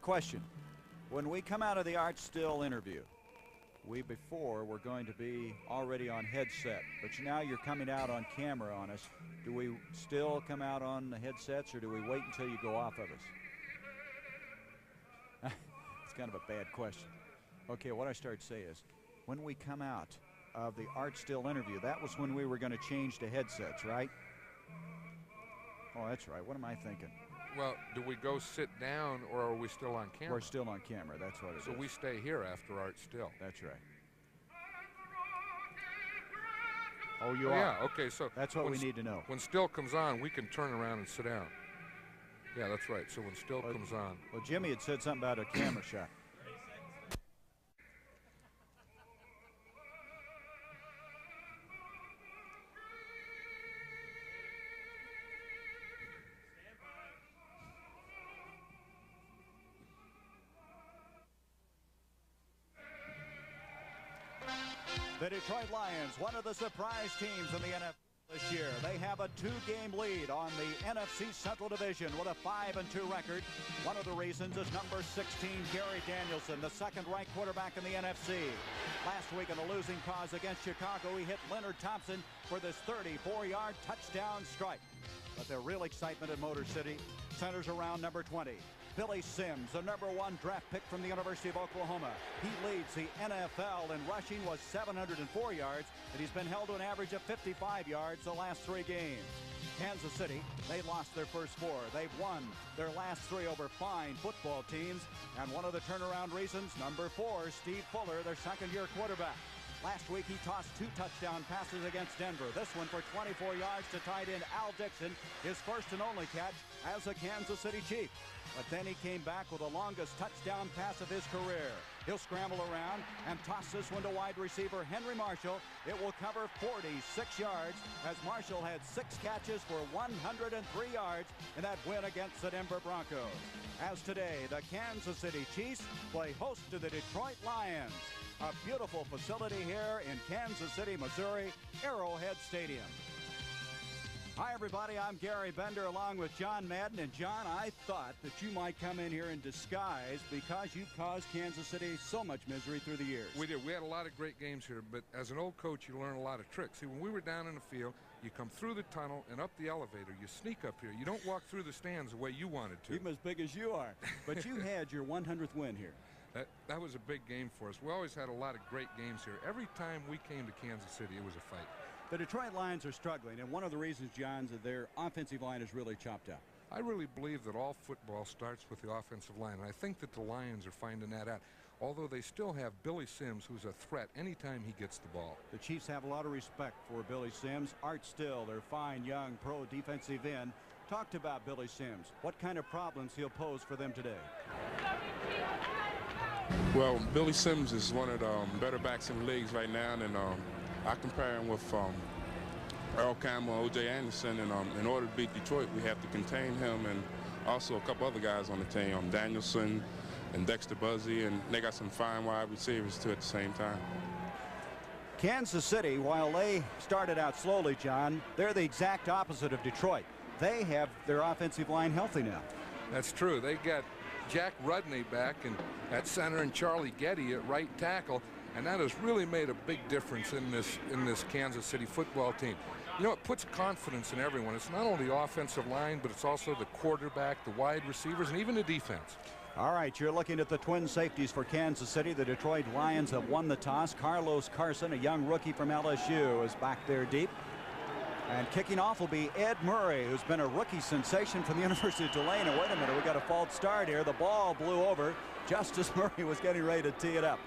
Question. When we come out of the Art Still interview, we before were going to be already on headset, but now you're coming out on camera on us. Do we still come out on the headsets, or do we wait until you go off of us? It's kind of a bad question. Okay, what I started to say is, when we come out of the Art Still interview, that was when we were going to change to headsets, right? Oh, that's right. What am I thinking? Well, do we go sit down, or are we still on camera? We're still on camera. That's what it is. So we stay here after Art Still. That's right. Oh, you are? Yeah, okay, so that's what we need to know. When Still comes on, we can turn around and sit down. Yeah, that's right. So when Still comes on. Well, Jimmy had said something about a camera shot. The Detroit Lions, one of the surprise teams in the NFL this year. They have a 2-game lead on the NFC Central Division with a 5-2 record. One of the reasons is number 16, Gary Danielson, the second-ranked quarterback in the NFC. Last week in a losing cause against Chicago, he hit Leonard Thompson for this 34-yard touchdown strike. But the real excitement at Motor City centers around number 20. Billy Sims, the number 1 draft pick from the University of Oklahoma. He leads the NFL in rushing, was 704 yards, and he's been held to an average of 55 yards the last 3 games. Kansas City, they lost their first 4. They've won their last 3 over fine football teams. And one of the turnaround reasons, number 4, Steve Fuller, their second-year quarterback. Last week, he tossed 2 touchdown passes against Denver. This one for 24 yards to tight end Al Dixon, his first and only catch as a Kansas City Chief. But then he came back with the longest touchdown pass of his career. He'll scramble around and toss this one to wide receiver Henry Marshall. It will cover 46 yards as Marshall had 6 catches for 103 yards in that win against the Denver Broncos. As today, the Kansas City Chiefs play host to the Detroit Lions. A beautiful facility here in Kansas City, Missouri, Arrowhead Stadium. Hi, everybody. I'm Gary Bender along with John Madden. And, John, I thought that you might come in here in disguise because you caused Kansas City so much misery through the years. We did. We had a lot of great games here, but as an old coach, you learn a lot of tricks. See, when we were down in the field, you come through the tunnel and up the elevator. You sneak up here. You don't walk through the stands the way you wanted to. Even as big as you are. But you had your 100th win here. That was a big game for us. We always had a lot of great games here. Every time we came to Kansas City, it was a fight. The Detroit Lions are struggling, and one of the reasons, John, is their offensive line is really chopped up. I really believe that all football starts with the offensive line, and I think that the Lions are finding that out. Although they still have Billy Sims, who's a threat anytime he gets the ball. The Chiefs have a lot of respect for Billy Sims. Art Still, their fine young pro defensive end, talked about Billy Sims. What kind of problems he'll pose for them today? Well, Billy Sims is one of the better backs in the leagues right now, and I compare him with Earl Campbell, O.J. Anderson, and in order to beat Detroit, we have to contain him and also a couple other guys on the team, Danielson and Dexter Buzzy, and they got some fine wide receivers, too, at the same time. Kansas City, while they started out slowly, John, they're the exact opposite of Detroit. They have their offensive line healthy now. That's true. They got Jack Rudney back and at center and Charlie Getty at right tackle. And that has really made a big difference in this Kansas City football team. You know, it puts confidence in everyone. It's not only the offensive line, but it's also the quarterback, the wide receivers, and even the defense. All right, you're looking at the twin safeties for Kansas City. The Detroit Lions have won the toss. Carlos Carson, a young rookie from LSU, is back there deep. And kicking off will be Ed Murray, who's been a rookie sensation from the University of Tulane. And wait a minute, we got a false start here. The ball blew over just as Murray was getting ready to tee it up.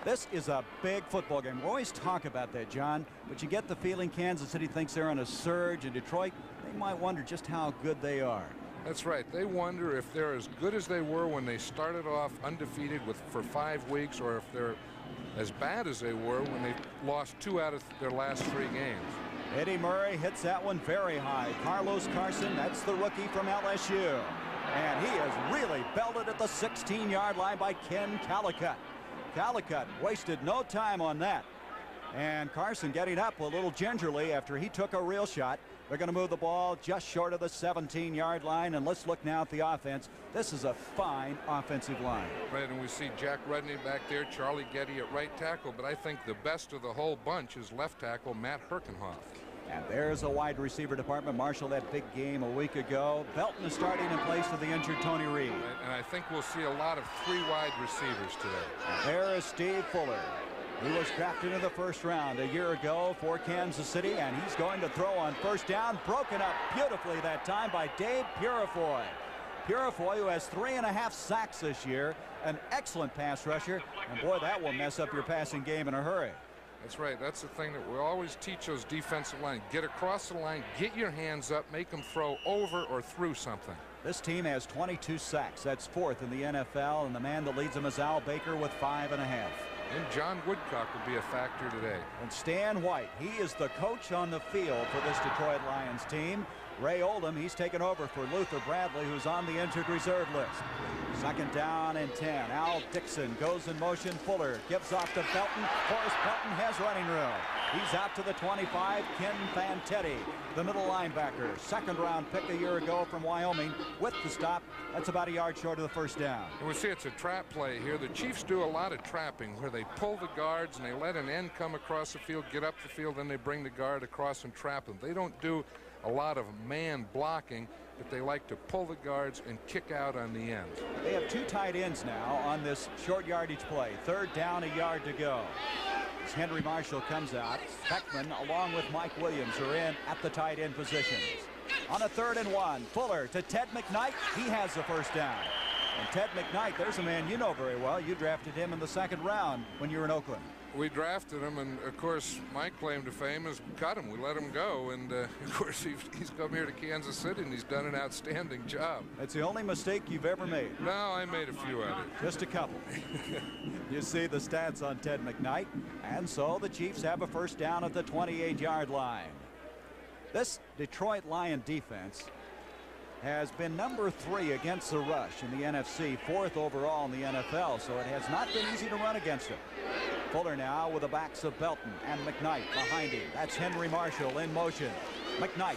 This is a big football game. We always talk about that, John, but you get the feeling Kansas City thinks they're on a surge, and Detroit, they might wonder just how good they are. That's right. They wonder if they're as good as they were when they started off undefeated for 5 weeks, or if they're as bad as they were when they lost 2 out of their last 3 games. Eddie Murray hits that one very high. Carlos Carson, that's the rookie from LSU. And he is really belted at the 16-yard line by Ken Calicut. Calicut wasted no time on that. And Carson getting up a little gingerly after he took a real shot. They're going to move the ball just short of the 17-yard line. And let's look now at the offense. This is a fine offensive line. Right, and we see Jack Rudney back there, Charlie Getty at right tackle, but I think the best of the whole bunch is left tackle Matt Herkenhoff. And there's a wide receiver department. Marshall, that big game a week ago. Belton is starting in place of the injured Tony Reed. Right, and I think we'll see a lot of 3 wide receivers today. And there is Steve Fuller. He was drafted in the first round a year ago for Kansas City, and he's going to throw on first down. Broken up beautifully that time by Dave Purifoy. Purifoy, who has 3.5 sacks this year, an excellent pass rusher, and boy, that will mess up your passing game in a hurry. That's right. That's the thing that we always teach those defensive line. Get across the line, get your hands up, make them throw over or through something. This team has 22 sacks. That's 4th in the NFL, and the man that leads them is Al Baker with 5.5. And John Woodcock will be a factor today. And Stan White, he is the coach on the field for this Detroit Lions team. Ray Oldham, he's taken over for Luther Bradley, who's on the injured reserve list. 2nd down and 10. Al Dixon goes in motion. Fuller gives off to Belton. Forrest Belton has running room. He's out to the 25. Ken Fantetti, the middle linebacker. 2nd round pick a year ago from Wyoming. With the stop, that's about a yard short of the first down. And we see it's a trap play here. The Chiefs do a lot of trapping where they pull the guards and they let an end come across the field, get up the field, then they bring the guard across and trap them. They don't do a lot of man blocking, but they like to pull the guards and kick out on the ends. They have 2 tight ends now on this short yardage play. 3rd down, a yard to go. As Henry Marshall comes out, Beckman along with Mike Williams are in at the tight end positions. On a 3rd and 1, Fuller to Ted McKnight. He has the first down. And Ted McKnight, there's a man you know very well. You drafted him in the 2nd round when you were in Oakland. We drafted him, and of course my claim to fame is cut him. We let him go, and of course he's come here to Kansas City and he's done an outstanding job. That's the only mistake you've ever made. No, I made a few at it. Just a couple. You see the stats on Ted McKnight, and so the Chiefs have a first down at the 28-yard line. This Detroit Lion defense has been number 3 against the rush in the NFC, 4th overall in the NFL, so it has not been easy to run against them. Fuller now with the backs of Belton and McKnight behind him. That's Henry Marshall in motion. McKnight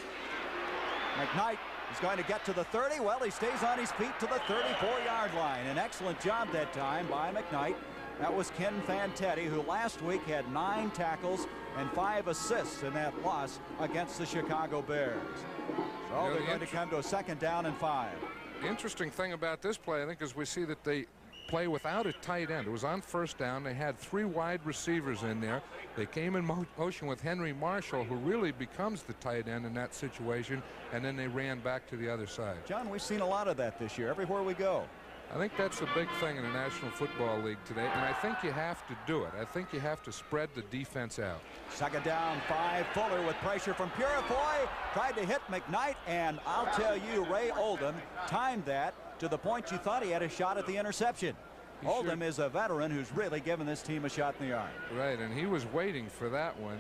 is going to get to the 30. Well, he stays on his feet to the 34-yard line. An excellent job that time by McKnight. That was Ken Fantetti, who last week had 9 tackles and 5 assists in that loss against the Chicago Bears. So they're going to come to a 2nd down and 5. The interesting thing about this play, I think, is we see that they play without a tight end. It was on first down. They had 3 wide receivers in there. They came in motion with Henry Marshall, who really becomes the tight end in that situation, and then they ran back to the other side. John, we've seen a lot of that this year, everywhere we go. I think that's a big thing in the National Football League today, and I think you have to do it. I think you have to spread the defense out. 2nd down, 5. Fuller with pressure from Purifoy. Tried to hit McKnight, and I'll tell you, Ray Oldham timed that to the point you thought he had a shot at the interception. Oldham is a veteran who's really given this team a shot in the arm. Right, and he was waiting for that one.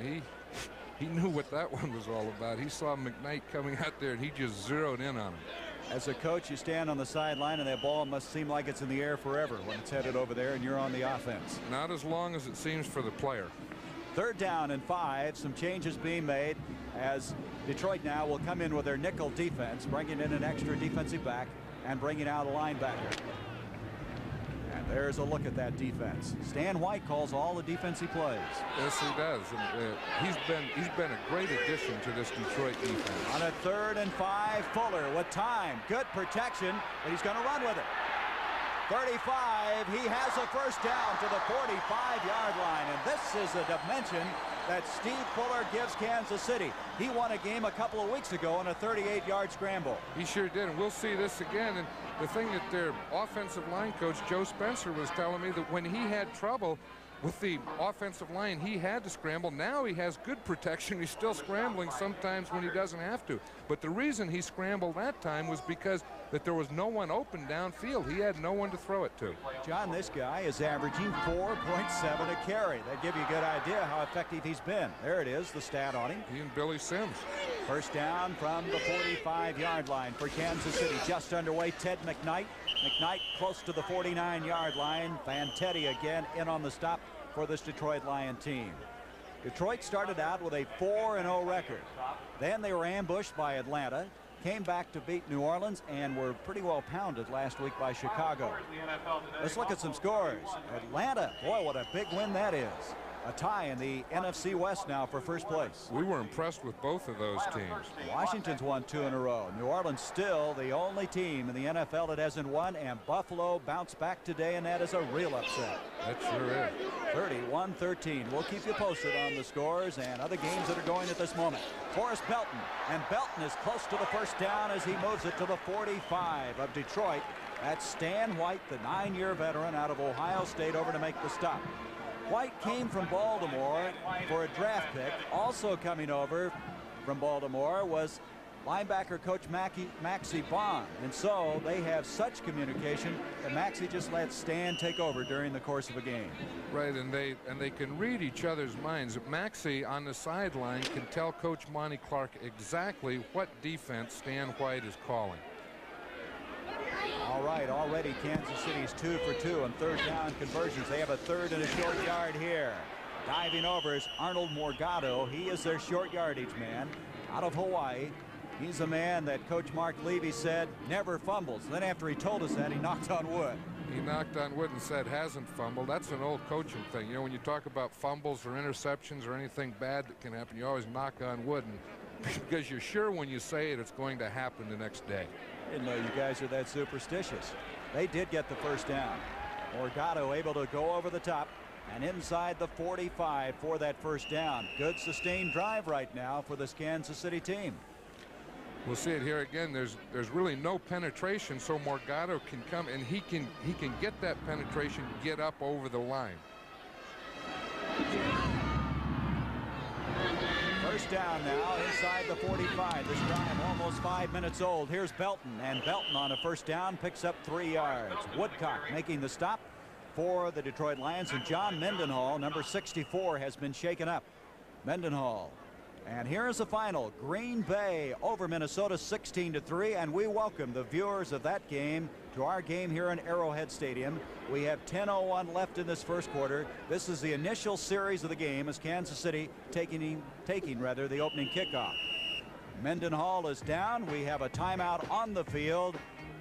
He knew what that one was all about. He saw McKnight coming out there, and he just zeroed in on him. As a coach, you stand on the sideline, and that ball must seem like it's in the air forever when it's headed over there and you're on the offense. Not as long as it seems for the player. 3rd down and 5. Some changes being made as Detroit now will come in with their nickel defense, bringing in an extra defensive back and bringing out a linebacker. And there's a look at that defense. Stan White calls all the defensive plays. Yes, he does. And, he's been a great addition to this Detroit defense. On a 3rd and 5, Fuller with time. Good protection, but he's going to run with it. 35, he has a first down to the 45-yard line, and this is a dimension that Steve Fuller gives Kansas City. He won a game a couple of weeks ago on a 38-yard scramble. He sure did, and we'll see this again. And the thing that their offensive line coach, Joe Spencer, was telling me that when he had trouble with the offensive line, he had to scramble. Now he has good protection. He's still scrambling sometimes when he doesn't have to. But the reason he scrambled that time was because that there was no one open downfield. He had no one to throw it to. John, this guy is averaging 4.7 a carry. That give you a good idea how effective he's been. There it is, the stat on him. He and Billy Sims. First down from the 45-yard line for Kansas City. Just underway, Ted McKnight. McKnight close to the 49-yard line. Fantetti again in on the stop for this Detroit Lion team. Detroit started out with a 4-0 record. Then they were ambushed by Atlanta, came back to beat New Orleans, and were pretty well pounded last week by Chicago. Let's look at some scores. Atlanta, boy, what a big win that is. A tie in the NFC West now for first place. We were impressed with both of those teams. Washington's won 2 in a row. New Orleans still the only team in the NFL that hasn't won, and Buffalo bounced back today, and that is a real upset. That sure is. 31-13. We'll keep you posted on the scores and other games that are going at this moment. Forrest Belton, and Belton is close to the first down as he moves it to the 45 of Detroit. That's Stan White, the 9-year veteran out of Ohio State, over to make the stop. White came from Baltimore for a draft pick. Also coming over from Baltimore was linebacker coach Maxie Bond. And so they have such communication that Maxie just lets Stan take over during the course of a game. Right, and they can read each other's minds. Maxie on the sideline can tell Coach Monty Clark exactly what defense Stan White is calling. All right, already Kansas City's 2 for 2 on third down conversions. They have a third and a short yard here. Diving over is Arnold Morgado. He is their short yardage man out of Hawaii. He's a man that Coach Mark Levy said never fumbles. Then after he told us that, he knocked on wood. He knocked on wood and said hasn't fumbled. That's an old coaching thing. You know, when you talk about fumbles or interceptions or anything bad that can happen, you always knock on wood, and because you're sure when you say it, it's going to happen the next day. Didn't know you guys are that superstitious. They did get the first down. Morgado able to go over the top and inside the 45 for that first down. Good sustained drive right now for this Kansas City team. We'll see it here again. There's really no penetration, so Morgado can come and he can get that penetration, get up over the line. First down now inside the 45. This drive almost 5 minutes old. Here's Belton, and Belton on a first down picks up 3 yards. Woodcock making the stop for the Detroit Lions, and John Mendenhall, number 64, has been shaken up. Mendenhall. And here's the final. Green Bay over Minnesota 16-3, and we welcome the viewers of that game to our game here in Arrowhead Stadium. We have 10:01 left in this first quarter. This is the initial series of the game as Kansas City taking the opening kickoff. Mendenhall is down. We have a timeout on the field.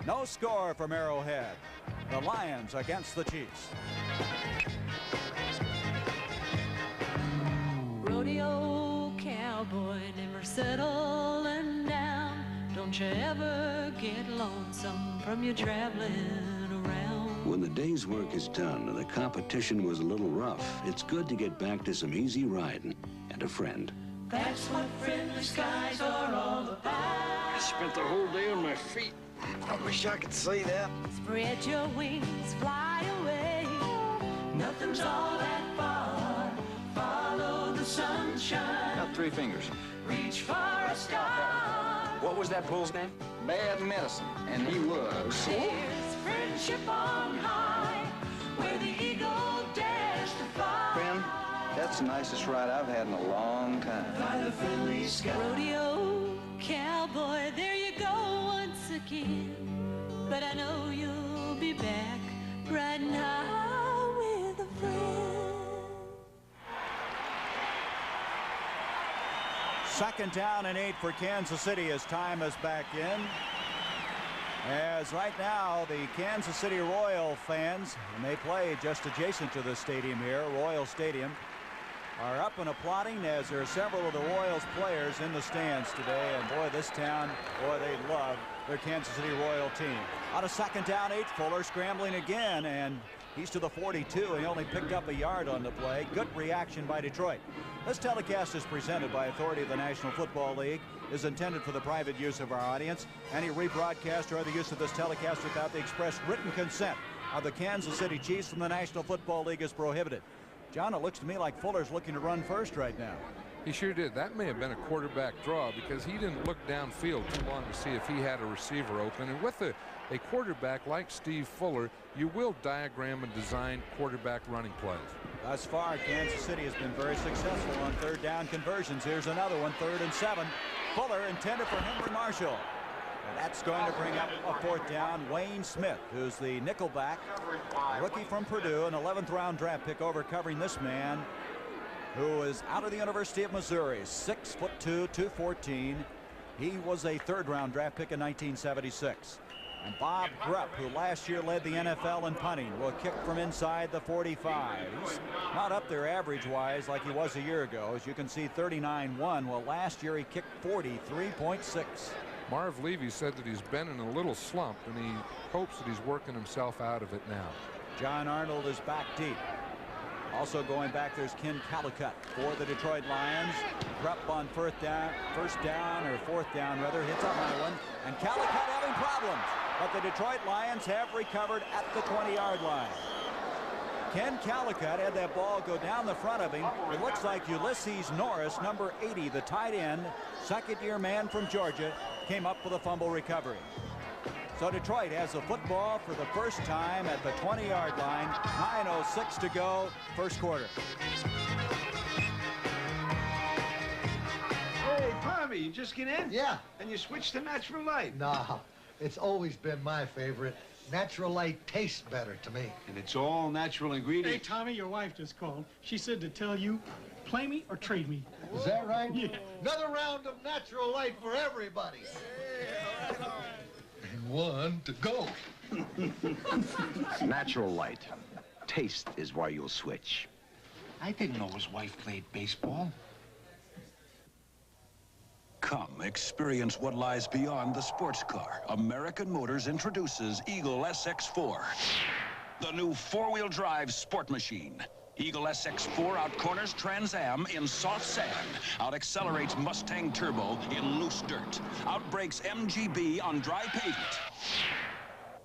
No score from Arrowhead. The Lions against the Chiefs. Rodeo cowboy, never settling down. Don't you ever get lonesome from your traveling around. When the day's work is done and the competition was a little rough, it's good to get back to some easy riding and a friend. That's what friendly skies are all about. I spent the whole day on my feet. I wish I could say that. Spread your wings, fly away. Nothing's all that far. Follow the sunshine. Got 3 fingers. Reach for a star. What was that bull's name? Bad Medicine. And he was. There's friendship on high, where the eagle dares to fly. Friend, that's the nicest ride I've had in a long time. By the friendly sky. Rodeo cowboy, there you go once again. But I know you'll be back riding high with a friend. Second down and 8 for Kansas City as time is back in. As right now the Kansas City Royal fans, and they play just adjacent to the stadium here, Royal Stadium, are up and applauding as there are several of the Royals players in the stands today. And boy, this town, boy, they love their Kansas City Royal team. On a second down 8, Fuller scrambling again, and he's to the 42. He only picked up a yard on the play. Good reaction by Detroit. This telecast is presented by authority of the National Football League, is intended for the private use of our audience. Any rebroadcast or other use of this telecast without the express written consent of the Kansas City Chiefs from the National Football League is prohibited. John, it looks to me like Fuller's looking to run first right now. He sure did. That may have been a quarterback draw because he didn't look downfield too long to see if he had a receiver open. And with a quarterback like Steve Fuller, you will diagram and design quarterback running plays. Thus far, Kansas City has been very successful on third down conversions. Here's another one, 3rd and 7. Fuller intended for Henry Marshall. And that's going to bring up a 4th down. Wayne Smith, who's the nickelback, rookie from Purdue, an 11th round draft pick, over covering this man who is out of the University of Missouri, 6'2", 214. He was a third-round draft pick in 1976. And Bob Grupp, who last year led the NFL in punting, will kick from inside the 45. He's not up there average-wise like he was a year ago. As you can see, 39-1. Well, last year he kicked 43.6. Marv Levy said that he's been in a little slump, and he hopes that he's working himself out of it now. John Arnold is back deep. Also going back, there's Ken Callicutt for the Detroit Lions. Grupp on fourth down, rather, hits a high one. And Callicutt having problems. But the Detroit Lions have recovered at the 20-yard line. Ken Callicutt had that ball go down the front of him. It looks like Ulysses Norris, number 80, the tight end, second-year man from Georgia, came up with a fumble recovery. So Detroit has the football for the first time at the 20-yard line. 9:06 to go, first quarter. Hey, Tommy, you just get in? Yeah. And you switch to Natural Light? Nah, it's always been my favorite. Natural Light tastes better to me. And it's all natural Hey, ingredients? Tommy, your wife just called. She said to tell you, play me or trade me. Is that right? Yeah. Another round of Natural Light for everybody. And one to go. Natural Light. Taste is why you'll switch. I didn't know his wife played baseball. Come experience what lies beyond the sports car. American Motors introduces Eagle SX4, the new four-wheel drive sport machine. Eagle SX4 outcorners Trans Am in soft sand, out-accelerates Mustang Turbo in loose dirt, outbrakes MGB on dry pavement.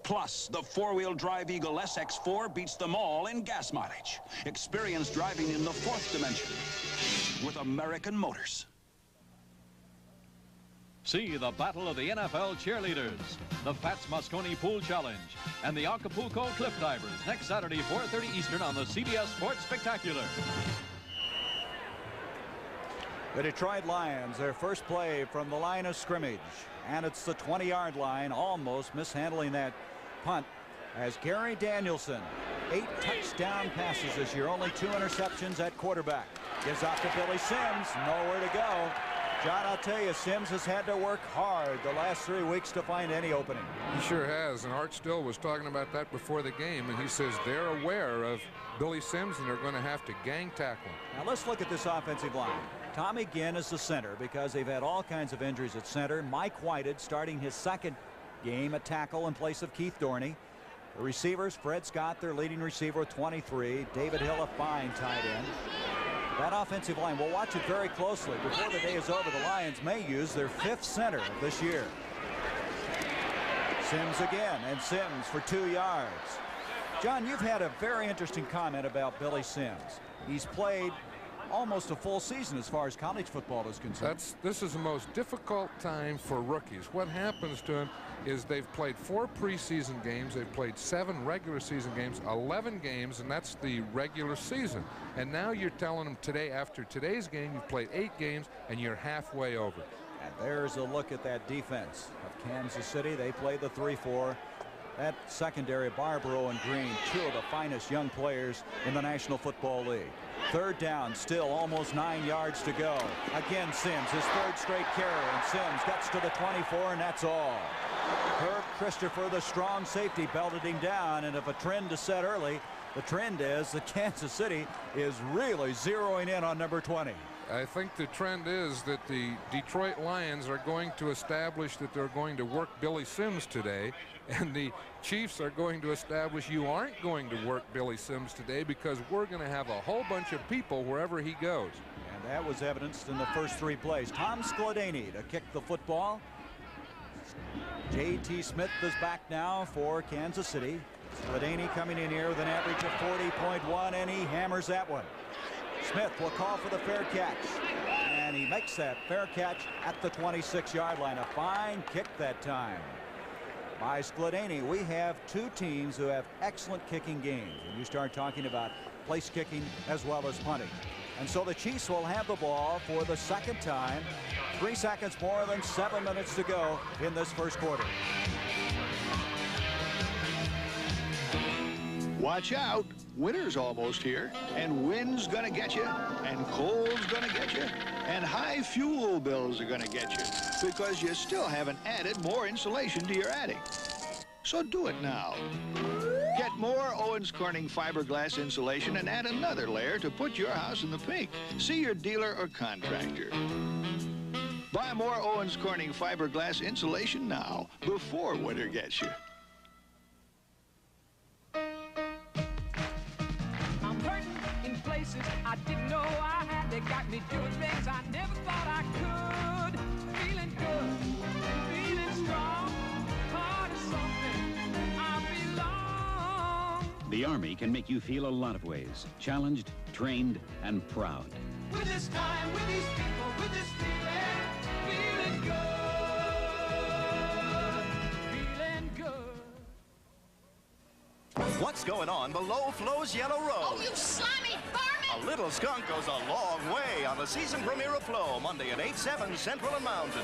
Plus, the four-wheel drive Eagle SX4 beats them all in gas mileage. Experience driving in the fourth dimension with American Motors. See the battle of the NFL cheerleaders, the Fats Mosconi Pool Challenge, and the Acapulco Cliff Divers next Saturday, 4:30 Eastern on the CBS Sports Spectacular. The Detroit Lions, their first play from the line of scrimmage. And it's the 20-yard line, almost mishandling that punt as Gary Danielson, 8 touchdown passes this year, only 2 interceptions at quarterback. Gives off to Billy Sims, nowhere to go. John, I'll tell you, Sims has had to work hard the last 3 weeks to find any opening. He sure has, and Art Still was talking about that before the game, and he says they're aware of Billy Sims and they're going to have to gang tackle him. Now let's look at this offensive line. Tommy Ginn is the center because they've had all kinds of injuries at center. Mike Whited starting his second game at tackle in place of Keith Dorney. The receivers, Fred Scott, their leading receiver with 23. David Hill, a fine tight end. That offensive line, we'll watch it very closely. Before the day is over, the Lions may use their 5th center of this year. Sims again, and Sims for 2 yards. John, you've had a very interesting comment about Billy Sims. He's played almost a full season as far as college football is concerned. This is the most difficult time for rookies. What happens to him is they've played 4 preseason games, they've played 7 regular season games, 11 games, and that's the regular season. And now you're telling them today, after today's game, you've played 8 games and you're halfway over. And there's a look at that defense of Kansas City. They play the 3-4. That secondary, Barbaro and Green, 2 of the finest young players in the National Football League. 3rd down, still almost 9 yards to go. Again, Sims, his 3rd straight carry, and Sims gets to the 24, and that's all. Herb Christopher, the strong safety, belted him down, and if a trend is set early, the trend is that Kansas City is really zeroing in on number 20. I think the trend is that the Detroit Lions are going to establish that they're going to work Billy Sims today, and the Chiefs are going to establish you aren't going to work Billy Sims today because we're going to have a whole bunch of people wherever he goes. And that was evidenced in the first 3 plays. Tom Skladany to kick the football. J.T. Smith is back now for Kansas City. Skladany coming in here with an average of 40.1, and he hammers that one. Smith will call for the fair catch, and he makes that fair catch at the 26-yard line. A fine kick that time by Skladany. We have 2 teams who have excellent kicking games, and you start talking about place kicking as well as punting. And so the Chiefs will have the ball for the 2nd time. 3 seconds more than 7 minutes to go in this first quarter. Watch out. Winter's almost here, and wind's gonna get you, and cold's gonna get you, and high fuel bills are gonna get you, because you still haven't added more insulation to your attic. So do it now. Get more Owens Corning fiberglass insulation and add another layer to put your house in the pink. See your dealer or contractor. Buy more Owens Corning fiberglass insulation now, before winter gets you. I'm hurting in places I didn't know I had. They got me doing things I never thought I could. Feeling good, feeling strong, part of something I belong. The Army can make you feel a lot of ways. Challenged, trained, and proud. With this time, with these people, with this feeling good, feeling good. What's going on below Flo's Yellow Road? Oh, you slimy varmint! A little skunk goes a long way on the season premiere of Flo, Monday at 8/7 Central and Mountain.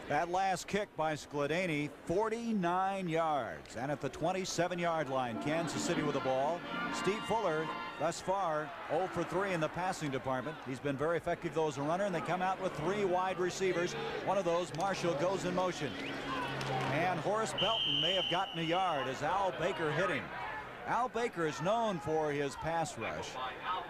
That last kick by Skladany, 49 yards. And at the 27-yard line, Kansas City with the ball. Steve Fuller, thus far, 0 for 3 in the passing department. He's been very effective though as a runner, and they come out with 3 wide receivers. One of those, Marshall, goes in motion. And Horace Belton may have gotten a yard as Al Baker hit him. Al Baker is known for his pass rush,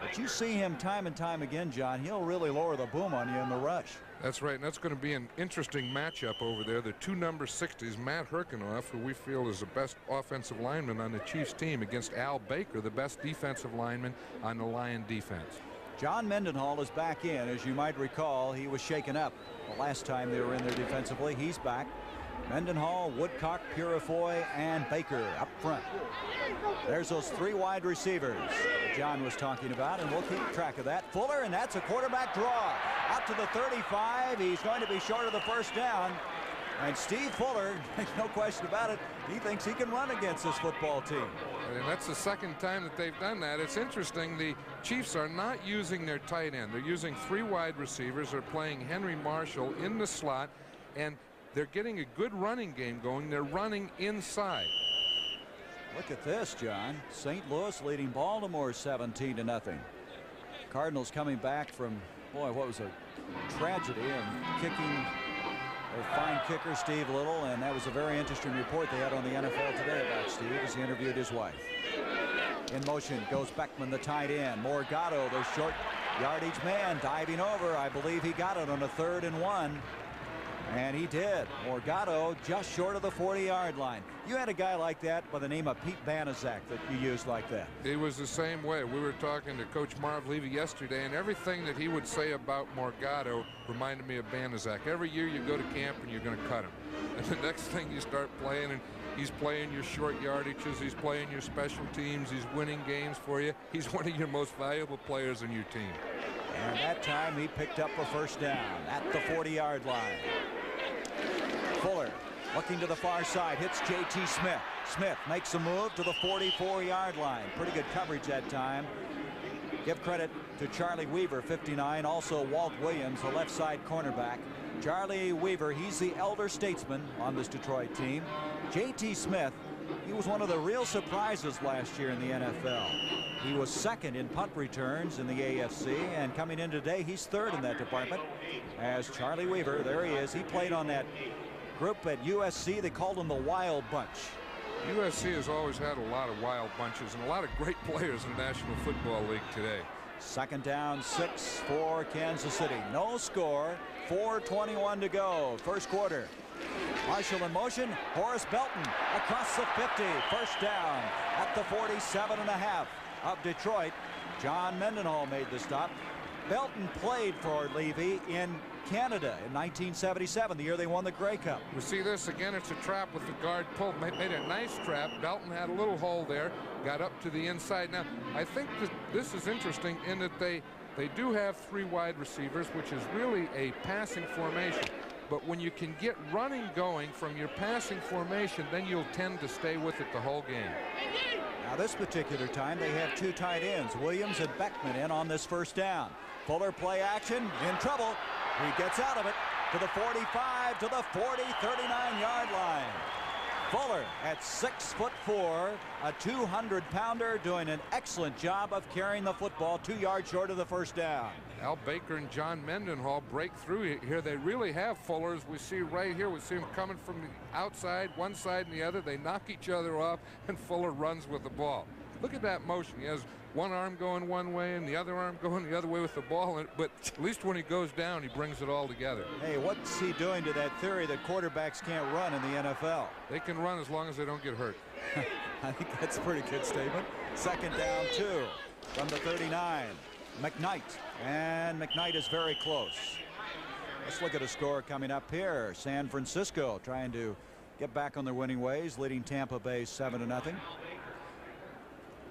but you see him time and time again, John, he'll really lower the boom on you in the rush. That's right, and that's going to be an interesting matchup over there. The 2 number 60s, Matt Herkenoff, who we feel is the best offensive lineman on the Chiefs team, against Al Baker, the best defensive lineman on the Lion defense. John Mendenhall is back in. As you might recall, he was shaken up the last time they were in there defensively. He's back. Mendenhall, Woodcock, Purifoy, and Baker up front. There's those 3 wide receivers that John was talking about, and we'll keep track of that. Fuller, and that's a quarterback draw. Out to the 35. He's going to be short of the first down. And Steve Fuller, no question about it, he thinks he can run against this football team. And that's the second time that they've done that. It's interesting, the Chiefs are not using their tight end. They're using 3 wide receivers. They're playing Henry Marshall in the slot, and they're getting a good running game going. They're running inside. Look at this, John. St. Louis leading Baltimore 17-0. Cardinals coming back from, boy, what was a tragedy, and kicking their fine kicker, Steve Little, and that was a very interesting report they had on the NFL Today about Steve as he interviewed his wife. In motion goes Beckman, the tight end. Morgado, their short yardage man, diving over. I believe he got it on a 3rd and 1. And he did. Morgado just short of the 40-yard line. You had a guy like that by the name of Pete Banaszak that you used like that. He was the same way. We were talking to Coach Marv Levy yesterday, and everything that he would say about Morgado reminded me of Banaszak. Every year you go to camp and you're going to cut him. And the next thing you start playing, and he's playing your short yardages, he's playing your special teams, he's winning games for you. He's one of your most valuable players in your team. And that time he picked up a first down at the 40-yard line. Fuller looking to the far side, hits J.T. Smith. Smith makes a move to the 44-yard line. Pretty good coverage that time. Give credit to Charlie Weaver, 59. Also Walt Williams, the left side cornerback. Charlie Weaver, he's the elder statesman on this Detroit team. J.T. Smith, he was one of the real surprises last year in the NFL. He was 2nd in punt returns in the AFC, and coming in today, he's 3rd in that department. As Charlie Weaver, there he is. He played on that group at USC. They called him the Wild Bunch. USC has always had a lot of wild bunches and a lot of great players in the National Football League today. 2nd down, 6 for Kansas City. No score, 4:21 to go. First quarter. Marshall in motion. Horace Belton across the 50. First down at the 47.5 of Detroit. John Mendenhall made the stop. Belton played for Levy in Canada in 1977, the year they won the Grey Cup. We see this again. It's a trap with the guard pulled. Made a nice trap. Belton had a little hole there. Got up to the inside. Now, I think this is interesting in that they do have 3 wide receivers, which is really a passing formation. But when you can get running going from your passing formation, then you'll tend to stay with it the whole game. Now, this particular time, they have 2 tight ends, Williams and Beckman, in on this first down. Fuller play action, in trouble. He gets out of it to the 45, to the 40, 39-yard line. Fuller at 6'4", a 200-pounder, doing an excellent job of carrying the football 2 yards short of the first down. Al Baker and John Mendenhall break through here. They really have Fuller, as we see right here. We see him coming from the outside, one side and the other. They knock each other off, and Fuller runs with the ball. Look at that motion. He has one arm going one way and the other arm going the other way with the ball, but at least when he goes down, he brings it all together. Hey, what's he doing to that theory that quarterbacks can't run in the NFL? They can run as long as they don't get hurt. I think that's a pretty good statement. Second down 2 from the 39. McKnight, and McKnight is very close. Let's look at a score coming up here. San Francisco trying to get back on their winning ways, leading Tampa Bay 7-0.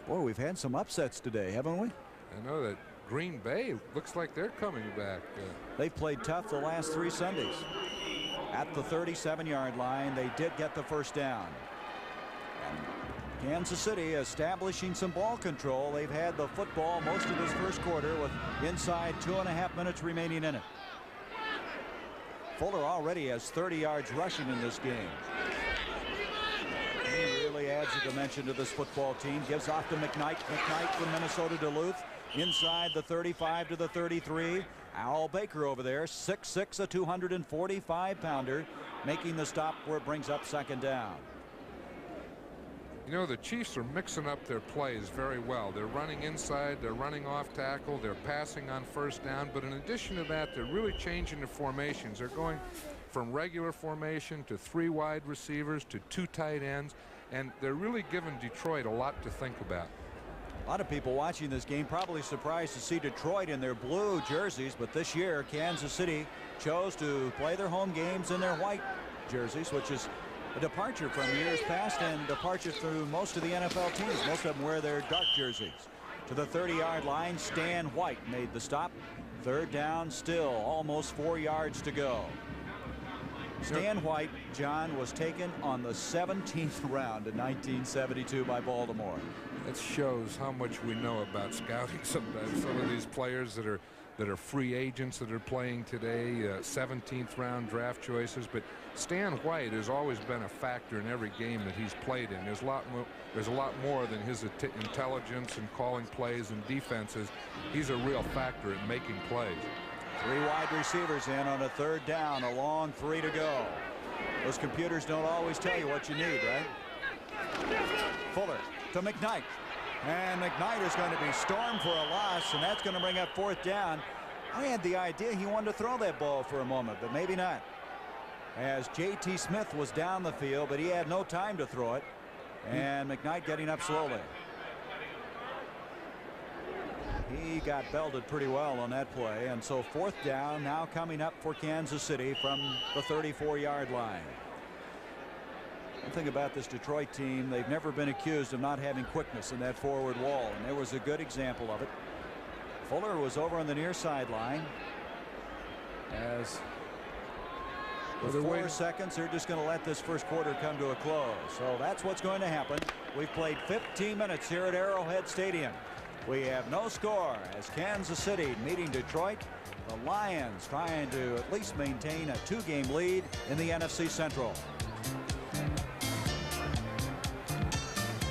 Boy, we've had some upsets today, haven't we? I know that Green Bay looks like they're coming back. They've played tough the last 3 Sundays. At the 37-yard line, they did get the first down. And Kansas City establishing some ball control. They've had the football most of this first quarter with inside 2.5 minutes remaining in it. Fuller already has 30 yards rushing in this game. He really adds a dimension to this football team. Gives off to McKnight. McKnight from Minnesota Duluth. Inside the 35 to the 33. Al Baker over there, 6'6", a 245-pounder, making the stop where it brings up second down. You know, the Chiefs are mixing up their plays very well. They're running inside, they're running off tackle, they're passing on first down, but in addition to that, they're really changing the formations. They're going from regular formation to 3 wide receivers to 2 tight ends, and they're really giving Detroit a lot to think about. A lot of people watching this game probably surprised to see Detroit in their blue jerseys, but this year Kansas City chose to play their home games in their white jerseys, which is a departure from years past and departure through most of the NFL teams. Most of them wear their dark jerseys. To the 30-yard line, Stan White made the stop. Third down, still almost 4 yards to go. Stan White, John, was taken on the 17th round in 1972 by Baltimore. That shows how much we know about scouting sometimes. Some of these players that are free agents that are playing today, 17th round draft choices, but Stan White has always been a factor in every game that he's played in. There's a lot more than his intelligence and calling plays and defenses. He's a real factor in making plays. 3 wide receivers in on a third down, a long 3 to go. Those computers don't always tell you what you need, right? Fuller to McKnight. And McKnight is going to be stormed for a loss, and that's going to bring up fourth down. I had the idea he wanted to throw that ball for a moment, but maybe not. As J.T. Smith was down the field, but he had no time to throw it. And McKnight getting up slowly. He got belted pretty well on that play, and so fourth down now coming up for Kansas City from the 34-yard line. One thing about this Detroit team, they've never been accused of not having quickness in that forward wall, and there was a good example of it. Fuller was over on the near sideline. As with 4 seconds, they're just going to let this first quarter come to a close. So that's what's going to happen. We've played 15 minutes here at Arrowhead Stadium. We have no score as Kansas City meeting Detroit. The Lions trying to at least maintain a 2-game lead in the NFC Central.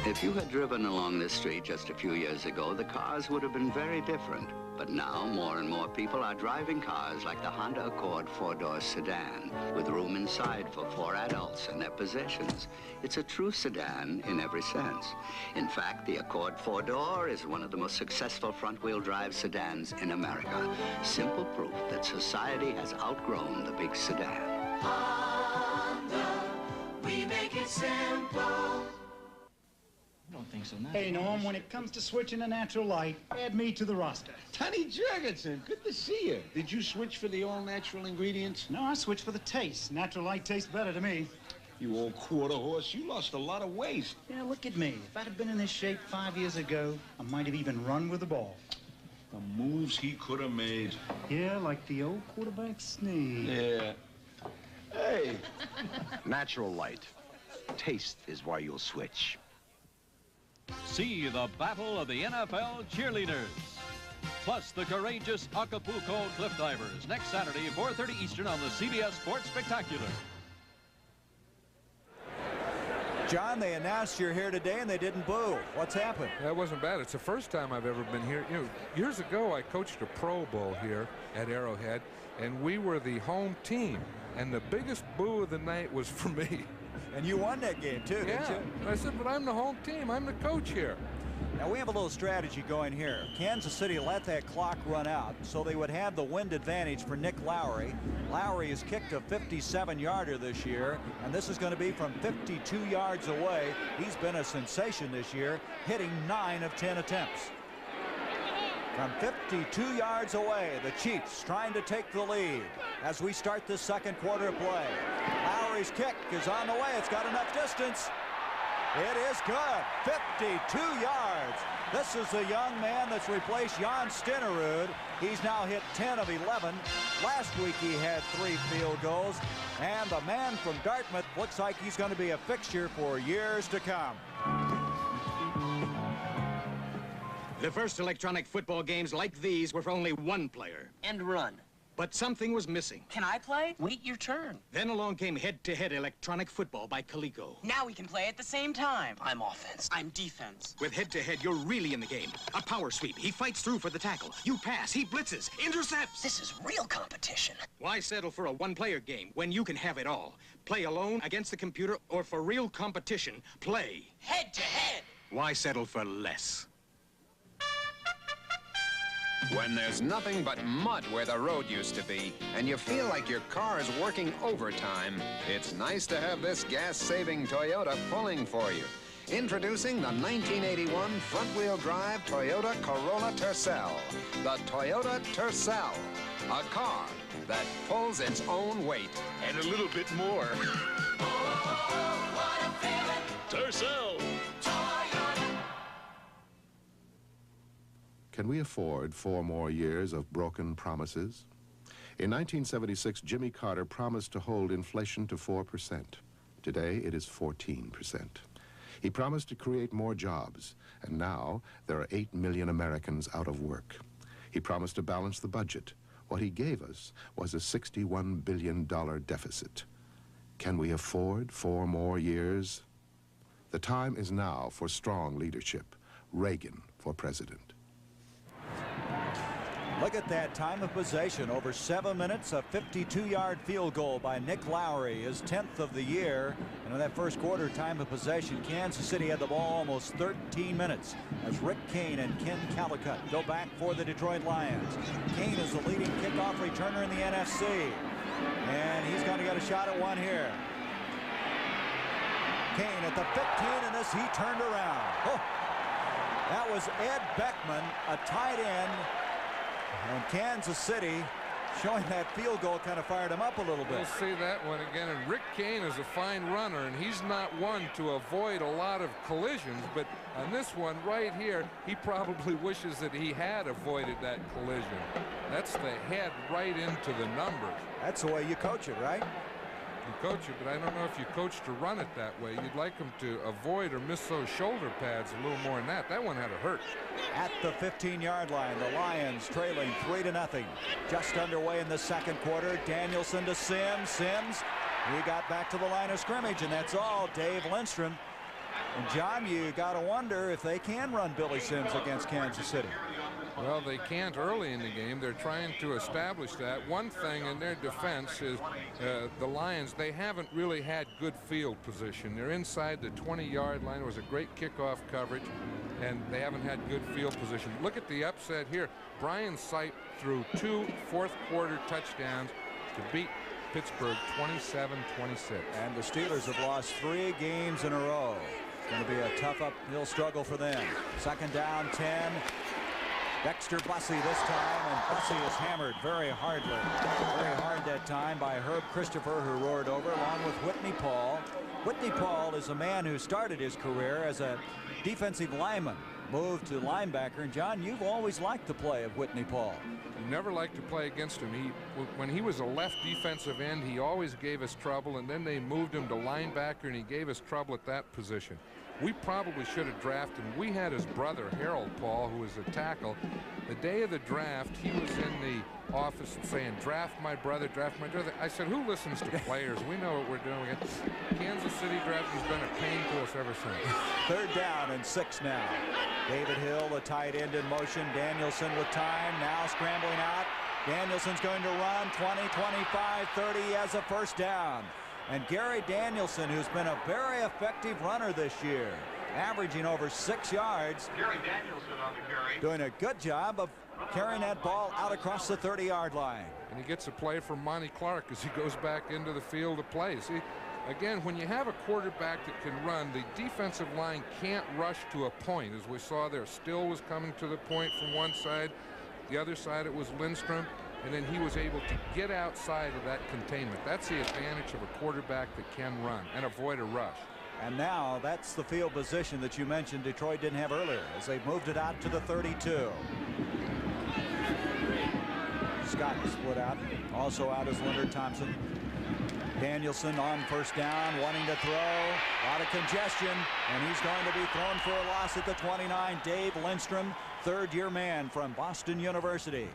If you had driven along this street just a few years ago, the cars would have been very different. But now, more and more people are driving cars like the Honda Accord 4-door sedan, with room inside for 4 adults and their possessions. It's a true sedan in every sense. In fact, the Accord 4-door is one of the most successful front-wheel drive sedans in America. Simple proof that society has outgrown the big sedan. Honda, we make it simple. I don't think so. Hey, Norm, when it comes to switching to natural light, add me to the roster. Tony Jurgensen, good to see you. Did you switch for the all-natural ingredients? No, I switched for the taste. Natural light tastes better to me. You old quarter horse, you lost a lot of weight. Yeah, look at me. If I'd have been in this shape 5 years ago, I might have even run with the ball. The moves he could have made. Yeah, like the old quarterback sneak. Yeah. Hey. Natural light. Taste is why you'll switch. See the battle of the NFL cheerleaders. Plus the courageous Acapulco Cliff Divers next Saturday, 4:30 Eastern on the CBS Sports Spectacular. John, they announced you're here today and they didn't boo. What's happened? That wasn't bad. It's the first time I've ever been here. You know, years ago I coached a Pro Bowl here at Arrowhead, and we were the home team. And the biggest boo of the night was for me. And you won that game too, didn't you? I said, but I'm the home team. I'm the coach here. Now we have a little strategy going here. Kansas City let that clock run out so they would have the wind advantage for Nick Lowery. Lowery has kicked a 57-yarder this year, and this is going to be from 52 yards away. He's been a sensation this year, hitting 9 of 10 attempts. From 52 yards away, the Chiefs trying to take the lead as we start this second quarter of play. Lowery's kick is on the way. It's got enough distance. It is good. 52 yards. This is the young man that's replaced Jan Stenerud. He's now hit 10 of 11. Last week he had 3 field goals. And the man from Dartmouth looks like he's going to be a fixture for years to come. The first electronic football games like these were for only one player. End run. But something was missing. Can I play? Wait your turn. Then along came head-to-head electronic football by Coleco. Now we can play at the same time. I'm offense. I'm defense. With head-to-head, you're really in the game. A power sweep. He fights through for the tackle. You pass. He blitzes. Intercepts. This is real competition. Why settle for a one-player game when you can have it all? Play alone, against the computer, or for real competition, play head-to-head. Why settle for less? When there's nothing but mud where the road used to be, and you feel like your car is working overtime, it's nice to have this gas-saving Toyota pulling for you. Introducing the 1981 front-wheel drive Toyota Corolla Tercel. The Toyota Tercel, a car that pulls its own weight. And a little bit more. Oh, what a feeling. Tercel. Can we afford 4 more years of broken promises? In 1976, Jimmy Carter promised to hold inflation to 4%. Today, it is 14%. He promised to create more jobs, and now there are 8 million Americans out of work. He promised to balance the budget. What he gave us was a $61 billion deficit. Can we afford 4 more years? The time is now for strong leadership. Reagan for president. Look at that time of possession, over 7 minutes, a 52-yard field goal by Nick Lowery, his 10th of the year. And in that first quarter time of possession, Kansas City had the ball almost 13 minutes as Rick Kane and Ken Callicutt go back for the Detroit Lions. Kane is the leading kickoff returner in the NFC, and he's going to get a shot at one here. Kane at the 15, and this he turned around. Oh, that was Ed Beckman, a tight end. And Kansas City showing that field goal kind of fired him up a little bit. We'll see that one again. And Rick Kane is a fine runner, and he's not one to avoid a lot of collisions. But on this one right here, he probably wishes that he had avoided that collision. That's the head right into the numbers. That's the way you coach it, right? You coach it, but I don't know if you coach to run it that way. You'd like him to avoid or miss those shoulder pads a little more than that. That one had to hurt. At the 15-yard line, the Lions trailing 3-0. Just underway in the second quarter. Danielson to Sims. Sims, he got back to the line of scrimmage, and that's all. Dave Lindstrom. And John, you got to wonder if they can run Billy Sims against Kansas City. Well, they can't early in the game. They're trying to establish that. One thing in their defense is the Lions, they haven't really had good field position. They're inside the 20-yard line. It was a great kickoff coverage, and they haven't had good field position. Look at the upset here. Brian Sipe threw 2 fourth-quarter touchdowns to beat Pittsburgh 27-26. And the Steelers have lost 3 games in a row. It's going to be a tough uphill struggle for them. Second down, 10. Dexter Bussey this time, and Bussey is hammered very hard that time by Herb Christopher, who roared over, along with Whitney Paul. Whitney Paul is a man who started his career as a defensive lineman, moved to linebacker. And John, you've always liked the play of Whitney Paul. You never liked to play against him. When he was a left defensive end, he always gave us trouble, and then they moved him to linebacker, and he gave us trouble at that position. We probably should have drafted him. We had his brother, Harold Paul, who was a tackle. The day of the draft, he was in the office and saying, draft my brother, draft my brother. I said, who listens to players? We know what we're doing. Kansas City draft has been a pain to us ever since. 3rd down and 6 now. David Hill, the tight end in motion. Danielson with time, now scrambling out. Danielson's going to run 20, 25, 30 as a 1st down. And Gary Danielson, who's been a very effective runner this year, averaging over 6 yards. Gary Danielson on the carry. Doing a good job of carrying that ball out across the 30-yard line. And he gets a play from Monty Clark as he goes back into the field to play. See, again, when you have a quarterback that can run, the defensive line can't rush to a point. As we saw there, Still was coming to the point from one side. The other side, it was Lindstrom. And then he was able to get outside of that containment. That's the advantage of a quarterback that can run and avoid a rush. And now that's the field position that you mentioned Detroit didn't have earlier as they moved it out to the 32. Scott split out. Also out is Leonard Thompson. Danielson on 1st down, wanting to throw. A lot of congestion, and he's going to be thrown for a loss at the 29. Dave Lindstrom, 3rd-year man from Boston University.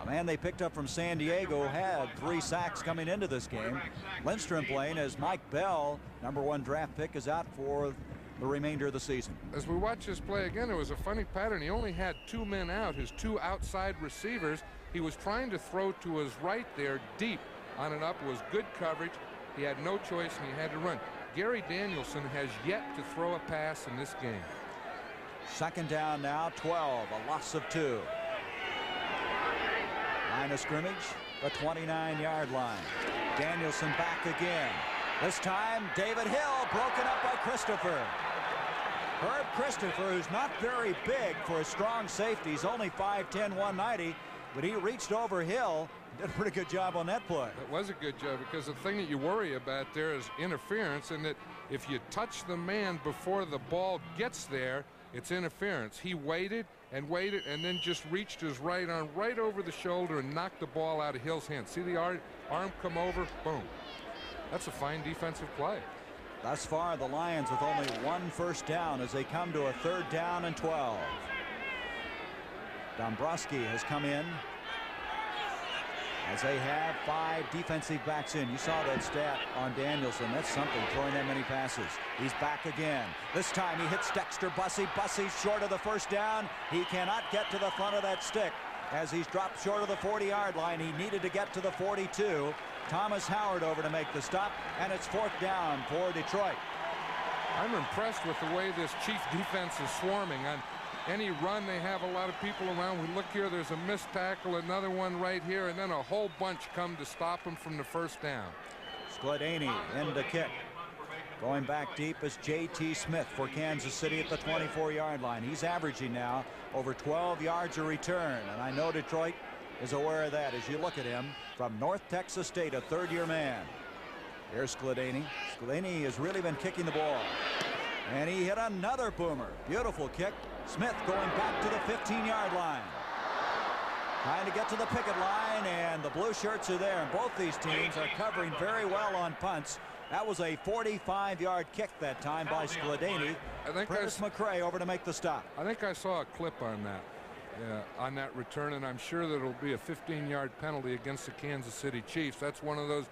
A man they picked up from San Diego, had 3 sacks coming into this game. Lindstrom playing as Mike Bell, #1 draft pick, is out for the remainder of the season. As we watch this play again, it was a funny pattern. He only had 2 men out, his 2 outside receivers. He was trying to throw to his right there deep on and up. It was good coverage. He had no choice and he had to run. Gary Danielson has yet to throw a pass in this game. 2nd down now, 12, a loss of 2. Line of scrimmage, the 29-yard line. Danielson back again. This time, David Hill broken up by Christopher. Herb Christopher, who's not very big for a strong safety. He's only 5'10", 190, but he reached over Hill. Did a pretty good job on that play. It was a good job because the thing that you worry about there is interference, and that if you touch the man before the ball gets there, it's interference. He waited and waited and then just reached his right arm right over the shoulder and knocked the ball out of Hill's hand. See the arm come over? Boom. That's a fine defensive play. Thus far, the Lions with only 1 first down as they come to a 3rd down and 12. Dombrowski has come in as they have 5 defensive backs in. You saw that stat on Danielson. That's something, throwing that many passes. He's back again. This time he hits Dexter Bussey. Bussey's short of the 1st down. He cannot get to the front of that stick as he's dropped short of the 40-yard line. He needed to get to the 42. Thomas Howard over to make the stop, and it's 4th down for Detroit. I'm impressed with the way this Chief defense is swarming. On any run, they have a lot of people around. We look here, there's a missed tackle, another one right here, and then a whole bunch come to stop him from the 1st down. Skladany in to kick. Going back deep is J.T. Smith for Kansas City at the 24-yard line. He's averaging now over 12 yards a return, and I know Detroit is aware of that as you look at him from North Texas State, a 3rd-year man. Here's Skladany. Skladany has really been kicking the ball, and he hit another boomer. Beautiful kick. Smith going back to the 15-yard line. Trying to get to the picket line, and the blue shirts are there. And both these teams are covering very well on punts. That was a 45-yard kick that time by Skladany. Curtis McCray over to make the stop. I think I saw a clip on that. On that return, and I'm sure that it'll be a 15-yard penalty against the Kansas City Chiefs. That's one of those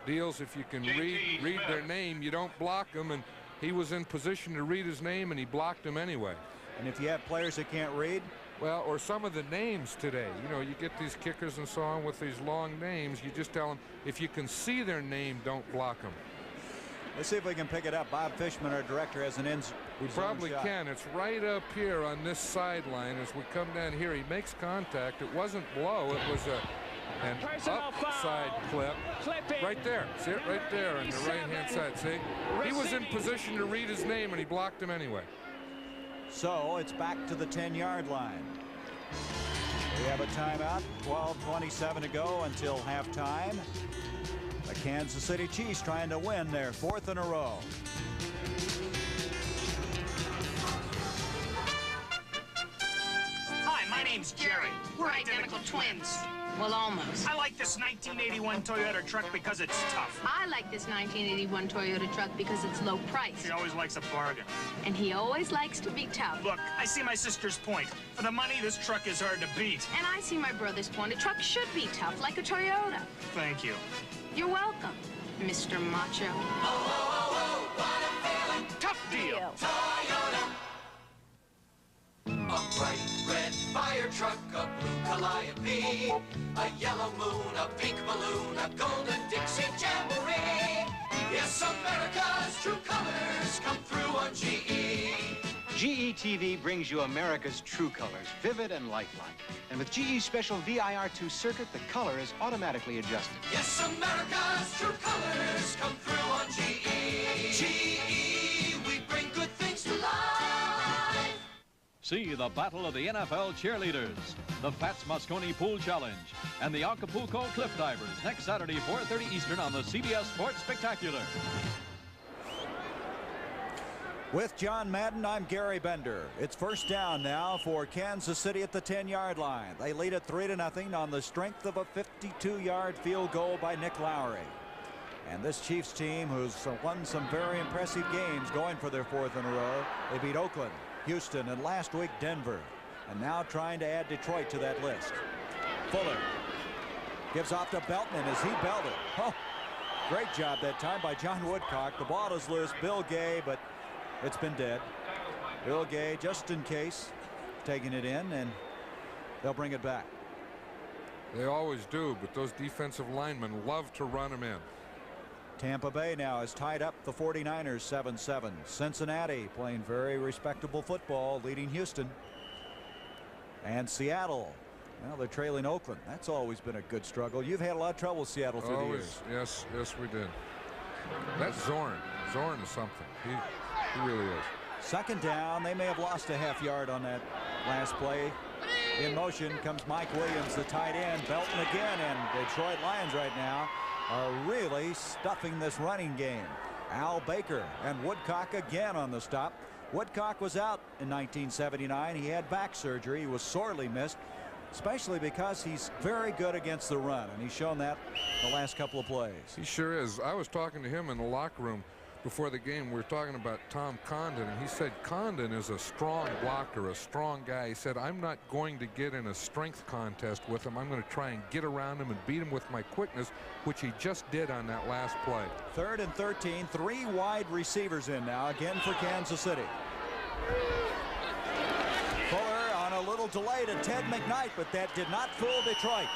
deals, if you can read their name, you don't block them, and he was in position to read his name, and he blocked him anyway. And if you have players that can't read? Well, or some of the names today. You know, you get these kickers and so on with these long names. You just tell them, if you can see their name, don't block them. Let's see if we can pick it up. Bob Fishman, our director, has an ins. We probably can. It's right up here on this sideline as we come down here. He makes contact. It wasn't blow. It was an upside clip. Right there. See it right there on the right-hand side. See? He was in position to read his name, and he blocked him anyway. So it's back to the 10-yard line. We have a timeout. 12:27 to go until halftime. The Kansas City Chiefs trying to win their 4th in a row. Hi, my name's Jerry. We're identical twins. Well, almost. I like this 1981 Toyota truck because it's tough. I like this 1981 Toyota truck because it's low price. He always likes a bargain. And he always likes to be tough. Look, I see my sister's point. For the money, this truck is hard to beat. And I see my brother's point. A truck should be tough, like a Toyota. Thank you. You're welcome, Mr. Macho. What a feeling. Tough deal. Toyota. A bright red fire truck, a blue Calliope, a yellow moon, a pink balloon, a golden Dixie Jamboree. Yes, America's true colors come through on GE. GE TV brings you America's true colors, vivid and lifelike. And with GE's special VIR2 circuit, the color is automatically adjusted. Yes, America's true colors come through on GE. GE, we bring good things to life. See the battle of the NFL cheerleaders, the Fats Mosconi Pool Challenge, and the Acapulco Cliff Divers next Saturday, 4:30 Eastern on the CBS Sports Spectacular. With John Madden, I'm Gary Bender. It's first down now for Kansas City at the 10-yard line. They lead it 3-0 on the strength of a 52-yard field goal by Nick Lowry. And this Chiefs team, who's won some very impressive games, going for their fourth in a row. They beat Oakland, Houston, and last week Denver, and now trying to add Detroit to that list. Fuller gives off to Beltman as he belted. Oh, great job that time by John Woodcock. The ball is loose. Bill Gay, but it's been dead. Bill Gay, just in case, taking it in, and they'll bring it back. They always do, but those defensive linemen love to run them in. Tampa Bay now has tied up the 49ers 7-7. Cincinnati playing very respectable football, leading Houston. And Seattle, well, they're trailing Oakland. That's always been a good struggle. You've had a lot of trouble with Seattle through the years. Yes, we did. That's Zorn. Zorn is something. He really is. Second down. They may have lost a half yard on that last play. In motion comes Mike Williams, the tight end. Belton again, and the Detroit Lions right now are really stuffing this running game. Al Baker and Woodcock again on the stop. Woodcock was out in 1979. He had back surgery. He was sorely missed, especially because he's very good against the run, and he's shown that the last couple of plays. He sure is. I was talking to him in the locker room before the game. We were talking about Tom Condon, and he said Condon is a strong blocker, a strong guy. He said, I'm not going to get in a strength contest with him. I'm going to try and get around him and beat him with my quickness, which he just did on that last play. 3rd and 13, 3 wide receivers in now, again for Kansas City. Fuller on a little delay to Ted McKnight, but that did not fool Detroit.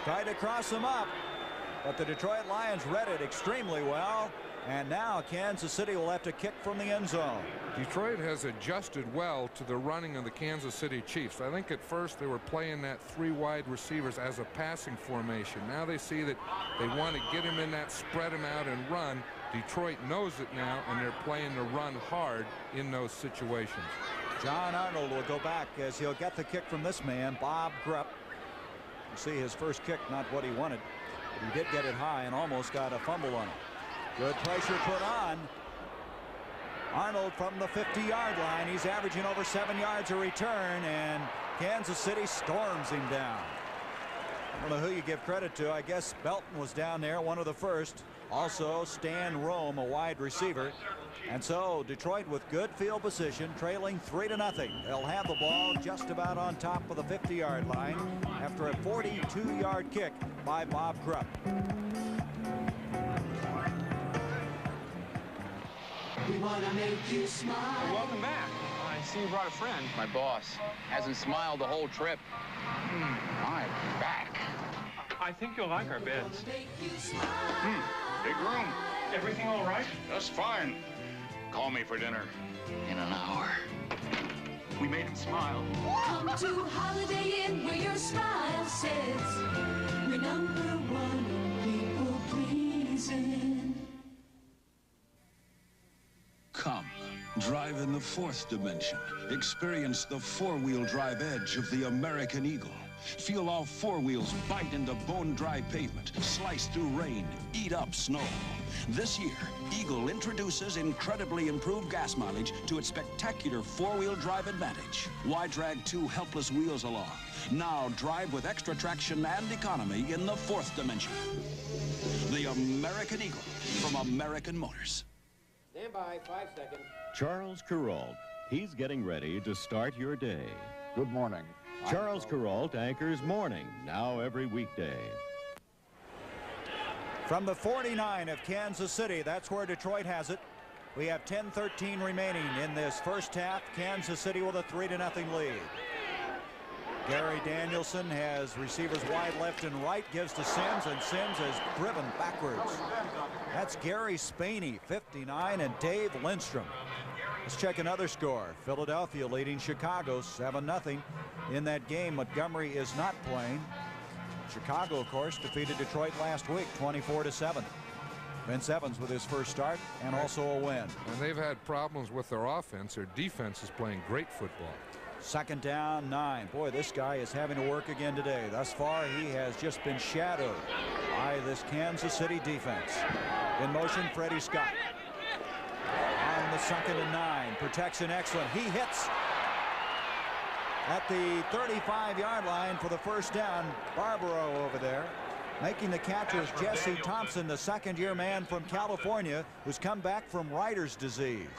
Tried to cross him up, but the Detroit Lions read it extremely well. And now Kansas City will have to kick from the end zone. Detroit has adjusted well to the running of the Kansas City Chiefs. I think at first they were playing that 3 wide receivers as a passing formation. Now they see that they want to get him in that, spread him out and run. Detroit knows it now, and they're playing to run hard in those situations. John Arnold will go back as he'll get the kick from this man, Bob Grupp. You see his first kick, not what he wanted, but he did get it high and almost got a fumble on it. Good pressure put on. Arnold from the 50-yard line. He's averaging over 7 yards a return, and Kansas City storms him down. I don't know who you give credit to. I guess Belton was down there, one of the first. Also Stan Rome, a wide receiver. And so Detroit with good field position, trailing 3-0. They'll have the ball just about on top of the 50-yard line after a 42-yard kick by Bob Grupp. We want to make you smile. Welcome back. I see you brought a friend. My boss hasn't smiled the whole trip. I'm back. I think you'll like our beds. Big room. Everything all right? Just fine. Call me for dinner. In an hour. We made him smile. Come to Holiday Inn where your smile says we're #1 people pleasing. Come, drive in the 4th dimension. Experience the 4-wheel drive edge of the American Eagle. Feel all 4 wheels bite into bone-dry pavement, slice through rain, eat up snow. This year, Eagle introduces incredibly improved gas mileage to its spectacular four-wheel drive advantage. Why drag two helpless wheels along? Now drive with extra traction and economy in the fourth dimension. The American Eagle from American Motors. Stand by, 5 seconds. Charles Kuralt. He's getting ready to start your day. Good morning. Charles Kuralt anchors Morning, now every weekday. From the 49 of Kansas City, that's where Detroit has it. We have 10:13 remaining in this first half. Kansas City with a 3-0 lead. Gary Danielson has receivers wide left and right, gives to Sims, and Sims is driven backwards. That's Gary Spaney, 59, and Dave Lindstrom. Let's check another score. Philadelphia leading Chicago 7-0. In that game, Montgomery is not playing. Chicago, of course, defeated Detroit last week, 24-7. Vince Evans with his first start and also a win. And they've had problems with their offense. Their defense is playing great football. 2nd down, 9. Boy, this guy is having to work again today. Thus far, he has just been shadowed by this Kansas City defense. In motion, Freddie Scott. On the 2nd and 9. Protection excellent. He hits at the 35-yard line for the first down. Barbaro over there. Making the catch is Jesse Thompson, the second-year man from California who's come back from Reiter's disease.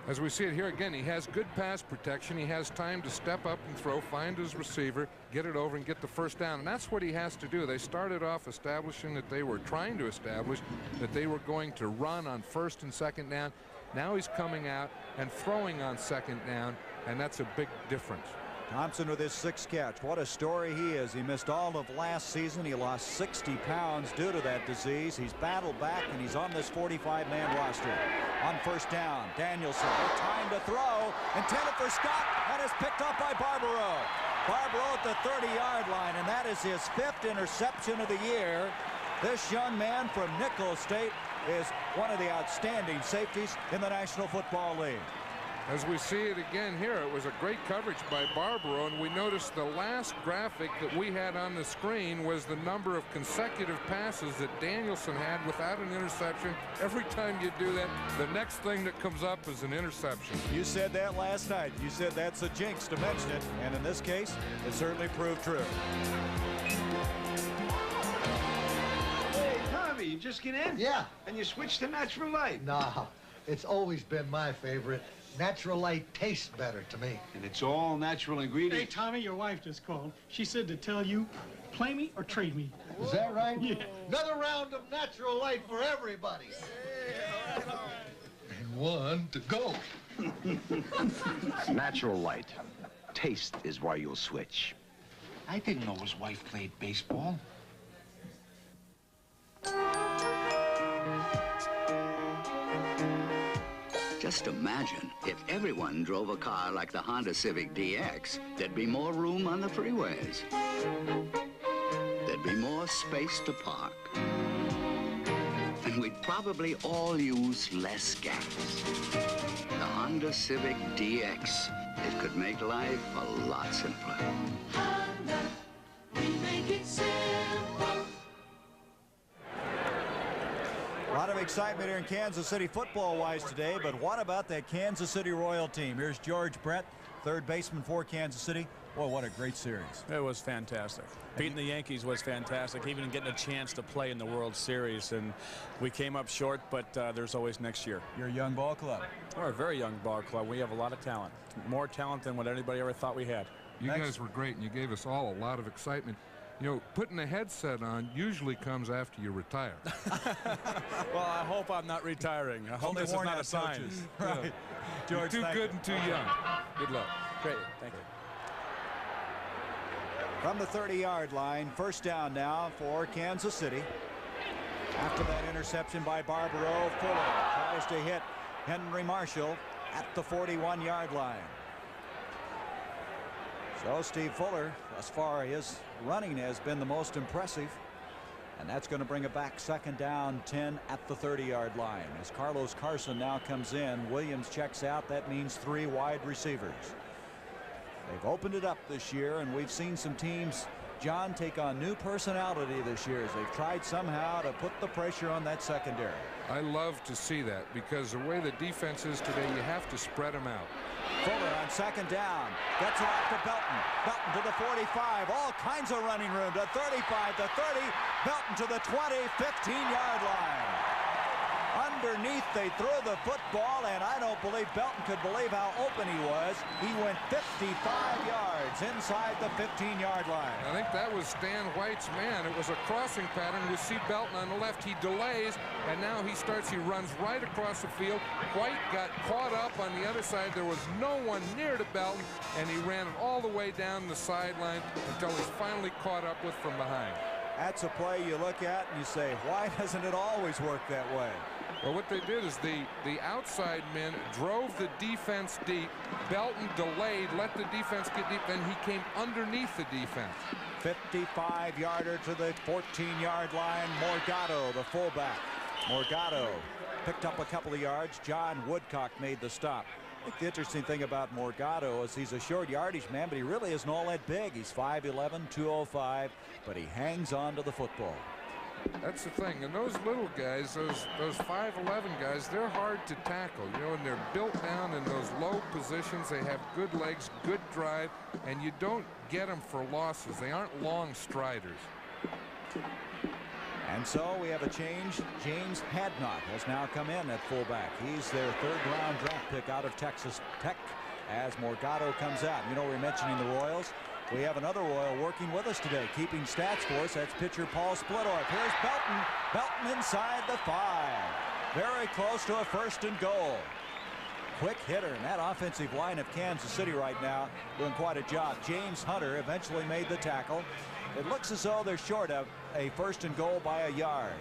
As we see it here again, he has good pass protection. He has time to step up and throw, find his receiver, get it over and get the first down. And that's what he has to do. They started off establishing that they were trying to establish that they were going to run on 1st and 2nd down. Now he's coming out and throwing on 2nd down, and that's a big difference. Thompson with his 6th catch. What a story he is. He missed all of last season. He lost 60 pounds due to that disease. He's battled back, and he's on this 45-man roster. On 1st down, Danielson with time to throw, intended for Scott, and is picked up by Barbaro. Barbaro at the 30-yard line, and that is his 5th interception of the year. This young man from Nicholls State is one of the outstanding safeties in the National Football League. As we see it again here, it was a great coverage by Barbaro, and we noticed the last graphic that we had on the screen was the number of consecutive passes that Danielson had without an interception. Every time you do that, the next thing that comes up is an interception. You said that last night. You said that's a jinx to mention it, and in this case, it certainly proved true. Hey, Tommy, you just get in? Yeah. And you switched to natural light. Nah, it's always been my favorite. Natural light tastes better to me. And it's all natural ingredients. Hey, Tommy, your wife just called. She said to tell you, play me or trade me. Is that right? Yeah. Another round of natural light for everybody. And 1 to go. Natural light. Taste is why you'll switch. I didn't know his wife played baseball. Just imagine, if everyone drove a car like the Honda Civic DX, there'd be more room on the freeways. There'd be more space to park. And we'd probably all use less gas. The Honda Civic DX, it could make life a lot simpler. Honda, we make it simple. A lot of excitement here in Kansas City football-wise today, but what about that Kansas City Royal team? Here's George Brett, third baseman for Kansas City. Boy, what a great series. It was fantastic. Beating the Yankees was fantastic, even getting a chance to play in the World Series. And we came up short, but there's always next year. You're a young ball club. We're a very young ball club. We have a lot of talent, more talent than what anybody ever thought we had. You guys were great, and you gave us all a lot of excitement. You know, putting a headset on usually comes after you retire. Well, I hope I'm not retiring. I hope this is not a sign. Right. Yeah. George, you're too good and too young. Good luck. Great. Thank you. From the 30-yard line, first down now for Kansas City. After that interception by Barbaro, Fuller tries to hit Henry Marshall at the 41-yard line. So Steve Fuller, thus far, his running has been the most impressive. And that's going to bring it back, second down, 10 at the 30-yard line. As Carlos Carson now comes in, Williams checks out. That means 3 wide receivers. They've opened it up this year, and we've seen some teams John, take on new personality this year as they've tried somehow to put the pressure on that secondary. I love to see that because the way the defense is today, you have to spread them out. Fuller on second down. Gets it off to Belton. Belton to the 45. All kinds of running room to 35 to 30. Belton to the 20, 15-yard line. Underneath, they threw the football, and I don't believe Belton could believe how open he was. He went 55 yards inside the 15-yard line. I think that was Stan White's man. It was a crossing pattern. We see Belton on the left. He delays, and now he runs right across the field. White got caught up on the other side. There was no one near to Belton, and he ran it all the way down the sideline until he's finally caught up with from behind. That's a play you look at and you say, why doesn't it always work that way? Well, what they did is the outside men drove the defense deep. Belton delayed, let the defense get deep, then he came underneath the defense. 55-yarder to the 14-yard line. Morgado, the fullback. Morgado picked up a couple of yards. John Woodcock made the stop. I think the interesting thing about Morgado is he's a short yardage man, but he really isn't all that big. He's 5'11", 205, but he hangs on to the football. That's the thing, and those little guys, those 5'11" guys, they're hard to tackle, you know, and they're built down in those low positions. They have good legs, good drive, and you don't get them for losses. They aren't long striders. And so we have a change. James Hadnot has now come in at fullback. He's their third-round draft pick out of Texas Tech as Morgado comes out. You know, we're mentioning the Royals. We have another Royal working with us today, keeping stats for us. That's pitcher Paul Splittorff. Here's Belton. Belton inside the 5. Very close to a 1st and goal. Quick hitter, and that offensive line of Kansas City right now doing quite a job. James Hunter eventually made the tackle. It looks as though they're short of a 1st and goal by a yard.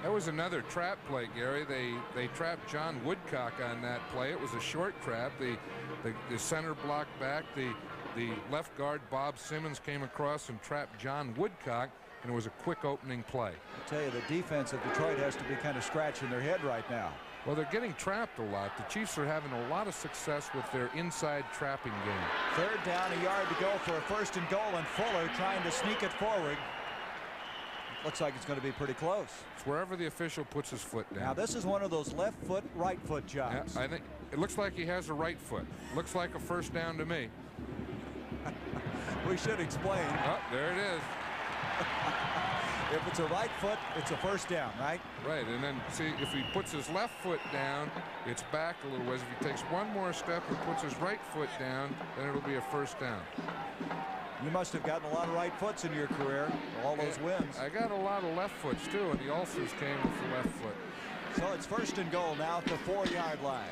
That was another trap play, Gary. They trapped John Woodcock on that play. It was a short trap. The center blocked back. The left guard, Bob Simmons, came across and trapped John Woodcock, and it was a quick opening play. I tell you, the defense of Detroit has to be kind of scratching their head right now. Well, they're getting trapped a lot. The Chiefs are having a lot of success with their inside trapping game. Third down, a yard to go for a 1st and goal, and Fuller trying to sneak it forward. Looks like it's going to be pretty close. It's wherever the official puts his foot down. Now, this is one of those left foot, right foot jobs. Yeah, I think it looks like he has a right foot. Looks like a 1st down to me. We should explain. Oh, there it is. If it's a right foot, it's a 1st down, right? Right, and then see if he puts his left foot down, it's back a little ways. If he takes one more step and puts his right foot down, then it'll be a 1st down. You must have gotten a lot of right foots in your career, all those wins. I got a lot of left foots too, and the ulcers came with the left foot. So it's 1st and goal now at the 4-yard line.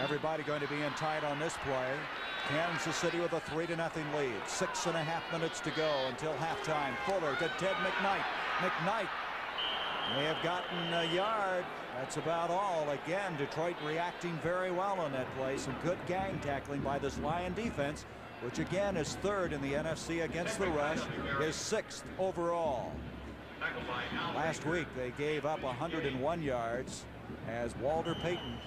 Everybody going to be in tight on this play. Kansas City with a 3-0 lead. 6.5 minutes to go until halftime. Fuller to Ted McKnight. McKnight may have gotten a yard. That's about all. Again, Detroit reacting very well on that play. Some good gang tackling by this Lion defense, which again is 3rd in the NFC against the rush, is 6th overall. Last week they gave up 101 yards as Walter Payton.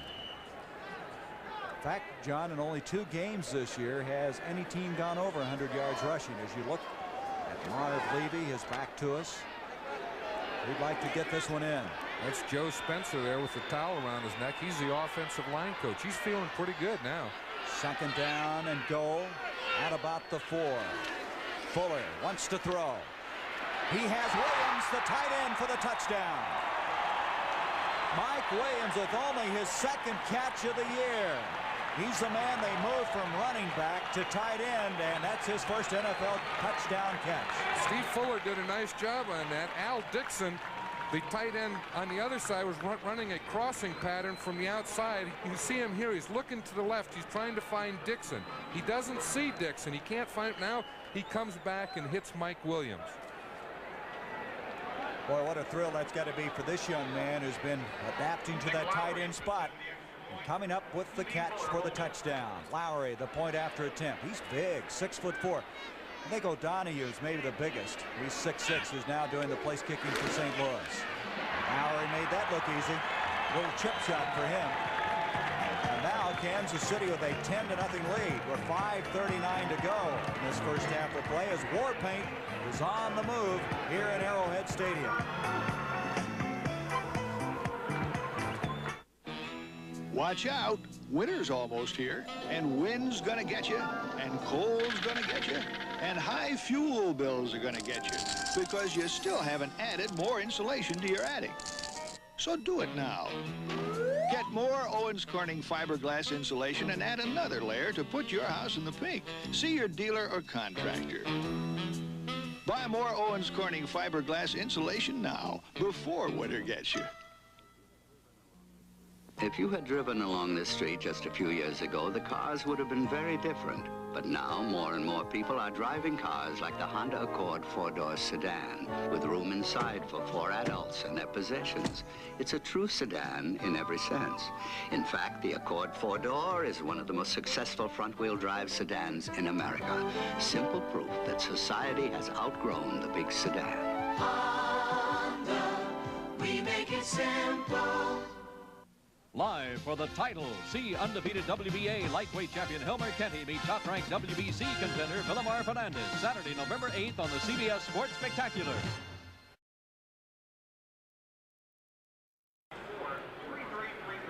In fact, John, in only 2 games this year has any team gone over 100 yards rushing. As you look at Marv Levy, his back to us, we'd like to get this one in. That's Joe Spencer there with the towel around his neck. He's the offensive line coach. He's feeling pretty good now. 2nd down and goal at about the 4. Fuller wants to throw. He has Williams, the tight end, for the touchdown. Mike Williams with only his 2nd catch of the year. He's the man they moved from running back to tight end, and that's his first NFL touchdown catch. Steve Fuller did a nice job on that. Al Dixon, the tight end on the other side, was running a crossing pattern from the outside. You see him here. He's looking to the left. He's trying to find Dixon. He doesn't see Dixon. He can't find it. Now he comes back and hits Mike Williams. Boy, what a thrill that's got to be for this young man who's been adapting to that tight end spot. And coming up with the catch for the touchdown. Lowry, the point after attempt. He's big, 6'4". I think O'Donohue's maybe the biggest. He's 6'6", who's now doing the place kicking for St. Louis. Lowry made that look easy. Little chip shot for him. And now Kansas City with a 10-0 lead with 5:39 to go in this first half of play as Warpaint is on the move here at Arrowhead Stadium. Watch out. Winter's almost here, and wind's gonna get you, and cold's gonna get you, and high fuel bills are gonna get you because you still haven't added more insulation to your attic. So do it now. Get more Owens Corning fiberglass insulation and add another layer to put your house in the pink. See your dealer or contractor. Buy more Owens Corning fiberglass insulation now, before winter gets you. If you had driven along this street just a few years ago, the cars would have been very different. But now, more and more people are driving cars like the Honda Accord four-door sedan, with room inside for 4 adults and their possessions. It's a true sedan in every sense. In fact, the Accord four-door is one of the most successful front-wheel drive sedans in America. Simple proof that society has outgrown the big sedan. Honda, we make it simple. Live for the title, see undefeated WBA lightweight champion Hilmer Kenty meet top-ranked WBC contender Villamar Fernandez, Saturday, November 8th on the CBS Sports Spectacular.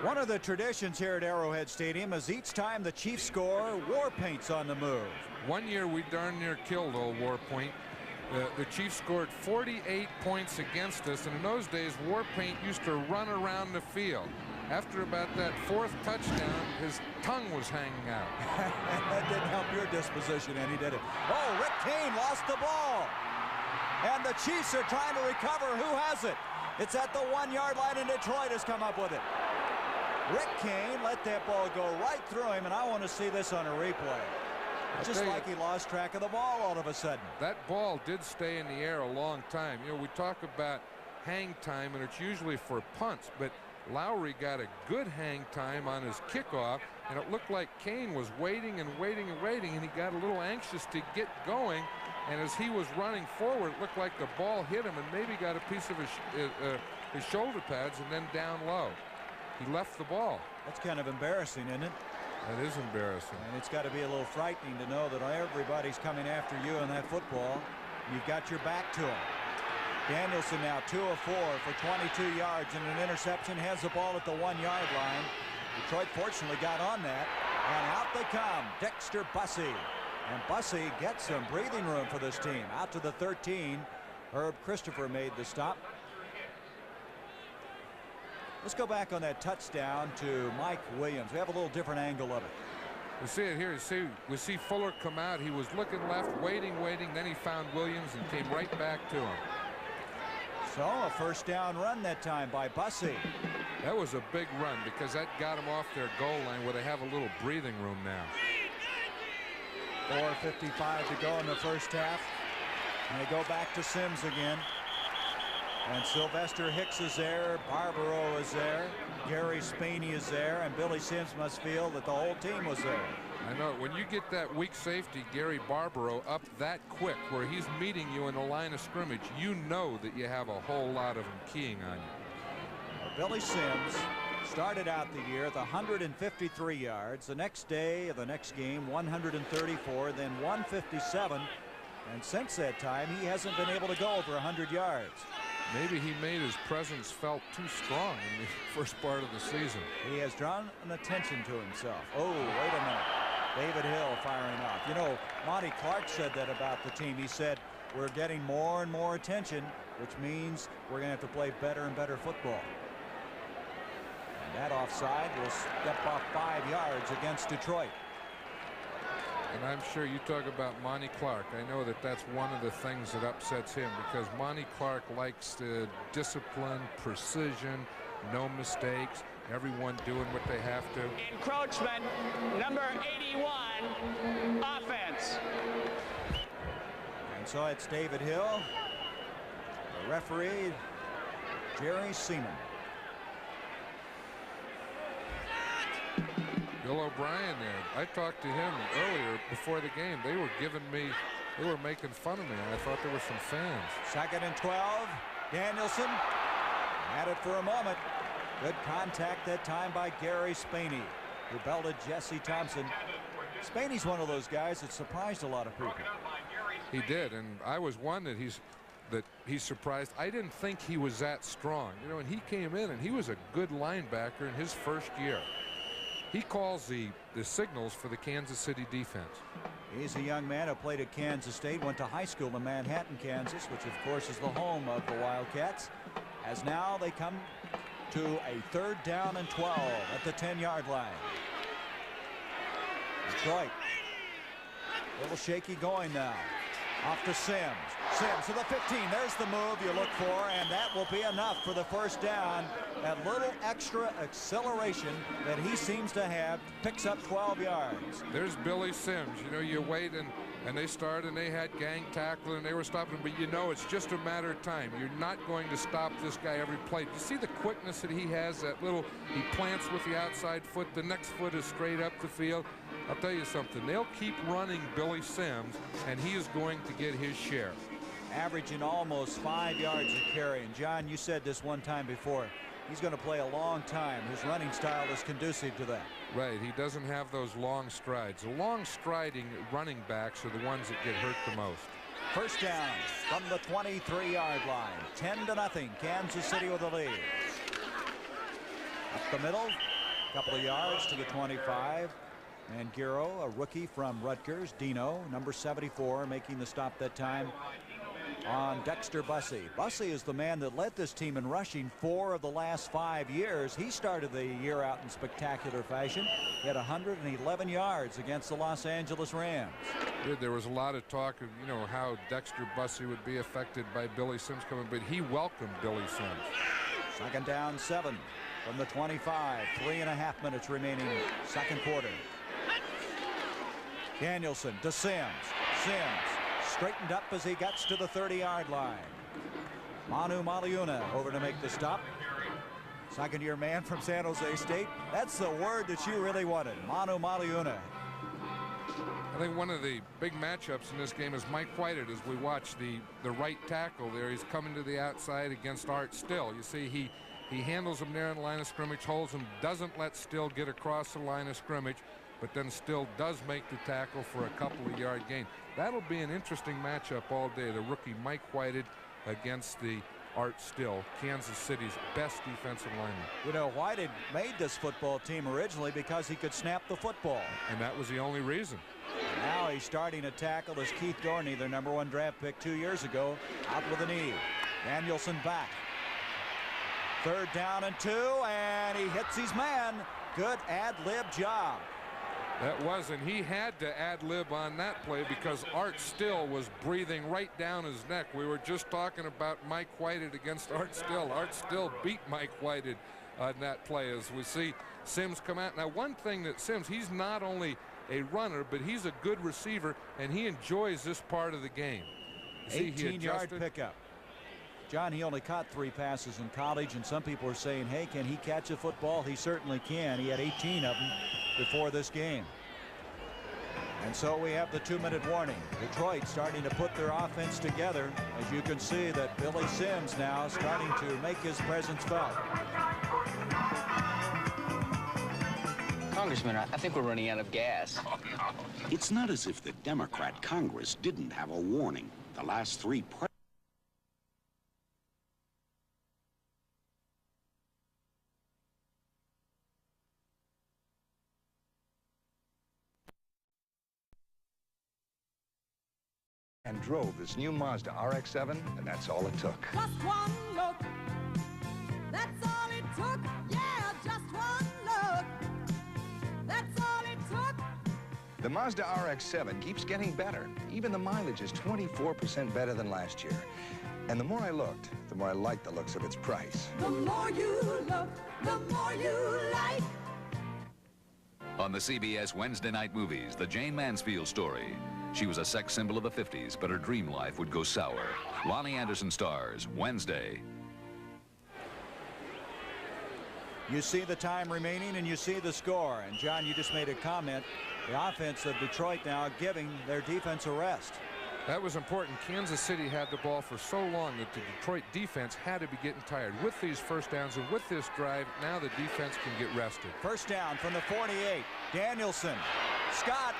One of the traditions here at Arrowhead Stadium is each time the Chiefs score, Warpaint's on the move. One year we darn near killed old Warpaint. The Chiefs scored 48 points against us, and in those days Warpaint used to run around the field. After about that 4th touchdown, his tongue was hanging out. That didn't help your disposition any, did it? Oh, Rick Kane lost the ball. And the Chiefs are trying to recover. Who has it? It's at the 1-yard line, and Detroit has come up with it. Rick Kane let that ball go right through him, and I want to see this on a replay. Just like he lost track of the ball all of a sudden. That ball did stay in the air a long time. You know, we talk about hang time, and it's usually for punts, but Lowry got a good hang time on his kickoff, and it looked like Kane was waiting and waiting and waiting, and he got a little anxious to get going, and as he was running forward, it looked like the ball hit him and maybe got a piece of his shoulder pads and then down low. He left the ball. That's kind of embarrassing, isn't it? That is embarrassing. And it's got to be a little frightening to know that everybody's coming after you in that football. You've got your back to them. Danielson now 2 of 4 for 22 yards and an interception. Has the ball at the 1-yard line. Detroit fortunately got on that. And out they come. Dexter Bussey. And Bussey gets some breathing room for this team. Out to the 13. Herb Christopher made the stop. Let's go back on that touchdown to Mike Williams. We have a little different angle of it. We see it here. We see Fuller come out. He was looking left, waiting. Then he found Williams and came right back to him. So a first down run that time by Bussey. That was a big run because that got them off their goal line where they have a little breathing room now. 4:55 to go in the first half. And they go back to Sims again. And Sylvester Hicks is there, Barbaro is there, Gary Spaney is there, and Billy Sims must feel that the whole team was there. I know, when you get that weak safety, Gary Barbaro, up that quick where he's meeting you in the line of scrimmage, you know that you have a whole lot of them keying on you. Billy Sims started out the year with 153 yards. The next day of the next game, 134, then 157. And since that time, he hasn't been able to go over 100 yards. Maybe he made his presence felt too strong in the first part of the season. He has drawn an attention to himself. Oh, wait a minute. David Hill firing off. You know, Monty Clark said that about the team. He said, we're getting more and more attention, which means we're going to have to play better and better football. And that offside will step off 5 yards against Detroit. And I'm sure you talk about Monty Clark. I know that that's one of the things that upsets him because Monty Clark likes the discipline, precision, no mistakes, everyone doing what they have to. Encroachment, number 81, offense. And so it's David Hill, the referee, Jerry Seaman. Bill O'Brien there. I talked to him earlier before the game. They were making fun of me. I thought there were some fans. 2nd and 12. Danielson had it for a moment. Good contact that time by Gary Spaney. who belted Jesse Thompson. Spaney's one of those guys that surprised a lot of people. He did, and I was one that he's surprised. I didn't think he was that strong. You know, and he came in and he was a good linebacker in his first year. He calls the signals for the Kansas City defense. He's a young man who played at Kansas State, went to high school in Manhattan, Kansas, which of course is the home of the Wildcats. As now they come to a 3rd down and 12 at the 10-yard line. Detroit, a little shaky going now. Off to Sims. Sims to the 15. There's the move you look for, and that will be enough for the first down. That little extra acceleration that he seems to have picks up 12 yards. There's Billy Sims. You know, you wait and they started and they had gang tackling and they were stopping him, but you know it's just a matter of time. You're not going to stop this guy every play. You see the quickness that he has, that little, he plants with the outside foot, the next foot is straight up the field. I'll tell you something, they'll keep running Billy Sims and he is going to get his share. Averaging almost 5 yards a carry. And John, you said this one time before, he's going to play a long time. His running style is conducive to that. Right, he doesn't have those long strides. The long striding running backs are the ones that get hurt the most. First down from the 23-yard line. 10-0, Kansas City with the lead. Up the middle, a couple of yards to the 25. And Giro, a rookie from Rutgers. Dino, number 74, making the stop that time on Dexter Bussey. Bussey is the man that led this team in rushing 4 of the last 5 years. He started the year out in spectacular fashion. He had 111 yards against the Los Angeles Rams. There was a lot of talk of, you know, how Dexter Bussey would be affected by Billy Sims coming, but he welcomed Billy Sims. 2nd down 7 from the 25. 3.5 minutes remaining, second quarter. Danielson to Sims. Sims straightened up as he gets to the 30-yard line. Manu Maliuna over to make the stop. Second-year man from San Jose State. That's the word that you really wanted, Manu Maliuna. I think one of the big matchups in this game is Mike Whitehead. As we watch the right tackle there, he's coming to the outside against Art Still. You see he handles him there in the line of scrimmage, holds him, doesn't let Still get across the line of scrimmage, but then Still does make the tackle for a couple of yard gain. That'll be an interesting matchup all day. The rookie Mike Whitehead against the Art Still, Kansas City's best defensive lineman. You know, Whitehead made this football team originally because he could snap the football. And that was the only reason. Now he's starting to tackle as Keith Dorney, their #1 draft pick 2 years ago, out with a knee. Danielson back. 3rd down and 2, and he hits his man. Good ad-lib job. That was, and he had to ad-lib on that play because Art Still was breathing right down his neck. We were just talking about Mike Whitehead against Art Still. Art Still beat Mike Whitehead on that play as we see Sims come out. Now, one thing that Sims, he's not only a runner, but he's a good receiver, and he enjoys this part of the game. 18-yard pickup. John, he only caught 3 passes in college, and some people are saying, hey, can he catch a football? He certainly can. He had 18 of them before this game. And so we have the 2-minute warning. Detroit starting to put their offense together. As you can see that Billy Sims now starting to make his presence felt. Congressman, I think we're running out of gas. It's not as if the Democrat Congress didn't have a warning. The last 3 and drove this new Mazda RX-7, and that's all it took. Just one look, that's all it took. Yeah, just one look, that's all it took. The Mazda RX-7 keeps getting better. Even the mileage is 24% better than last year. And the more I looked, the more I liked the looks of its price. The more you look, the more you like. On the CBS Wednesday night movies, the Jane Mansfield story. She was a sex symbol of the 50s, but her dream life would go sour. Lonnie Anderson stars Wednesday. You see the time remaining and you see the score. And John, you just made a comment. The offense of Detroit now giving their defense a rest. That was important. Kansas City had the ball for so long that the Detroit defense had to be getting tired. With these first downs and with this drive, now the defense can get rested. First down from the 48. Danielson. Scott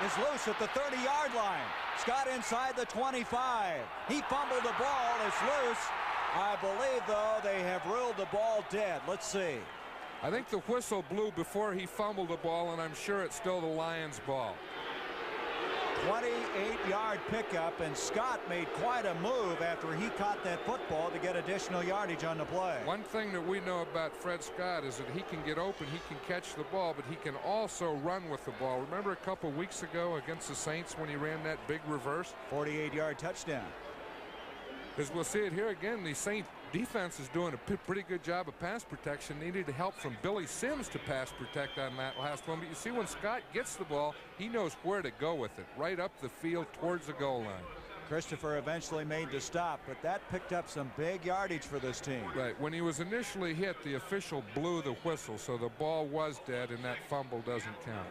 is loose at the 30-yard line. Scott inside the 25. He fumbled the ball. It's loose. I believe, though, they have ruled the ball dead. Let's see. I think the whistle blew before he fumbled the ball, and I'm sure it's still the Lions' ball. 28-yard pickup, and Scott made quite a move after he caught that football to get additional yardage on the play. One thing that we know about Fred Scott is that he can get open, he can catch the ball, but he can also run with the ball. Remember a couple weeks ago against the Saints when he ran that big reverse? 48-yard touchdown. As we'll see it here again, the Saints defense is doing a pretty good job of pass protection. Needed help from Billy Sims to pass protect on that last one. But you see, when Scott gets the ball, he knows where to go with it, right up the field towards the goal line. Christopher eventually made the stop, but that picked up some big yardage for this team. Right. When he was initially hit, the official blew the whistle, so the ball was dead, and that fumble doesn't count.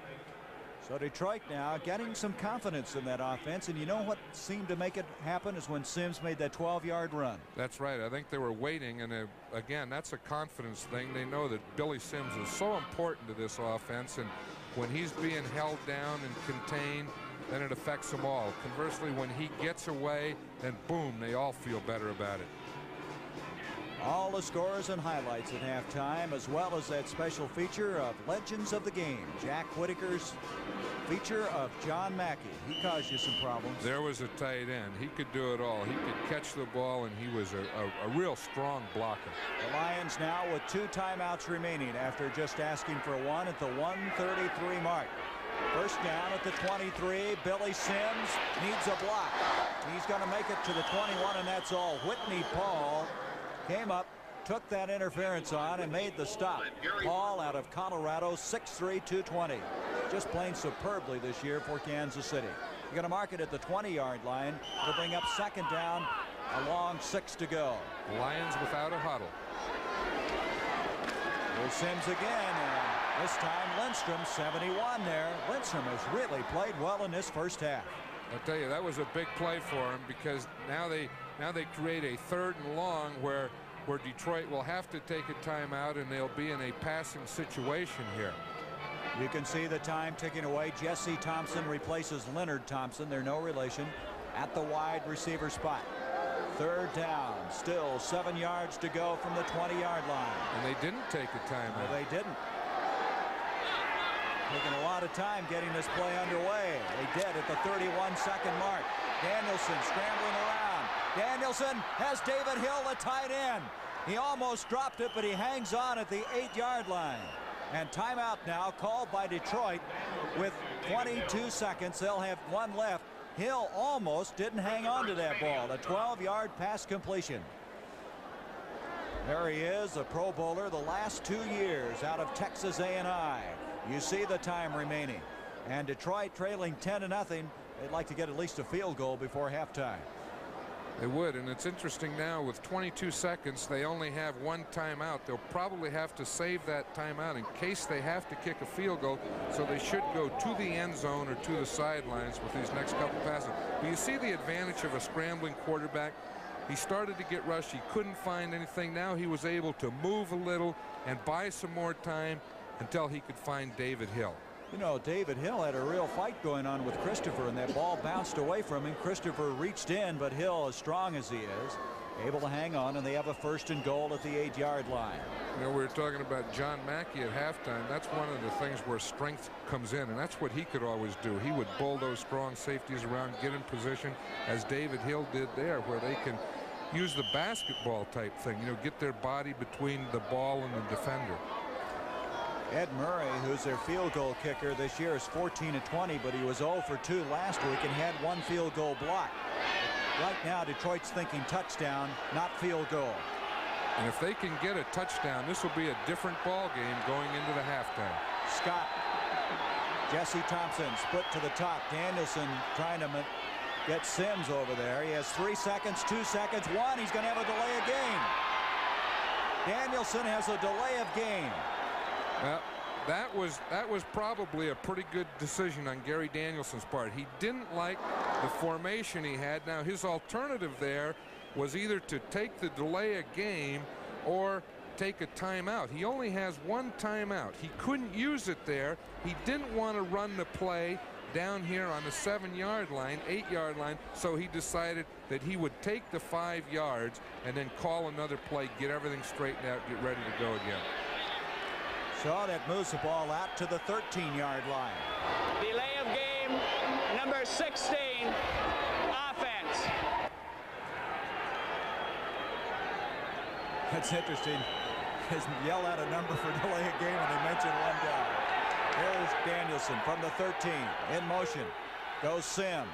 So Detroit now getting some confidence in that offense, and you know what seemed to make it happen is when Sims made that 12-yard run. That's right. I think they were waiting, and again, that's a confidence thing. They know that Billy Sims is so important to this offense, and when he's being held down and contained, then it affects them all. Conversely, when he gets away, then boom, they all feel better about it. All the scores and highlights at halftime, as well as that special feature of Legends of the Game. Jack Whitaker's feature of John Mackey. He caused you some problems. There was a tight end. He could do it all. He could catch the ball, and he was a real strong blocker. The Lions now with 2 timeouts remaining after just asking for one at the 1:33 mark. First down at the 23. Billy Sims needs a block. He's going to make it to the 21, and that's all. Whitney Paul came up, took that interference on, and made the stop. Paul out of Colorado, 6'3", 220. Just playing superbly this year for Kansas City. You're going to mark it at the 20-yard line. It'll bring up second down, a long 6 to go. Lions without a huddle. Here's Sims again, and this time Lindstrom, 71 there. Lindstrom has really played well in this first half. I'll tell you, that was a big play for him, because now they create a 3rd and long where Detroit will have to take a timeout, and they'll be in a passing situation here. You can see the time ticking away. Jesse Thompson replaces Leonard Thompson. They're no relation at the wide receiver spot. 3rd down, still 7 yards to go from the 20-yard line. And they didn't take a timeout. No, they didn't. Taking a lot of time getting this play underway. They did at the 31-second mark. Danielson scrambling around. Danielson has David Hill, the tight end. He almost dropped it, but he hangs on at the 8-yard line. And timeout now called by Detroit with 22 seconds. They'll have 1 left. Hill almost didn't hang on to that ball. A 12-yard pass completion. There he is, a Pro Bowler the last 2 years out of Texas A&I. You see the time remaining. And Detroit trailing 10-0. They'd like to get at least a field goal before halftime. They would, and it's interesting now with 22 seconds, they only have 1 timeout. They'll probably have to save that timeout in case they have to kick a field goal, so they should go to the end zone or to the sidelines with these next couple passes. But you see the advantage of a scrambling quarterback. He started to get rushed. He couldn't find anything. Now he was able to move a little and buy some more time until he could find David Hill. You know, David Hill had a real fight going on with Christopher, and that ball bounced away from him. Christopher reached in, but Hill, as strong as he is, able to hang on, and they have a 1st and goal at the 8-yard line. You know, we were talking about John Mackey at halftime. That's one of the things where strength comes in, and that's what he could always do. He would bull those strong safeties around, get in position, as David Hill did there, where they can use the basketball type thing, you know, get their body between the ball and the defender. Ed Murray, who's their field goal kicker this year, is 14-20, but he was 0 for 2 last week and had 1 field goal block. Right now, Detroit's thinking touchdown, not field goal. And if they can get a touchdown, this will be a different ball game going into the halftime. Scott, Jesse Thompson split to the top. Danielson trying to get Sims over there. He has 3 seconds, 2 seconds, 1. He's going to have a delay of game. Danielson has a delay of game. Well, that was probably a pretty good decision on Gary Danielson's part. He didn't like the formation he had. Now his alternative there was either to take the delay a game or take a timeout. He only has one timeout. He couldn't use it there. He didn't want to run the play down here on the 7-yard line, 8-yard line, so he decided that he would take the 5 yards and then call another play, get everything straightened out, get ready to go again. So that moves the ball out to the 13-yard line. Delay of game, number 16, offense. That's interesting. Just yell out a number for delay a game and they mention one down. Here's Danielson from the 13. In motion. Goes Sims.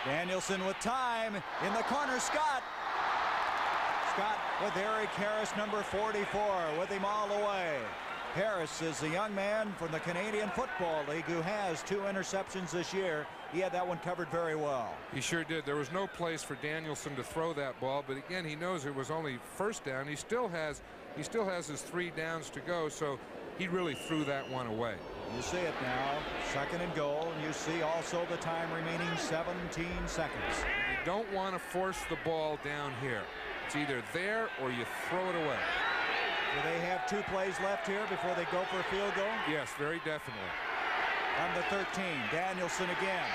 Danielson with time. In the corner, Scott. Scott with Eric Harris, number 44, with him all the way. Harris is the young man from the Canadian Football League who has 2 interceptions this year. He had that one covered very well. He sure did. There was no place for Danielson to throw that ball, but again, he knows it was only first down. He still has his 3 downs to go, so he really threw that one away. You see it now, 2nd and goal, and you see also the time remaining, 17 seconds. You don't want to force the ball down here. It's either there or you throw it away. Do they have 2 plays left here before they go for a field goal? Yes, very definitely. On the 13, Danielson again.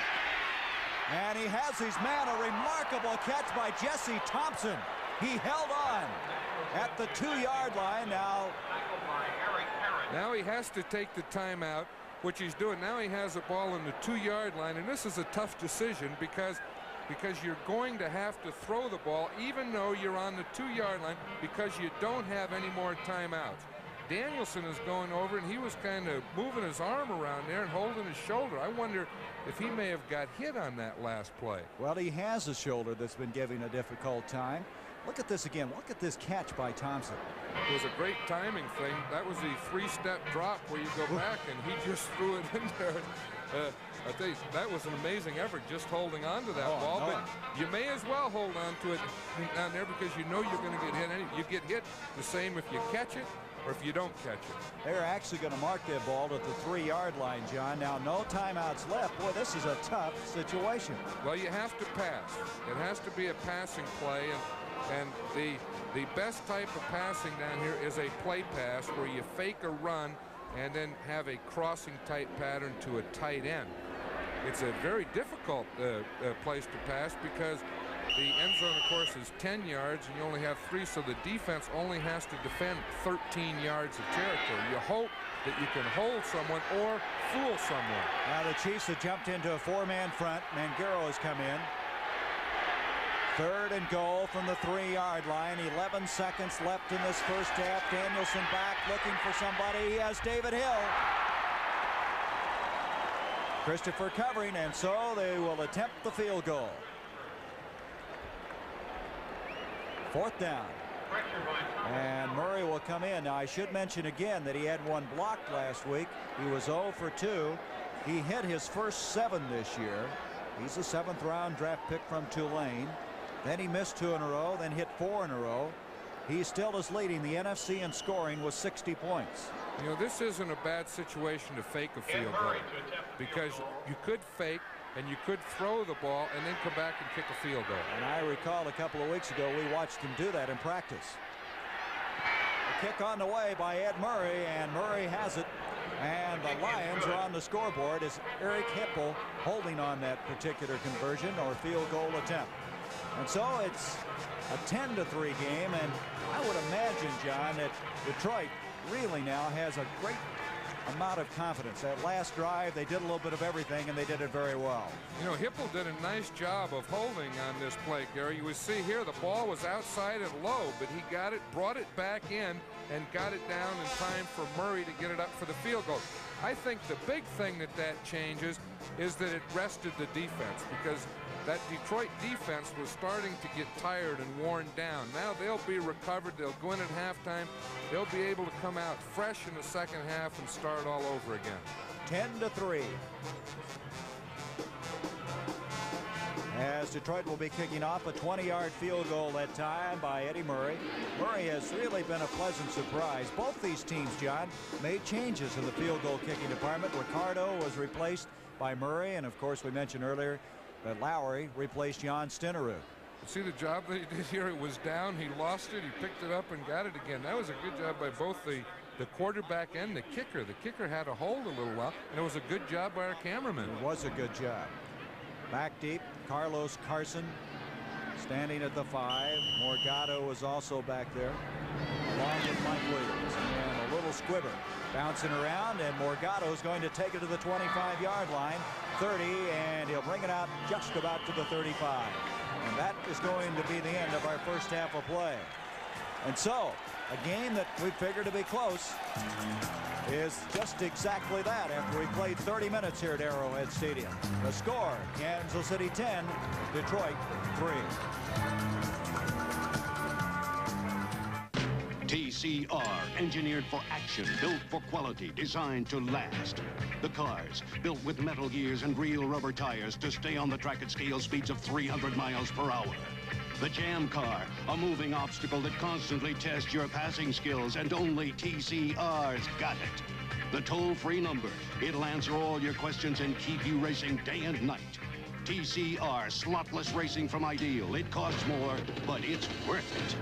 And he has his man, a remarkable catch by Jesse Thompson. He held on at the 2-yard line. Now he has to take the timeout, which he's doing. Now he has the ball in the 2-yard line, and this is a tough decision because you're going to have to throw the ball even though you're on the 2-yard line because you don't have any more timeouts. Danielson is going over, and he was kind of moving his arm around there and holding his shoulder. I wonder if he may have got hit on that last play. Well, he has a shoulder that's been giving a difficult time. Look at this again. Look at this catch by Thompson. It was a great timing thing. That was the 3-step drop where you go back, and he just threw it in there. I think that was an amazing effort just holding on to that ball, but you may as well hold on to it down there because you know you're going to get hit. You get hit the same if you catch it or if you don't catch it. They're actually going to mark that ball at the 3-yard line, John. Now, no timeouts left. Boy, this is a tough situation. Well, you have to pass. It has to be a passing play, and the best type of passing down here is a play pass where you fake a run and then have a crossing type pattern to a tight end. It's a very difficult place to pass because the end zone, of course, is 10 yards, and you only have 3, so the defense only has to defend 13 yards of territory. You hope that you can hold someone or fool someone. Now the Chiefs have jumped into a 4-man front. Mangaro has come in. 3rd and goal from the 3-yard line. 11 seconds left in this first half. Danielson back looking for somebody. He has David Hill. Christopher covering, and so they will attempt the field goal. 4th down. And Murray will come in. Now I should mention again that he had 1 blocked last week. He was 0 for 2. He hit his first 7 this year. He's a 7th round draft pick from Tulane. Then he missed 2 in a row, then hit 4 in a row. He still is leading the NFC in scoring with 60 points. You know, this isn't a bad situation to fake a field goal because you could fake and you could throw the ball and then come back and kick a field goal. And I recall a couple of weeks ago we watched him do that in practice. A kick on the way by Ed Murray, and Murray has it. And the Lions are on the scoreboard as Eric Hipple holding on that particular conversion or field goal attempt. And so it's a 10-3 game, and I would imagine, John, that Detroit really now has a great amount of confidence. That last drive, they did a little bit of everything, and they did it very well. You know, Hipple did a nice job of holding on this play, Gary. You would see here the ball was outside and low, but he got it, brought it back in, and got it down in time for Murray to get it up for the field goal. I think the big thing that changes is that it rested the defense, because that Detroit defense was starting to get tired and worn down. Now they'll be recovered. They'll go in at halftime. They'll be able to come out fresh in the second half and start all over again. 10-3. As Detroit will be kicking off a 20-yard field goal that time by Eddie Murray. Murray has really been a pleasant surprise. Both these teams, John, made changes in the field goal kicking department. Ricardo was replaced by Murray, and of course we mentioned earlier that Lowry replaced Jan Stenerud. See the job that he did here? It was down, he lost it, he picked it up and got it again. That was a good job by both the quarterback and the kicker. The kicker had a hold a little while, and it was a good job by our cameraman. It was a good job. Back deep, Carlos Carson standing at the 5. Morgado was also back there, along with Mike Williams. And a little squibber bouncing around, and Morgado's going to take it to the 25-yard line, 30, and he'll bring it out just about to the 35. And that is going to be the end of our first half of play. And so, a game that we figured to be close is just exactly that after we played 30 minutes here at Arrowhead Stadium. The score, Kansas City 10, Detroit 3. TCR, engineered for action, built for quality, designed to last. The cars, built with metal gears and real rubber tires to stay on the track at scale speeds of 300 miles per hour. The Jam Car, a moving obstacle that constantly tests your passing skills, and only TCR's got it. The toll-free number, it'll answer all your questions and keep you racing day and night. TCR, slotless racing from Ideal. It costs more, but it's worth it.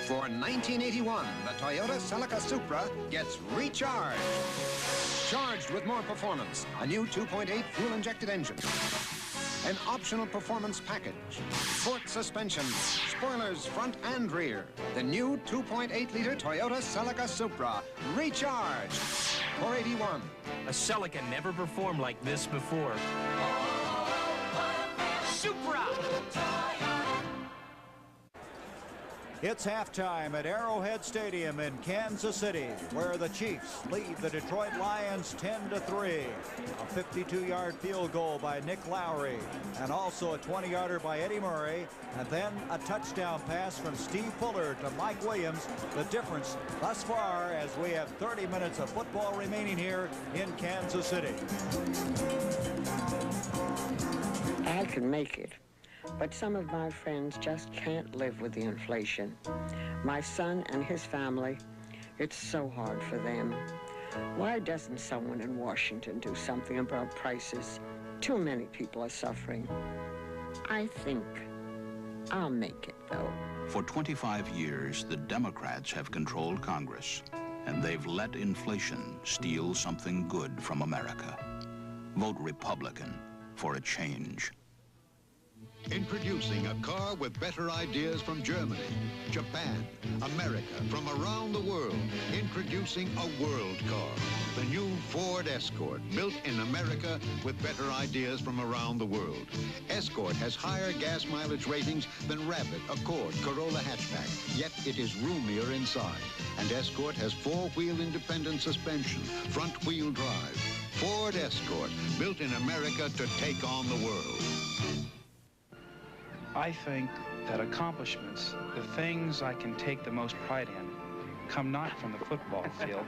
For 1981, the Toyota Celica Supra gets recharged. Charged with more performance, a new 2.8 fuel-injected engine, an optional performance package, sport suspension, spoilers front and rear. The new 2.8-liter Toyota Celica Supra, recharged for 81. A Celica never performed like this before. Supra! It's halftime at Arrowhead Stadium in Kansas City, where the Chiefs lead the Detroit Lions 10-3. A 52-yard field goal by Nick Lowry, and also a 20-yarder by Eddie Murray, and then a touchdown pass from Steve Fuller to Mike Williams. The difference thus far as we have 30 minutes of football remaining here in Kansas City. I can make it. But some of my friends just can't live with the inflation. My son and his family, it's so hard for them. Why doesn't someone in Washington do something about prices? Too many people are suffering. I think I'll make it, though. For 25 years, the Democrats have controlled Congress, and they've let inflation steal something good from America. Vote Republican for a change. Introducing a car with better ideas from Germany, Japan, America, from around the world. Introducing a world car. The new Ford Escort, built in America with better ideas from around the world. Escort has higher gas mileage ratings than Rabbit, Accord, Corolla hatchback, yet it is roomier inside. And Escort has four-wheel independent suspension, front-wheel drive. Ford Escort, built in America to take on the world. I think that accomplishments, the things I can take the most pride in, come not from the football field,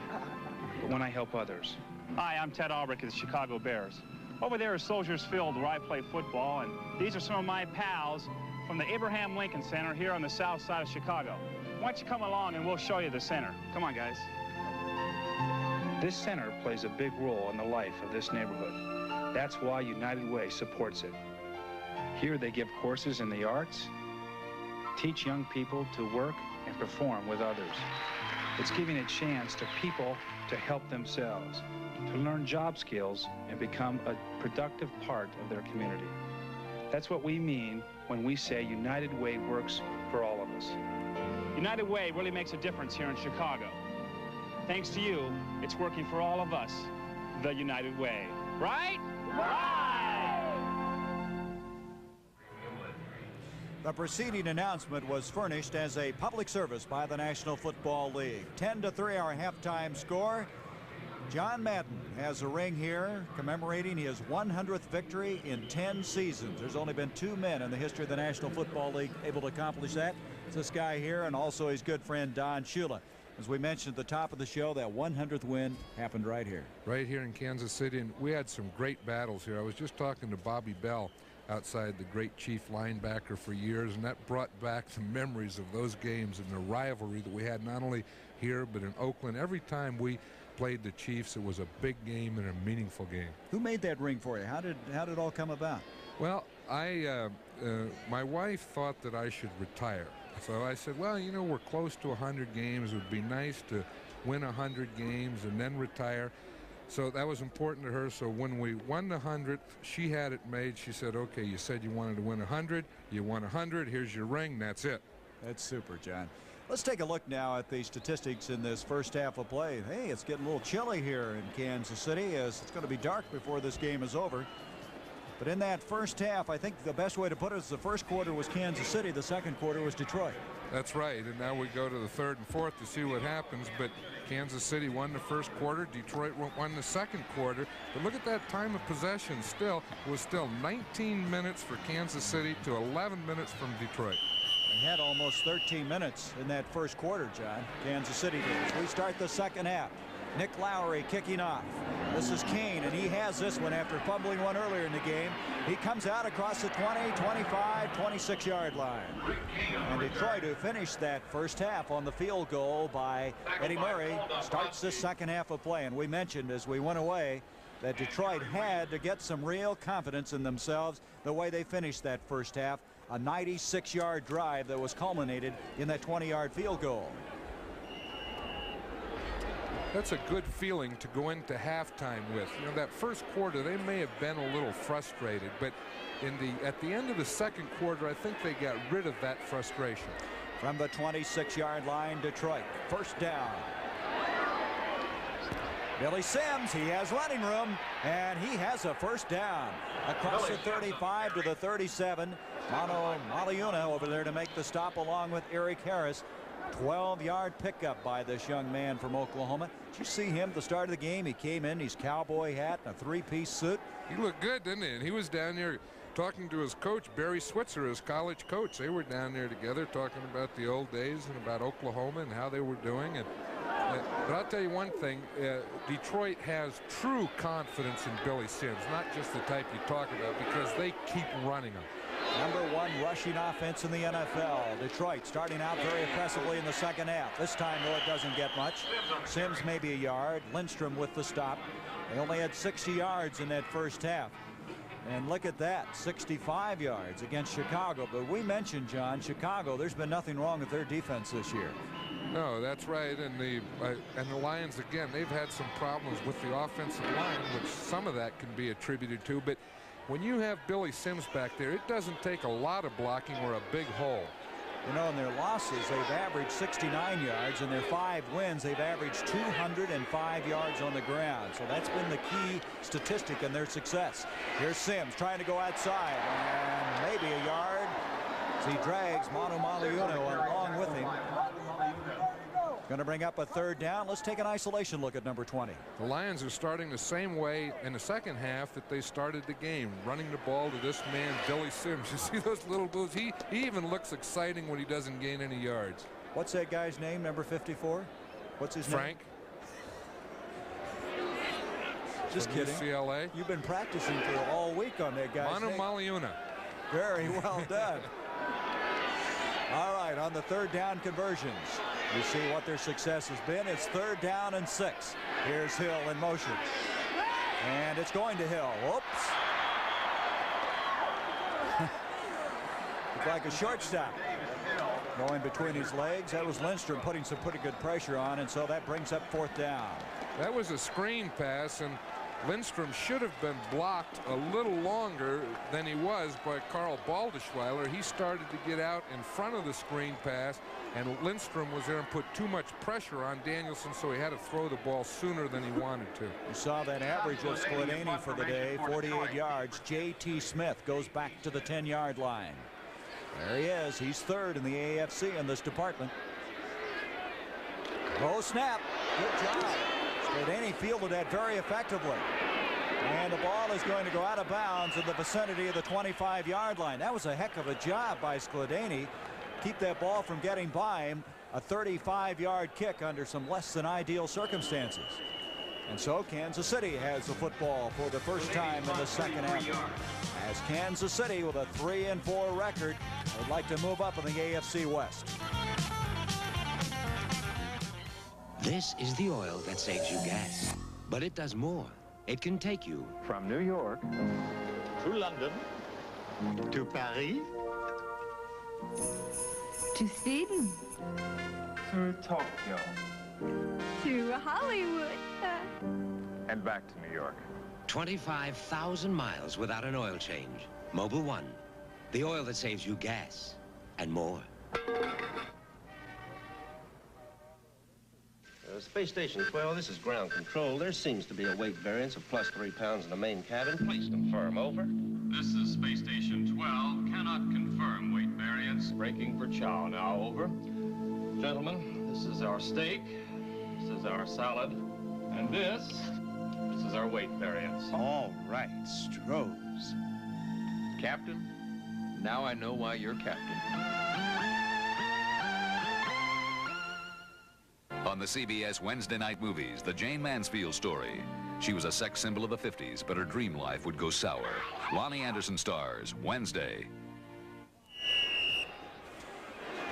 but when I help others. Hi, I'm Ted Albrecht of the Chicago Bears. Over there is Soldiers Field, where I play football, and these are some of my pals from the Abraham Lincoln Center here on the south side of Chicago. Why don't you come along and we'll show you the center. Come on, guys. This center plays a big role in the life of this neighborhood. That's why United Way supports it. Here they give courses in the arts, teach young people to work and perform with others. It's giving a chance to people to help themselves, to learn job skills and become a productive part of their community. That's what we mean when we say United Way works for all of us. United Way really makes a difference here in Chicago. Thanks to you, it's working for all of us, the United Way. Right? Right! The preceding announcement was furnished as a public service by the National Football League. 10-3 our halftime score. John Madden has a ring here commemorating his 100th victory in 10 seasons. There's only been 2 men in the history of the National Football League able to accomplish that. It's this guy here and also his good friend Don Shula. As we mentioned at the top of the show, that 100th win happened right here. Right here in Kansas City, and we had some great battles here. I was just talking to Bobby Bell outside, the great Chief linebacker for years, and that brought back the memories of those games and the rivalry that we had not only here but in Oakland. Every time we played the Chiefs. It was a big game and a meaningful game. Who made that ring for you? How did it all come about? Well, my wife thought that I should retire. So I said, well, you know, we're close to 100 games. It would be nice to win 100 games and then retire. So that was important to her. So when we won the 100th, she had it made. She said, okay, you said you wanted to win 100. You won 100. Here's your ring. That's it. That's super, John. Let's take a look now at the statistics in this first half of play. Hey, it's getting a little chilly here in Kansas City, as it's going to be dark before this game is over. But in that first half, I think the best way to put it is the first quarter was Kansas City, the second quarter was Detroit. That's right, and now we go to the third and fourth to see what happens. But Kansas City won the first quarter, Detroit won the second quarter. But look at that time of possession. Still, it was still 19 minutes for Kansas City to 11 minutes from Detroit. They had almost 13 minutes in that first quarter, John. Kansas City did. We start the second half. Nick Lowry kicking off. This is Kane, and he has this one after fumbling one earlier in the game. He comes out across the 20, 25, 26-yard line. And Detroit, who finished that first half on the field goal by Eddie Murray, starts this second half of play. And we mentioned as we went away that Detroit had to get some real confidence in themselves the way they finished that first half. A 96-yard drive that was culminated in that 20-yard field goal. That's a good feeling to go into halftime with. You know, that first quarter, they may have been a little frustrated, but at the end of the second quarter, I think they got rid of that frustration. From the 26-yard line, Detroit, first down. Billy Sims, he has running room, and he has a first down. Across the 35 to the 37. Mano Maliuna over there to make the stop along with Eric Harris. 12-yard pickup by this young man from Oklahoma. Did you see him at the start of the game? He came in, his cowboy hat and a three-piece suit. He looked good, didn't he? And he was down there talking to his coach, Barry Switzer, his college coach. They were down there together talking about the old days and about Oklahoma and how they were doing. And but I'll tell you one thing, Detroit has true confidence in Billy Sims, not just the type you talk about, because they keep running them. #1 rushing offense in the NFL. Detroit starting out very impressively in the second half. This time, though, it doesn't get much. Sims maybe a yard. Lindstrom with the stop. They only had 60 yards in that first half. And look at that, 65 yards against Chicago. But we mentioned, John, Chicago, there's been nothing wrong with their defense this year. No, that's right. And the Lions, again, they've had some problems with the offensive line, which some of that can be attributed to. But when you have Billy Sims back there, it doesn't take a lot of blocking or a big hole. You know, in their losses, they've averaged 69 yards. In their 5 wins, they've averaged 205 yards on the ground. So that's been the key statistic in their success. Here's Sims trying to go outside, and maybe a yard as he drags Manu Maliuno along with him. Going to bring up a third down. Let's take an isolation look at number 20. The Lions are starting the same way in the second half that they started the game, running the ball to this man, Billy Sims. You see those little moves? He even looks exciting when he doesn't gain any yards. What's that guy's name, number 54? What's his Frank. name? Just kidding. UCLA. You've been practicing for all week on that guy's Manu name. Maliuna. Very well done. All right, on the third down conversions, you see what their success has been. It's 3rd down and 6. Here's Hill in motion. And it's going to Hill. Whoops. Looks like a shortstop. Going between his legs. That was Lindstrom putting some pretty good pressure on, and so that brings up 4th down. That was a screen pass, and Lindstrom should have been blocked a little longer than he was by Carl Baldischweiler. He started to get out in front of the screen pass, and Lindstrom was there and put too much pressure on Danielson, so he had to throw the ball sooner than he wanted to. You saw that average of Skladany for the day, 48 yards. J.T. Smith goes back to the 10-yard line. There he is. He's 3rd in the AFC in this department. Oh, snap. Good job. Skladany fielded that very effectively. And the ball is going to go out of bounds in the vicinity of the 25-yard line. That was a heck of a job by Skladany. Keep that ball from getting by him. A 35-yard kick under some less than ideal circumstances. And so Kansas City has the football for the first time in the second half. As Kansas City with a 3-4 record would like to move up in the AFC West. This is the oil that saves you gas. But it does more. It can take you from New York to London, to Paris, to Sweden, to Tokyo, to Hollywood, and back to New York. 25,000 miles without an oil change. Mobil 1, the oil that saves you gas and more. Space Station 12, this is ground control. There seems to be a weight variance of plus 3 pounds in the main cabin. Please confirm, over. This is Space Station 12. Cannot confirm weight variance. Breaking for chow now, over. Gentlemen, this is our steak. This is our salad. And this is our weight variance. All right, Strohs. Captain, now I know why you're captain. On the CBS Wednesday night movies, the Jane Mansfield story. She was a sex symbol of the 50s, but her dream life would go sour. Lonnie Anderson stars Wednesday.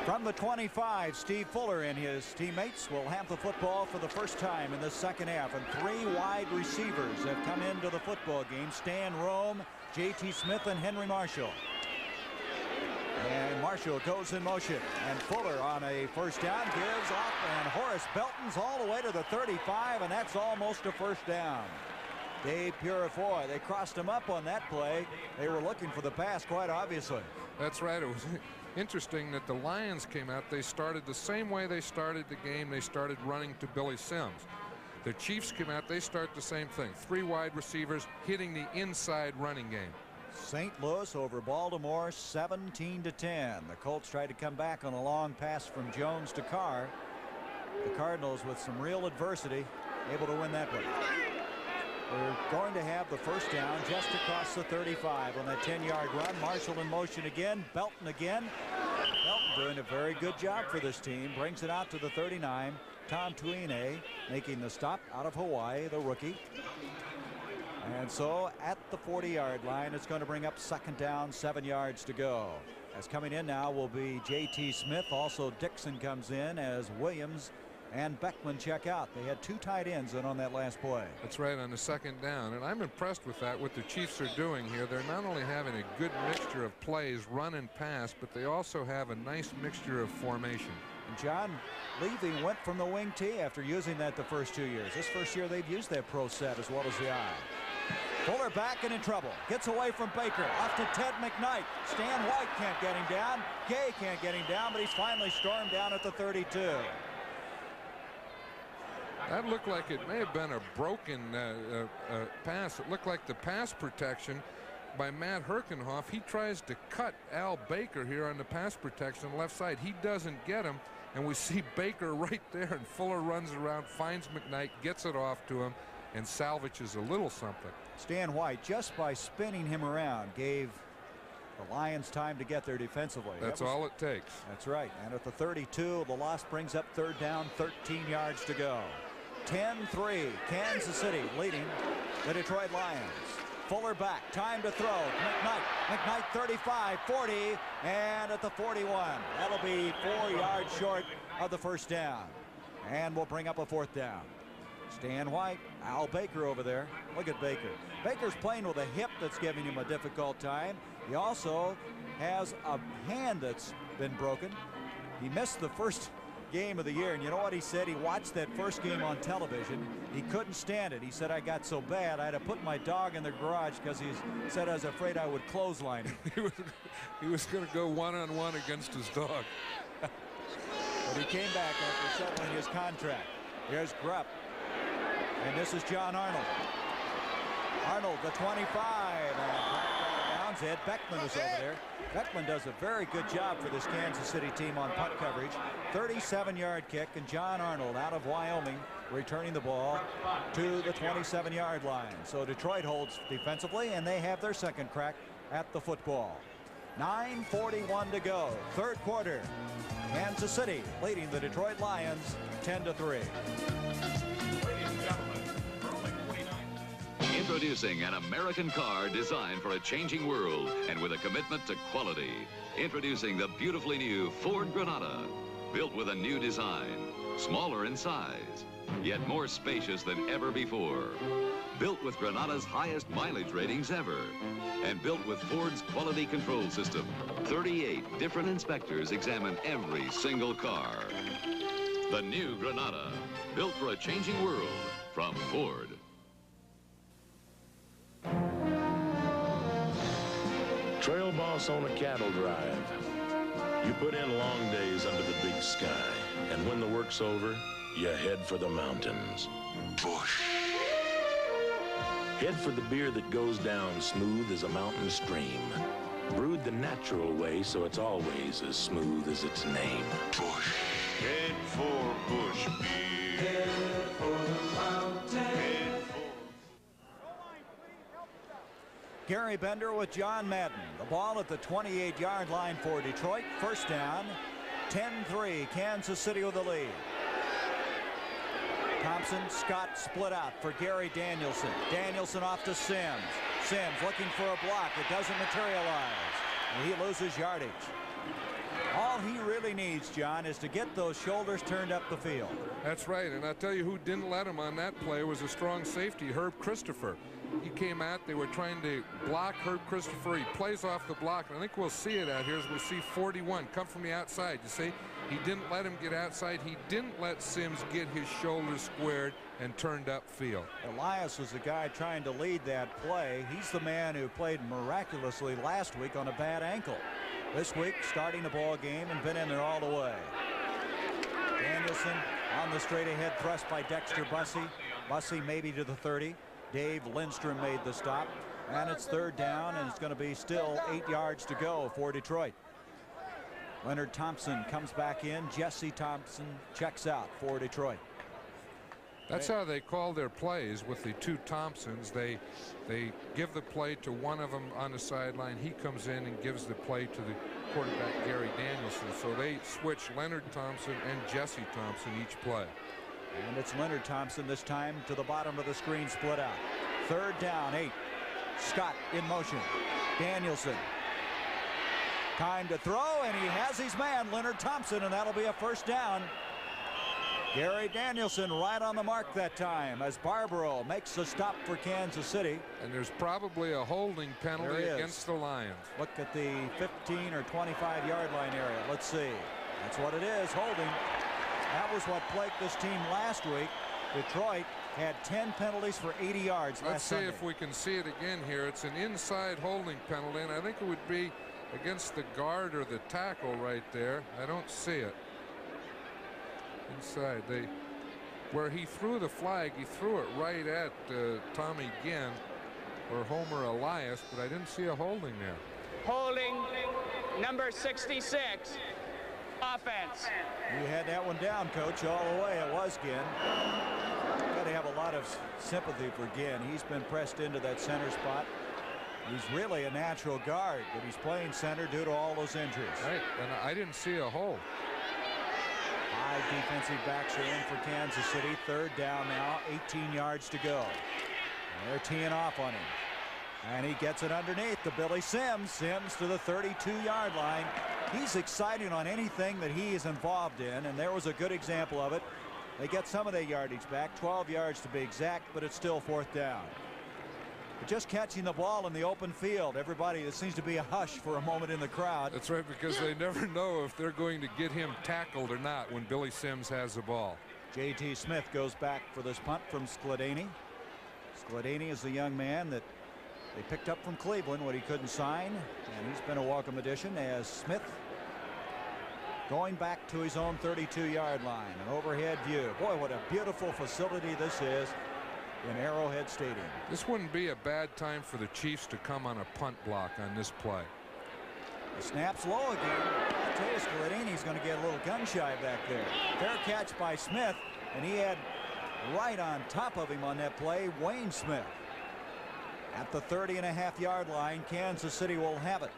From the 25, Steve Fuller and his teammates will have the football for the first time in the second half, and 3 wide receivers have come into the football game. Stan Rome, J.T. Smith, and Henry Marshall. And Marshall goes in motion, and Fuller on a first down gives up, and Horace Belton's all the way to the 35, and that's almost a first down. Dave Purifoy, they crossed him up on that play. They were looking for the pass, quite obviously. That's right. It was interesting that the Lions came out. They started the same way they started the game. They started running to Billy Sims. The Chiefs came out. They start the same thing. 3 wide receivers hitting the inside running game. St. Louis over Baltimore 17-10. The Colts tried to come back on a long pass from Jones to Carr. The Cardinals, with some real adversity, able to win that one. They're going to have the first down just across the 35 on that 10-yard run. Marshall in motion again. Belton again. Belton doing a very good job for this team. Brings it out to the 39. Tom Tuine making the stop out of Hawaii, the rookie. And so at the 40-yard line, it's going to bring up second down, 7 yards to go. As coming in now will be J.T. Smith. Also Dixon comes in as Williams and Beckman check out. They had 2 tight ends in on that last play. That's right, on the second down. And I'm impressed with that, what the Chiefs are doing here. They're not only having a good mixture of plays, run and pass, but they also have a nice mixture of formation. And John Levy went from the wing tee after using that the first 2 years. This first year they've used that pro set as well as the eye. Fuller back and in trouble. Gets away from Baker. Off to Ted McKnight. Stan White can't get him down. Gay can't get him down, but he's finally stormed down at the 32. That looked like it may have been a broken pass. It looked like the pass protection by Matt Herkenhoff. He tries to cut Al Baker here on the pass protection left side. He doesn't get him, and we see Baker right there, and Fuller runs around, finds McKnight, gets it off to him, and salvages a little something. Stan White, just by spinning him around, gave the Lions time to get there defensively. That's all it takes. That's right. And at the 32, the loss brings up third down, 13 yards to go. 10-3, Kansas City leading the Detroit Lions. Fuller back, time to throw. McKnight 35, 40, and at the 41. That'll be 4 yards short of the first down. And we'll bring up a fourth down. Stan White, Al Baker over there. Look at Baker. Baker's playing with a hip that's giving him a difficult time. He also has a hand that's been broken. He missed the first game of the year, and you know what he said? He watched that first game on television. He couldn't stand it. He said, I got so bad I had to put my dog in the garage because he said I was afraid I would clothesline him. he was going to go one-on-one against his dog. But he came back after settling his contract. Here's Grupp. And this is John Arnold. Arnold, the 25. And Ed Beckman is over there. Beckman does a very good job for this Kansas City team on punt coverage. 37-yard kick, and John Arnold out of Wyoming returning the ball to the 27-yard line. So Detroit holds defensively, and they have their second crack at the football. 9:41 to go, third quarter. Kansas City leading the Detroit Lions 10-3. Introducing an American car designed for a changing world and with a commitment to quality. Introducing the beautifully new Ford Granada. built with a new design, smaller in size, yet more spacious than ever before. Built with Granada's highest mileage ratings ever, and built with Ford's quality control system. 38 different inspectors examine every single car. The new Granada, built for a changing world from Ford. Trail boss on a cattle drive. You put in long days under the big sky, and when the work's over, you head for the mountains. Bush. Head for the beer that goes down smooth as a mountain stream. Brewed the natural way, so it's always as smooth as its name. Bush. Head for Bush beer. Head for the mountain. Gary Bender with John Madden. The ball at the 28-yard line for Detroit. First down. 10-3. Kansas City with the lead. Thompson, Scott split out for Gary Danielson. Danielson off to Sims. Sims looking for a block. It doesn't materialize. And he loses yardage. All he really needs, John, is to get those shoulders turned up the field. That's right, and I'll tell you who didn't let him on that play was a strong safety, Herb Christopher. He came out, they were trying to block Herb Christopher. He plays off the block, and I think we'll see it out here as we see 41 come from the outside. You see, he didn't let him get outside. He didn't let Sims get his shoulders squared and turned upfield. Elias was the guy trying to lead that play. He's the man who played miraculously last week on a bad ankle. This week, starting the ball game and been in there all the way. Danielson on the straight ahead thrust by Dexter Bussey. Bussey maybe to the 30. Dave Lindstrom made the stop, and it's third down, and it's going to be still 8 yards to go for Detroit. Leonard Thompson comes back in. Jesse Thompson checks out for Detroit. That's how they call their plays with the two Thompsons. They give the play to one of them on the sideline. He comes in and gives the play to the quarterback, Gary Danielson. So they switch Leonard Thompson and Jesse Thompson each play. And it's Leonard Thompson this time to the bottom of the screen, split out. Third down, 8. Scott in motion. Danielson. Time to throw, and he has his man, Leonard Thompson, and that'll be a first down. Gary Danielson right on the mark that time as Barbaro makes the stop for Kansas City. And there's probably a holding penalty against the Lions. Look at the 15 or 25-yard line area. Let's see. That's what it is, holding. That was what plagued this team last week. Detroit had 10 penalties for 80 yards last Sunday. Let's see if we can see it again here. It's an inside holding penalty, and I think it would be against the guard or the tackle right there. I don't see it. Inside, where he threw the flag, he threw it right at Tommy Ginn or Homer Elias, but I didn't see a holding there. Holding number 66, offense. You had that one down, Coach, all the way. It was Ginn. Got to have a lot of sympathy for Ginn. He's been pressed into that center spot. He's really a natural guard, but he's playing center due to all those injuries. Right, and I didn't see a hold. 5 defensive backs are in for Kansas City. Third down now, 18 yards to go. They're teeing off on him. And he gets it underneath to Billy Sims. Sims to the 32-yard line. He's exciting on anything that he is involved in, and there was a good example of it. They get some of their yardage back, 12 yards to be exact, but it's still fourth down. But just catching the ball in the open field, everybody, there seems to be a hush for a moment in the crowd. That's right, because they never know if they're going to get him tackled or not when Billy Sims has the ball. J.T. Smith goes back for this punt from Skladany. Skladany is the young man that they picked up from Cleveland when he couldn't sign, and he's been a welcome addition as Smith going back to his own 32-yard line. An overhead view. Boy, what a beautiful facility this is in Arrowhead Stadium. This wouldn't be a bad time for the Chiefs to come on a punt block on this play. The snap's low again. I tell you, Skladany's going to get a little gun shy back there. Fair catch by Smith, and he had right on top of him on that play Wayne Smith. At the 30.5-yard line, Kansas City will have it.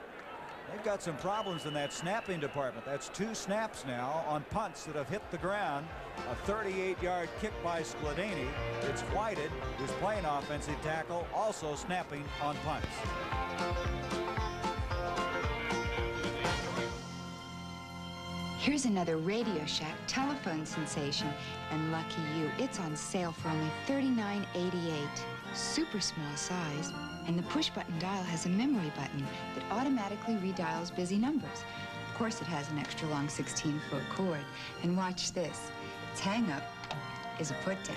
They've got some problems in that snapping department. That's 2 snaps now on punts that have hit the ground. A 38-yard kick by Skladany. It's Whited, who's playing offensive tackle, also snapping on punts. Here's another Radio Shack telephone sensation, and lucky you, it's on sale for only $39.88. Super small size, and the push-button dial has a memory button that automatically redials busy numbers. Of course, it has an extra long 16-foot cord. And watch this. Its hang-up is a put-down.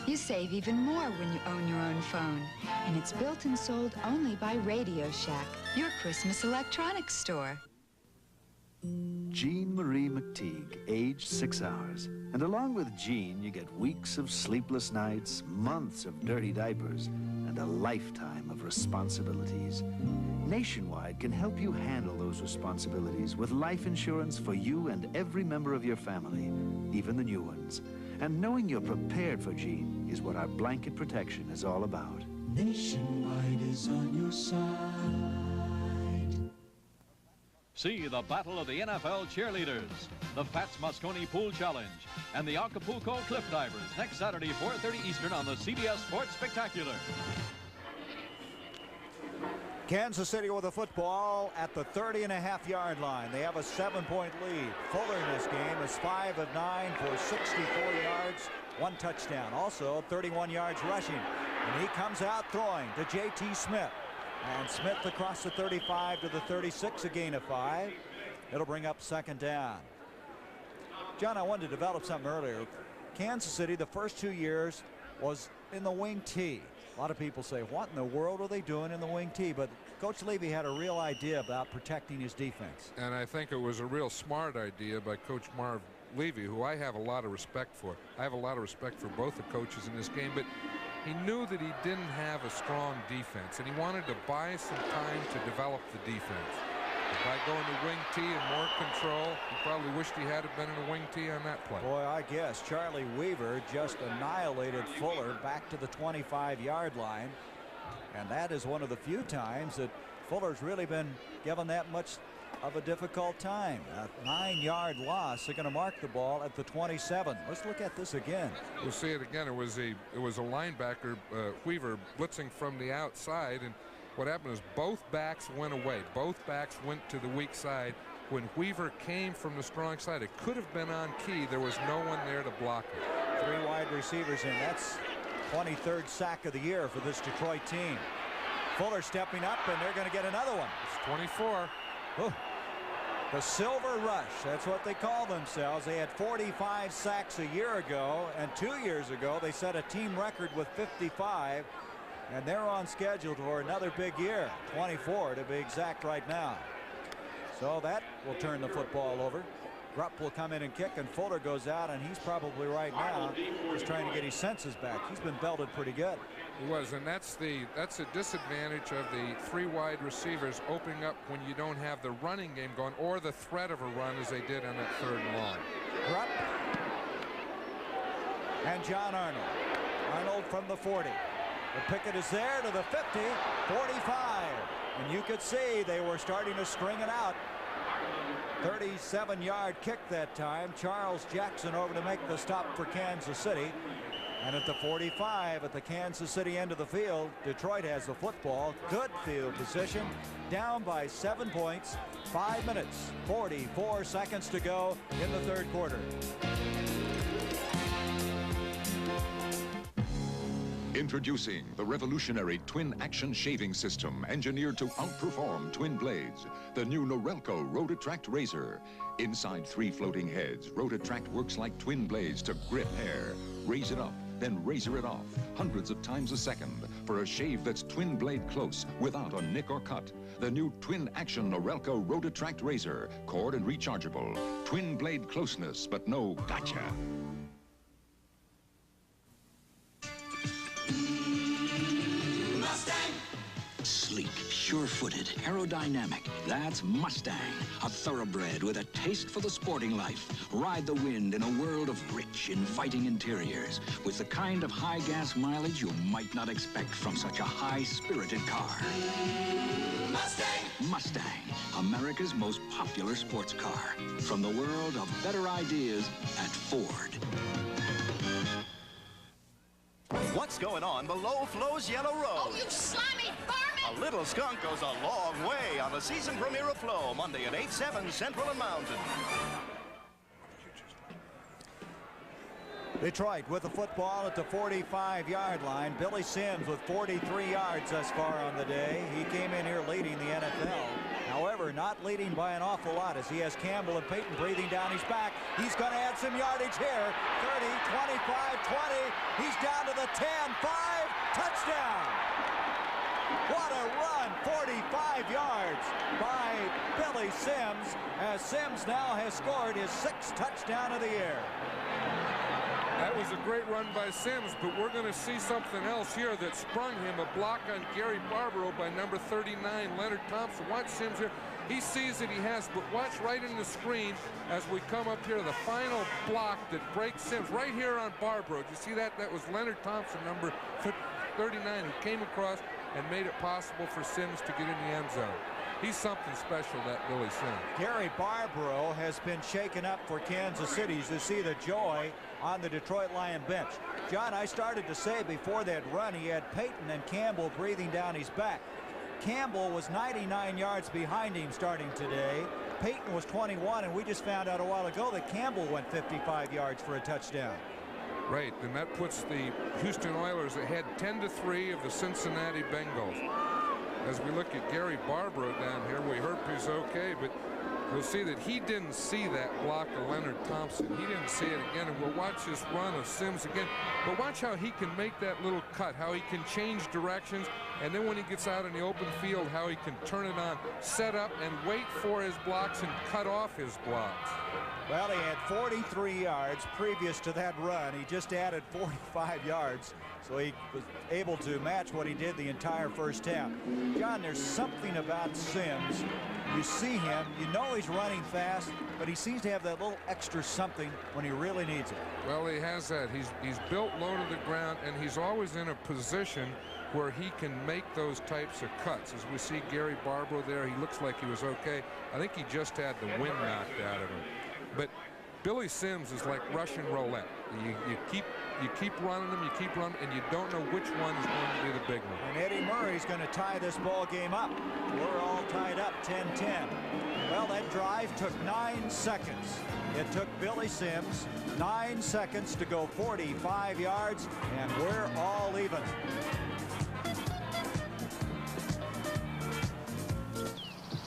You save even more when you own your own phone. And it's built and sold only by Radio Shack, your Christmas electronics store. Jean Marie McTeague, aged 6 hours. And along with Jean, you get weeks of sleepless nights, months of dirty diapers, and a lifetime of responsibilities. Nationwide can help you handle those responsibilities with life insurance for you and every member of your family, even the new ones. And knowing you're prepared for Jean is what our blanket protection is all about. Nationwide is on your side. See the battle of the NFL cheerleaders, the Fats Mosconi Pool Challenge, and the Acapulco Cliff Divers next Saturday, 4:30 Eastern on the CBS Sports Spectacular. Kansas City with a football at the 30.5-yard line. They have a 7-point lead. Fuller in this game is 5 of 9 for 64 yards, 1 touchdown. Also 31 yards rushing. And he comes out throwing to J.T. Smith. And Smith across the 35 to the 36, a gain of 5. It'll bring up 2nd down. John, I wanted to develop something earlier. Kansas City, the first 2 years, was in the wing T. A lot of people say, what in the world are they doing in the wing T? But Coach Levy had a real idea about protecting his defense. And I think it was a real smart idea by Coach Marv Levy, who I have a lot of respect for. I have a lot of respect for both the coaches in this game, but he knew that he didn't have a strong defense, and he wanted to buy some time to develop the defense. And by going to wing T and more control, he probably wished he had been in a wing T on that play. Boy, I guess Charlie Weaver just annihilated Fuller back to the 25-yard line. And that is one of the few times that Fuller's really been given that much of a difficult time. A 9-yard loss. They're going to mark the ball at the 27. Let's look at this again. We'll see it again. It was a linebacker, Weaver, blitzing from the outside, and what happened is both backs went away. Both backs went to the weak side. When Weaver came from the strong side, it could have been on key. There was no one there to block it. 3 wide receivers in. That's 23rd sack of the year for this Detroit team. Fuller stepping up, and they're going to get another one. It's 24. Ooh. The Silver Rush, that's what they call themselves. They had 45 sacks a year ago, and 2 years ago they set a team record with 55, and they're on schedule for another big year, 24 to be exact right now. So that will turn the football over. Rupp will come in and kick, and Fuller goes out, and he's probably right now just trying to get his senses back. He's been belted pretty good. He was, and that's a disadvantage of the 3 wide receivers opening up when you don't have the running game going or the threat of a run as they did on that 3rd and long. Rupp and John Arnold. Arnold from the 40. The picket is there to the 50, 45. And you could see they were starting to string it out. 37-yard kick that time. Charles Jackson over to make the stop for Kansas City. And at the 45 at the Kansas City end of the field, Detroit has the football. Good field position. Down by 7 points. 5 minutes, 44 seconds to go in the 3rd quarter. Introducing the revolutionary twin action shaving system engineered to outperform twin blades. The new Norelco Rotatract razor. Inside 3 floating heads, Rotatract works like twin blades to grip hair. Raise it up, then razor it off hundreds of times a second for a shave that's twin blade close without a nick or cut. The new twin action Norelco Rotatract razor. Cord and rechargeable. Twin blade closeness, but no gotcha. Sleek, sure-footed, aerodynamic. That's Mustang, a thoroughbred with a taste for the sporting life. Ride the wind in a world of rich, inviting interiors with the kind of high-gas mileage you might not expect from such a high-spirited car. Mustang! Mustang, America's most popular sports car. From the world of better ideas at Ford. What's going on below Flo's Yellow Road? Oh, you slimy varmint! A little skunk goes a long way on the season premiere of Flo, Monday at 8, 7 Central and Mountain. Detroit with the football at the 45-yard line. Billy Sims with 43 yards thus far on the day. He came in here leading the NFL. However, not leading by an awful lot as he has Campbell and Payton breathing down his back. He's going to add some yardage here. 30, 25, 20. He's down to the 10, 5, touchdown. What a run, 45 yards by Billy Sims, as Sims now has scored his 6th touchdown of the year. That was a great run by Sims, but we're going to see something else here that sprung him. A block on Gary Barbaro by number 39, Leonard Thompson. Watch Sims here. He sees that he has, but watch right in the screen as we come up here, the final block that breaks Sims right here on Barbaro. Did you see that? That was Leonard Thompson, number 39, who came across and made it possible for Sims to get in the end zone. He's something special, that Billy Sims. Gary Barbaro has been shaken up for Kansas City to see the joy on the Detroit Lion bench. John, I started to say before that run he had Payton and Campbell breathing down his back. Campbell was 99 yards behind him starting today. Payton was 21, and we just found out a while ago that Campbell went 55 yards for a touchdown. Right, and that puts the Houston Oilers ahead 10-3 of the Cincinnati Bengals. As we look at Gary Barbaro down here, we hope he's okay, but you'll see that he didn't see that block of Leonard Thompson. He didn't see it again, and we'll watch this run of Sims again. But watch how he can make that little cut, how he can change directions, and then when he gets out in the open field, how he can turn it on, set up, and wait for his blocks and cut off his blocks. Well, he had 43 yards previous to that run. He just added 45 yards, so he was able to match what he did the entire first half. John, there's something about Sims. You see him, you know he's running fast, but he seems to have that little extra something when he really needs it. Well, he has that. He's built low to the ground, and he's always in a position where he can make those types of cuts. As we see Gary Barbaro there, he looks like he was okay. I think he just had the wind knocked out of him. But Billy Sims is like Russian roulette. You keep running them, and you don't know which one is going to be the big one. And Eddie Murray's going to tie this ball game up. We're all tied up 10-10. Well, that drive took 9 seconds. It took Billy Sims 9 seconds to go 45 yards, and we're all even.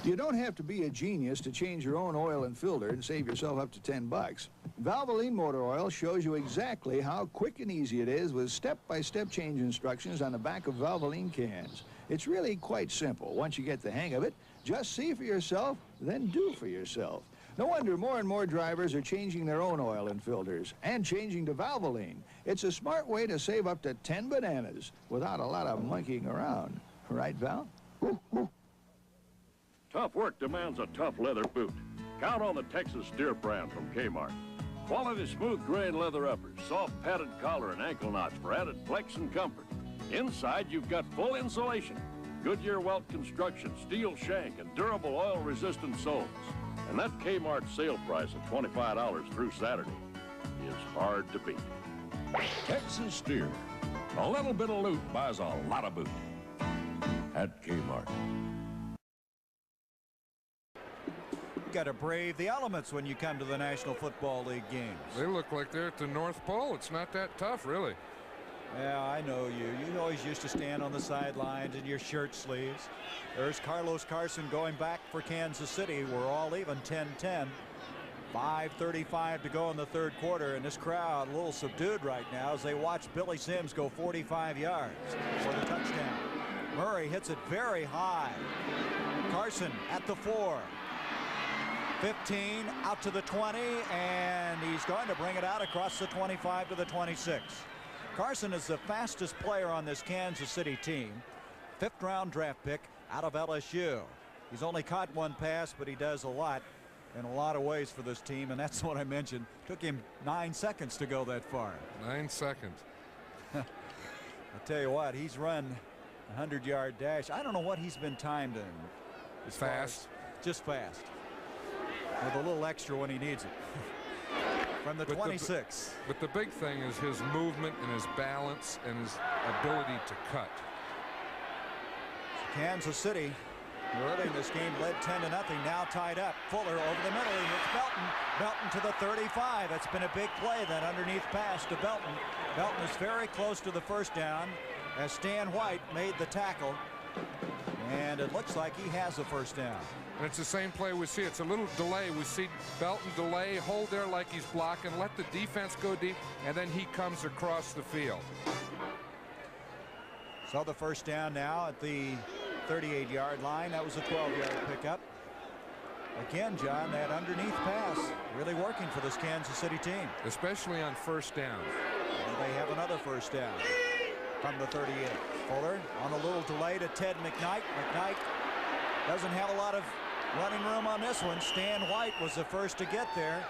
You don't have to be a genius to change your own oil and filter and save yourself up to $10. Valvoline Motor Oil shows you exactly how quick and easy it is with step-by-step change instructions on the back of Valvoline cans. It's really quite simple. Once you get the hang of it, just see for yourself, then do for yourself. No wonder more and more drivers are changing their own oil and filters and changing to Valvoline. It's a smart way to save up to 10 bananas without a lot of monkeying around. Right, Val? Tough work demands a tough leather boot. Count on the Texas Steer brand from Kmart. Quality smooth grain leather uppers, soft padded collar and ankle knots for added flex and comfort. Inside, you've got full insulation, Goodyear welt construction, steel shank, and durable oil-resistant soles. And that Kmart sale price of $25 through Saturday is hard to beat. Texas Steer. A little bit of loot buys a lot of boot. At Kmart. Got to brave the elements when you come to the National Football League games. They look like they're at the North Pole. It's not that tough, really. Yeah, I know you. You always used to stand on the sidelines in your shirt sleeves. There's Carlos Carson going back for Kansas City. We're all even 10-10. 5:35 to go in the third quarter, and this crowd a little subdued right now as they watch Billy Sims go 45 yards for the touchdown. Murray hits it very high. Carson at the 4. 15 out to the 20, and he's going to bring it out across the 25 to the 26. Carson is the fastest player on this Kansas City team. 5th round draft pick out of LSU. He's only caught one pass, but he does a lot in a lot of ways for this team, and that's what I mentioned. Took him 9 seconds to go that far. 9 seconds. I'll tell you what, he's run a 100-yard dash. I don't know what he's been timed in. Fast. Just fast. With a little extra when he needs it. From the 26. But the big thing is his movement and his balance and his ability to cut. Kansas City Early in this game led 10-0, now tied up. Fuller over the middle, he hits Belton. Belton to the 35. That's been a big play, that underneath pass to Belton. Belton is very close to the first down as Stan White made the tackle. And it looks like he has a first down. And it's the same play we see. It's a little delay. We see Belton delay, hold there like he's blocking, let the defense go deep, and then he comes across the field. So the first down now at the 38-yard line. That was a 12-yard pickup. Again, John, that underneath pass really working for this Kansas City team. Especially on first down. And they have another first down from the 38. Fuller on a little delay to Ted McKnight. McKnight doesn't have a lot of running room on this one. Stan White was the first to get there.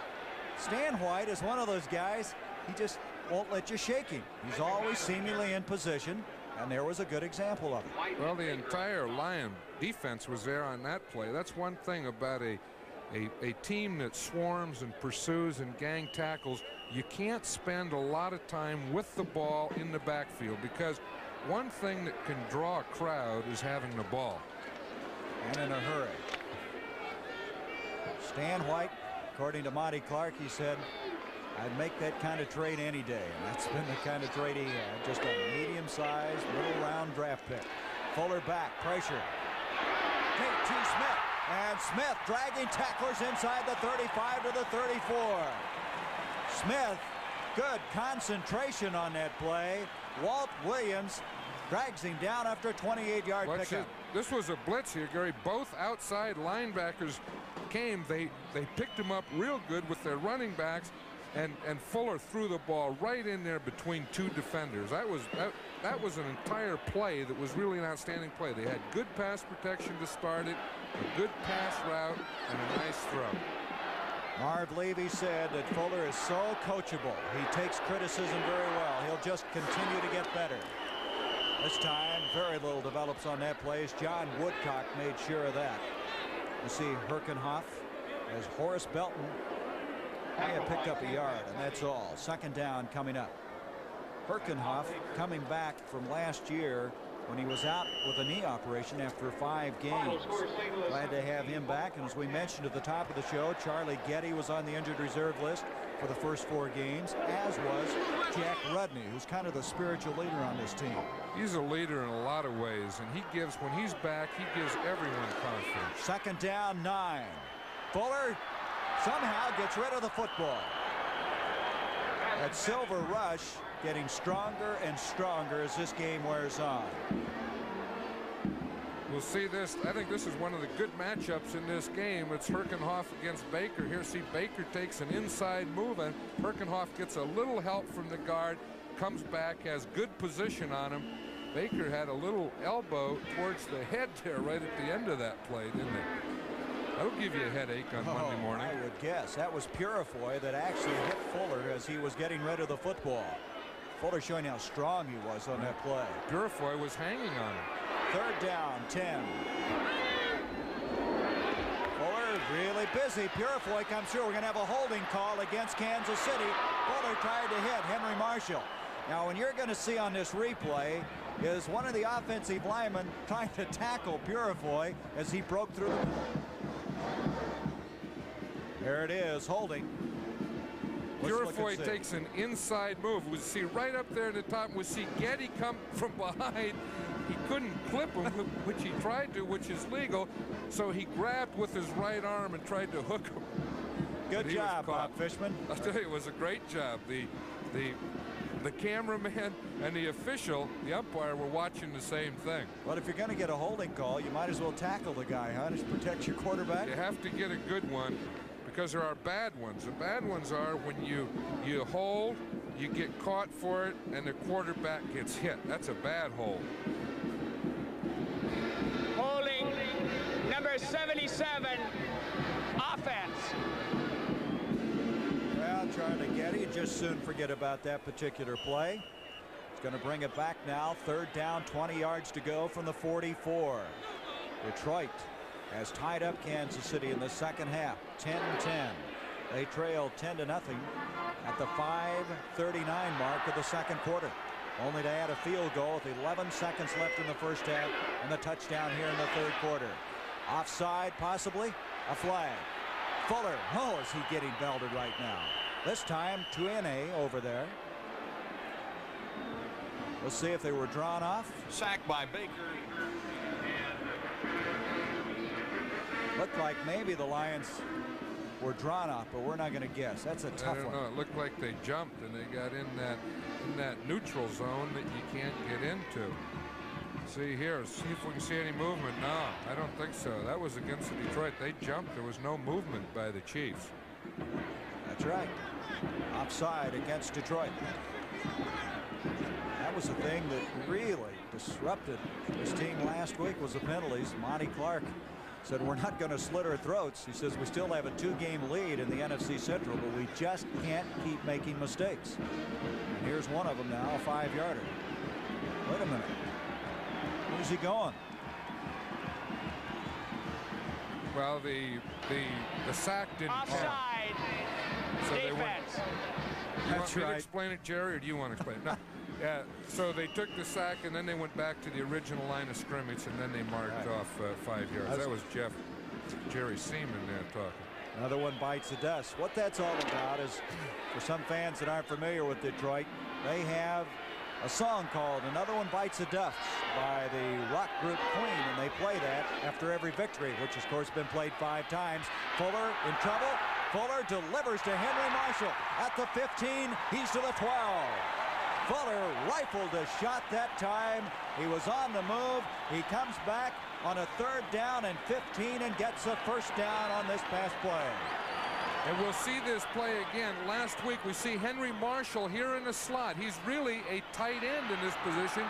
Stan White is one of those guys, he just won't let you shake him. He's always seemingly in position. And there was a good example of it. Well, the entire Lion defense was there on that play. That's one thing about a team that swarms and pursues and gang tackles. You can't spend a lot of time with the ball in the backfield, because one thing that can draw a crowd is having the ball. And in a hurry. Stan White, according to Monty Clark, he said, I'd make that kind of trade any day, and that's been the kind of trade he had. Just a medium-sized, middle-round draft pick. Fuller back, pressure. Tate to Smith, and Smith dragging tacklers inside the 35 to the 34. Smith, good concentration on that play. Walt Williams drags him down after a 28-yard pickup. This was a blitz here, Gary. Both outside linebackers came. They picked him up real good with their running backs. And Fuller threw the ball right in there between two defenders. That was an entire play that was really an outstanding play. They had good pass protection to start it, a good pass route, and a nice throw. Marv Levy said that Fuller is so coachable. He takes criticism very well. He'll just continue to get better. This time, very little develops on that play as John Woodcock made sure of that. You see Herkenhoff as Horace Belton may have picked up a yard, and that's all. Second down coming up. Herkenhoff coming back from last year when he was out with a knee operation after 5 games. Glad to have him back. And as we mentioned at the top of the show, Charlie Getty was on the injured reserve list for the first 4 games, as was Jack Rudney, who's kind of the spiritual leader on this team. He's a leader in a lot of ways, and he gives, when he's back, he gives everyone confidence. Second down, 9. Fuller somehow gets rid of the football. That Silver Rush getting stronger and stronger as this game wears on. We'll see this. I think this is one of the good matchups in this game. It's Herkenhoff against Baker. Here, see, Baker takes an inside move, and Herkenhoff gets a little help from the guard, comes back, has good position on him. Baker had a little elbow towards the head there right at the end of that play, didn't it? That'll give you a headache on Monday morning. I would guess. That was Purifoy that actually hit Fuller as he was getting rid of the football. Fuller showing how strong he was on that play. Purifoy was hanging on him. Third down, 10. Fuller really busy. Purifoy comes through. We're going to have a holding call against Kansas City. Fuller tried to hit Henry Marshall. Now, when you're going to see on this replay is one of the offensive linemen trying to tackle Purifoy as he broke through. There it is, holding. Purifoy takes an inside move. We see right up there at the top. We see Getty come from behind. He couldn't clip him, which he tried to, which is legal. So he grabbed with his right arm and tried to hook him. Good job, Bob Fishman. I'll tell you, it was a great job. The cameraman and the official, the umpire, were watching the same thing. But if you're going to get a holding call, you might as well tackle the guy, huh? Just protect your quarterback. You have to get a good one, because there are bad ones. The bad ones are when you hold, you get caught for it, and the quarterback gets hit. That's a bad hold. Holding number 77, offense. Well, Charlie Getty just soon forget about that particular play. He's going to bring it back now. Third down, 20 yards to go from the 44. Detroit has tied up Kansas City in the second half, 10-10. They trail 10-0 at the 5:39 mark of the second quarter. Only to add a field goal with 11 seconds left in the first half and the touchdown here in the third quarter. Offside, possibly. A flag. Fuller. Oh, is he getting belted right now? This time, Tuene over there. We'll see if they were drawn off. Sacked by Baker. Looked like maybe the Lions were drawn off, but we're not going to guess. That's a tough one. No, it looked like they jumped and they got in that neutral zone that you can't get into. See here, see if we can see any movement. No, I don't think so. That was against the Detroit. They jumped. There was no movement by the Chiefs. That's right. Offside against Detroit. That was the thing that really disrupted this team last week was the penalties. Monty Clark said we're not going to slit our throats. He says we still have a 2-game lead in the NFC Central, but we just can't keep making mistakes. And here's one of them now, a 5-yarder. Wait a minute. Where's he going? Well, the sack didn't count. Offside. So Defense. they went. That's You want me right. to explain it, Jerry, or do you want to explain it? No. Yeah, so they took the sack and then they went back to the original line of scrimmage and then they marked off 5 yards. That was Jerry Seaman there talking. Another one bites the dust. What that's all about is, for some fans that aren't familiar with Detroit, they have a song called Another One Bites the Dust by the rock group Queen, and they play that after every victory, which of course has been played 5 times. Fuller in trouble. Fuller delivers to Henry Marshall at the 15. He's to the 12. Fuller rifled a shot that time. He was on the move. He comes back on a 3rd down and 15 and gets a 1st down on this pass play. And we'll see this play again. Last week we see Henry Marshall here in the slot. He's really a tight end in this position,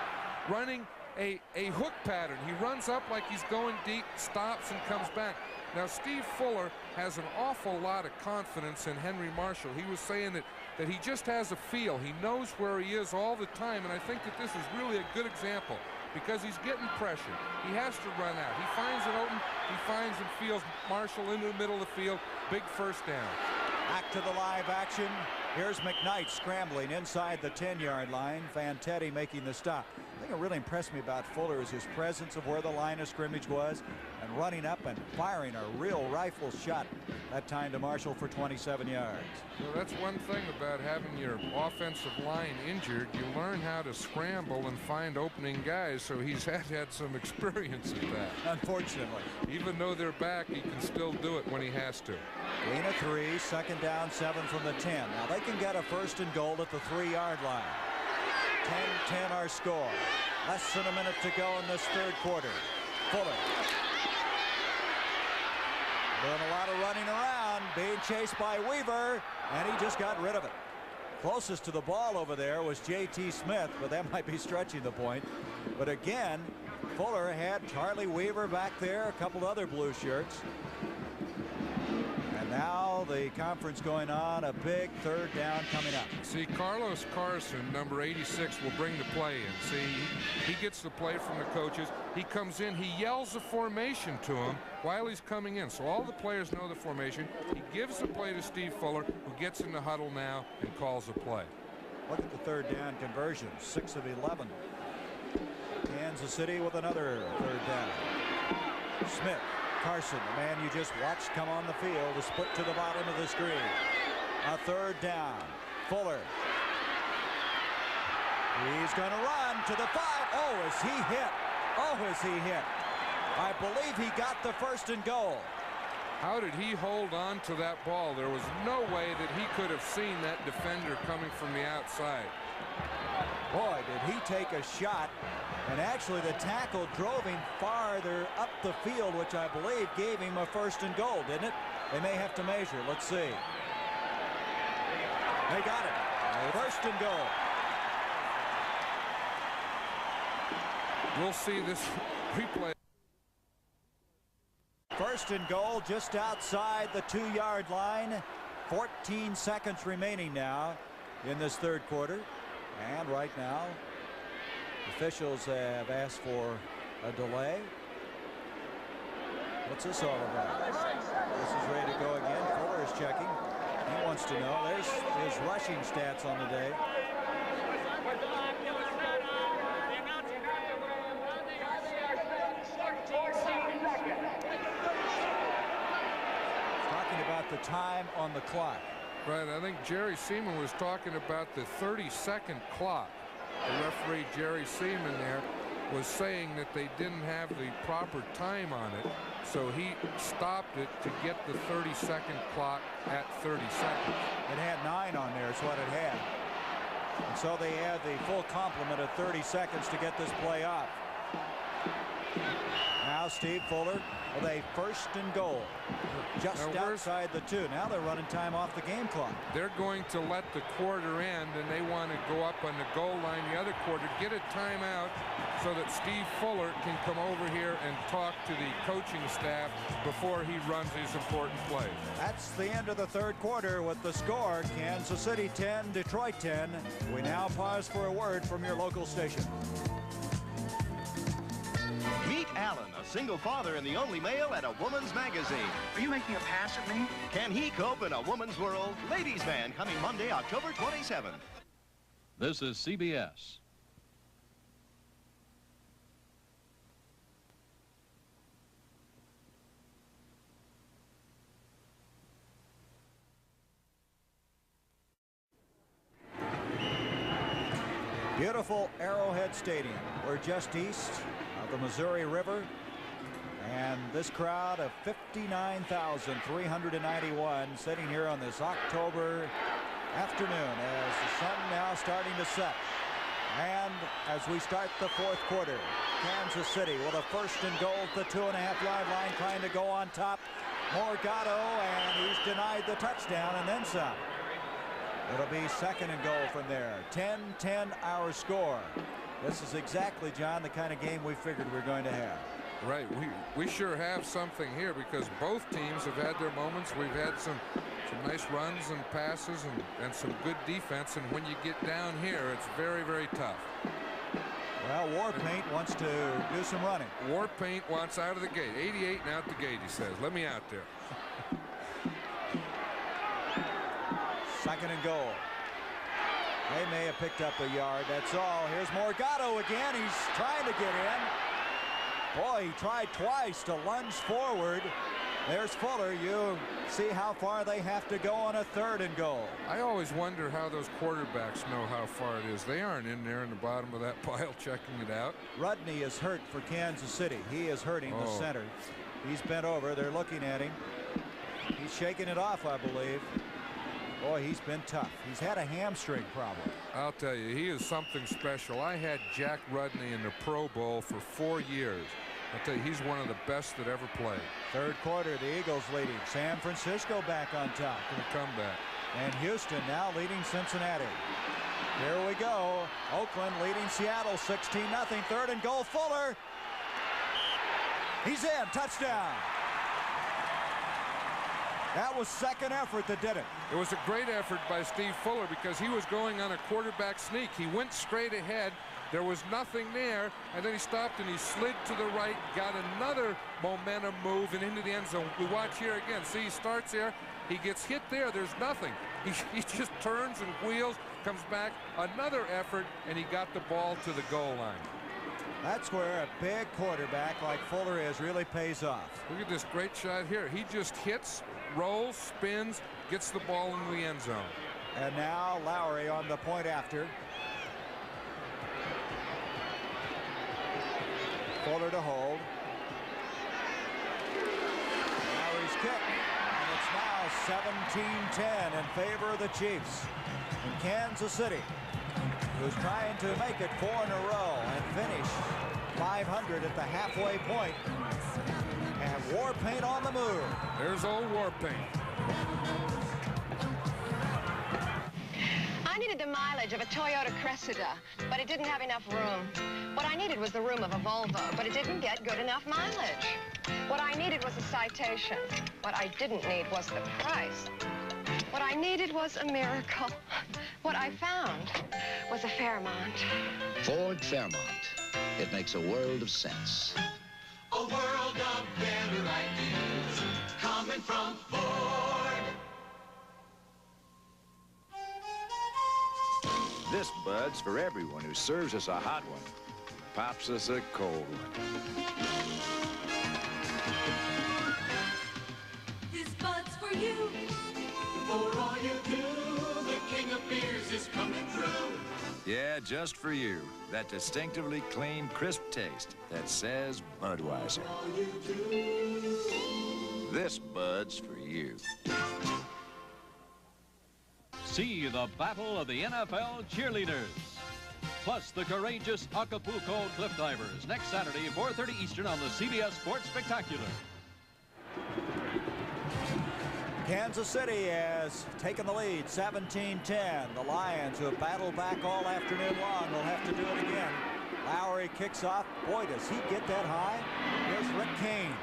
running a hook pattern. He runs up like he's going deep, stops and comes back. Now Steve Fuller has an awful lot of confidence in Henry Marshall. He was saying that he just has a feel. He knows where he is all the time, and I think that this is really a good example because he's getting pressure. He has to run out. He finds it open. He finds and feels Marshall into the middle of the field. Big 1st down. Back to the live action. Here's McKnight scrambling inside the 10-yard line. Fantetti making the stop. The thing that really impressed me about Fuller is his presence of where the line of scrimmage was and running up and firing a real rifle shot that time to Marshall for 27 yards. Well, that's one thing about having your offensive line injured. You learn how to scramble and find opening guys, so he's had some experience at that. Unfortunately. Even though they're back, he can still do it when he has to. Gain of 3, 2nd down, 7 from the 10. Now they can get a 1st and goal at the 3-yard line. 10-10 our score. Less than a minute to go in this 3rd quarter. Fuller. Doing a lot of running around, being chased by Weaver, and he just got rid of it. Closest to the ball over there was J.T. Smith, but that might be stretching the point. But again, Fuller had Charlie Weaver back there, a couple other blue shirts. And now the conference going on, a big 3rd down coming up. See, Carlos Carson, number 86, will bring the play in. See, he gets the play from the coaches. He comes in, he yells the formation to him while he's coming in. So all the players know the formation. He gives the play to Steve Fuller, who gets in the huddle now and calls the play. Look at the 3rd down conversion, 6 of 11. Kansas City with another 3rd down. Smith. Carson, the man you just watched come on the field, is put to the bottom of the screen. A 3rd down. Fuller. He's going to run to the 5. Oh, is he hit? Oh, is he hit? I believe he got the 1st and goal. How did he hold on to that ball? There was no way that he could have seen that defender coming from the outside. Boy, did he take a shot. And actually, the tackle drove him farther up the field, which I believe gave him a 1st and goal, didn't it? They may have to measure. Let's see. They got it. 1st and goal. We'll see this replay. 1st and goal just outside the 2-yard line. 14 seconds remaining now in this 3rd quarter. And right now, officials have asked for a delay. What's this all about? This is ready to go again. Fuller is checking. He wants to know. There's his rushing stats on the day. time on the clock. Right, I think Jerry Seaman was talking about the 30-second clock. The referee, Jerry Seaman, there was saying that they didn't have the proper time on it, so he stopped it to get the 30-second clock at 30 seconds. It had 9 on there is what it had. And so they had the full complement of 30 seconds to get this play off. Now Steve Fuller with a 1st and goal. Just outside the 2. Now they're running time off the game clock. They're going to let the quarter end, and they want to go up on the goal line the other quarter, get a timeout so that Steve Fuller can come over here and talk to the coaching staff before he runs these important plays. That's the end of the 3rd quarter with the score, Kansas City 10, Detroit 10. We now pause for a word from your local station. Meet Alan, a single father and the only male at a woman's magazine. Are you making a pass at me? Can he cope in a woman's world? Ladies Man, coming Monday, October 27th. This is CBS. Beautiful Arrowhead Stadium. We're just east of the Missouri River, and this crowd of 59,391 sitting here on this October afternoon as the sun now starting to set. And as we start the 4th quarter, Kansas City with a 1st and goal at the 2.5-yard line, trying to go on top. Morgado, and he's denied the touchdown and then some. It'll be 2nd and goal from there. 10-10 our score. This is exactly, John, the kind of game we figured we were going to have. Right, we sure have something here because both teams have had their moments. We've had some nice runs and passes and some good defense, and when you get down here, it's very, very tough. Well, Warpaint wants to do some running. Warpaint wants out of the gate. 88 and out the gate, he says. Let me out there. 2nd and goal. They may have picked up a yard, that's all. Here's Morgado again. He's trying to get in. Boy, he tried twice to lunge forward. There's Fuller. You see how far they have to go on a 3rd and goal. I always wonder how those quarterbacks know how far it is. They aren't in there in the bottom of that pile checking it out. Rudney is hurt for Kansas City. He is hurting the center. He's bent over. They're looking at him. He's shaking it off, I believe. Boy, he's been tough. He's had a hamstring problem. I'll tell you, he is something special. I had Jack Rudney in the Pro Bowl for 4 years. I'll tell you, he's one of the best that ever played. 3rd quarter, the Eagles leading. San Francisco back on top. Gonna come back. And Houston now leading Cincinnati. Here we go. Oakland leading Seattle 16-0. 3rd and goal. Fuller. He's in. Touchdown. That was 2nd effort that did it. It was a great effort by Steve Fuller because he was going on a quarterback sneak. He went straight ahead. There was nothing there, and then he stopped and he slid to the right, got another momentum move and into the end zone. We watch here again. See, he starts there. He gets hit there. There's nothing. He just turns and wheels, comes back, another effort, and he got the ball to the goal line. That's where a big quarterback like Fuller is really pays off. Look at this great shot here. He just hits, rolls, spins, gets the ball in the end zone. And now Lowry on the point after. Fuller to hold. Lowry's kick. And it's now 17-10 in favor of the Chiefs. And Kansas City, who's trying to make it 4 in a row and finish 500 at the halfway point. And Warpaint on the move. There's old Warpaint. I needed the mileage of a Toyota Cressida, but it didn't have enough room. What I needed was the room of a Volvo, but it didn't get good enough mileage. What I needed was a Citation. What I didn't need was the price. What I needed was a miracle. What I found was a Fairmont. Ford Fairmont. It makes a world of sense. A world of better ideas coming from Ford. This Bud's for everyone who serves us a hot one, pops us a cold one. This Bud's for you. is coming through. Yeah, just for you. That distinctively clean, crisp taste that says Budweiser. This Bud's for you. See the battle of the NFL cheerleaders. Plus the courageous Acapulco Cliff Divers next Saturday, 4:30 Eastern on the CBS Sports Spectacular. Kansas City has taken the lead, 17-10. The Lions, who have battled back all afternoon long, will have to do it again. Lowry kicks off. Boy, does he get that high. Here's Rick Kane.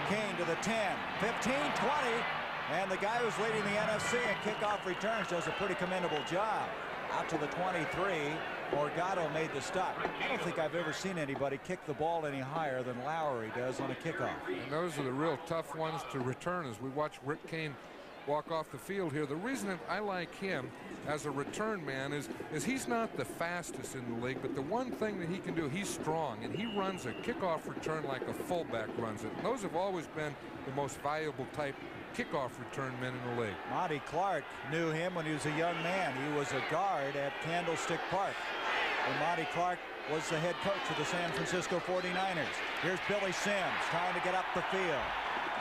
Kane to the 10, 15, 20. And the guy who's leading the NFC in kickoff returns does a pretty commendable job. Out to the 23. Morgado made the stop. I don't think I've ever seen anybody kick the ball any higher than Lowry does on a kickoff. And those are the real tough ones to return as we watch Rick Kane walk off the field here. The reason that I like him as a return man is he's not the fastest in the league, but the one thing that he can do, he's strong, and he runs a kickoff return like a fullback runs it. And those have always been the most valuable type kickoff return men in the league. Monty Clark knew him when he was a young man. He was a guard at Candlestick Park when Monty Clark was the head coach of the San Francisco 49ers. Here's Billy Sims trying to get up the field.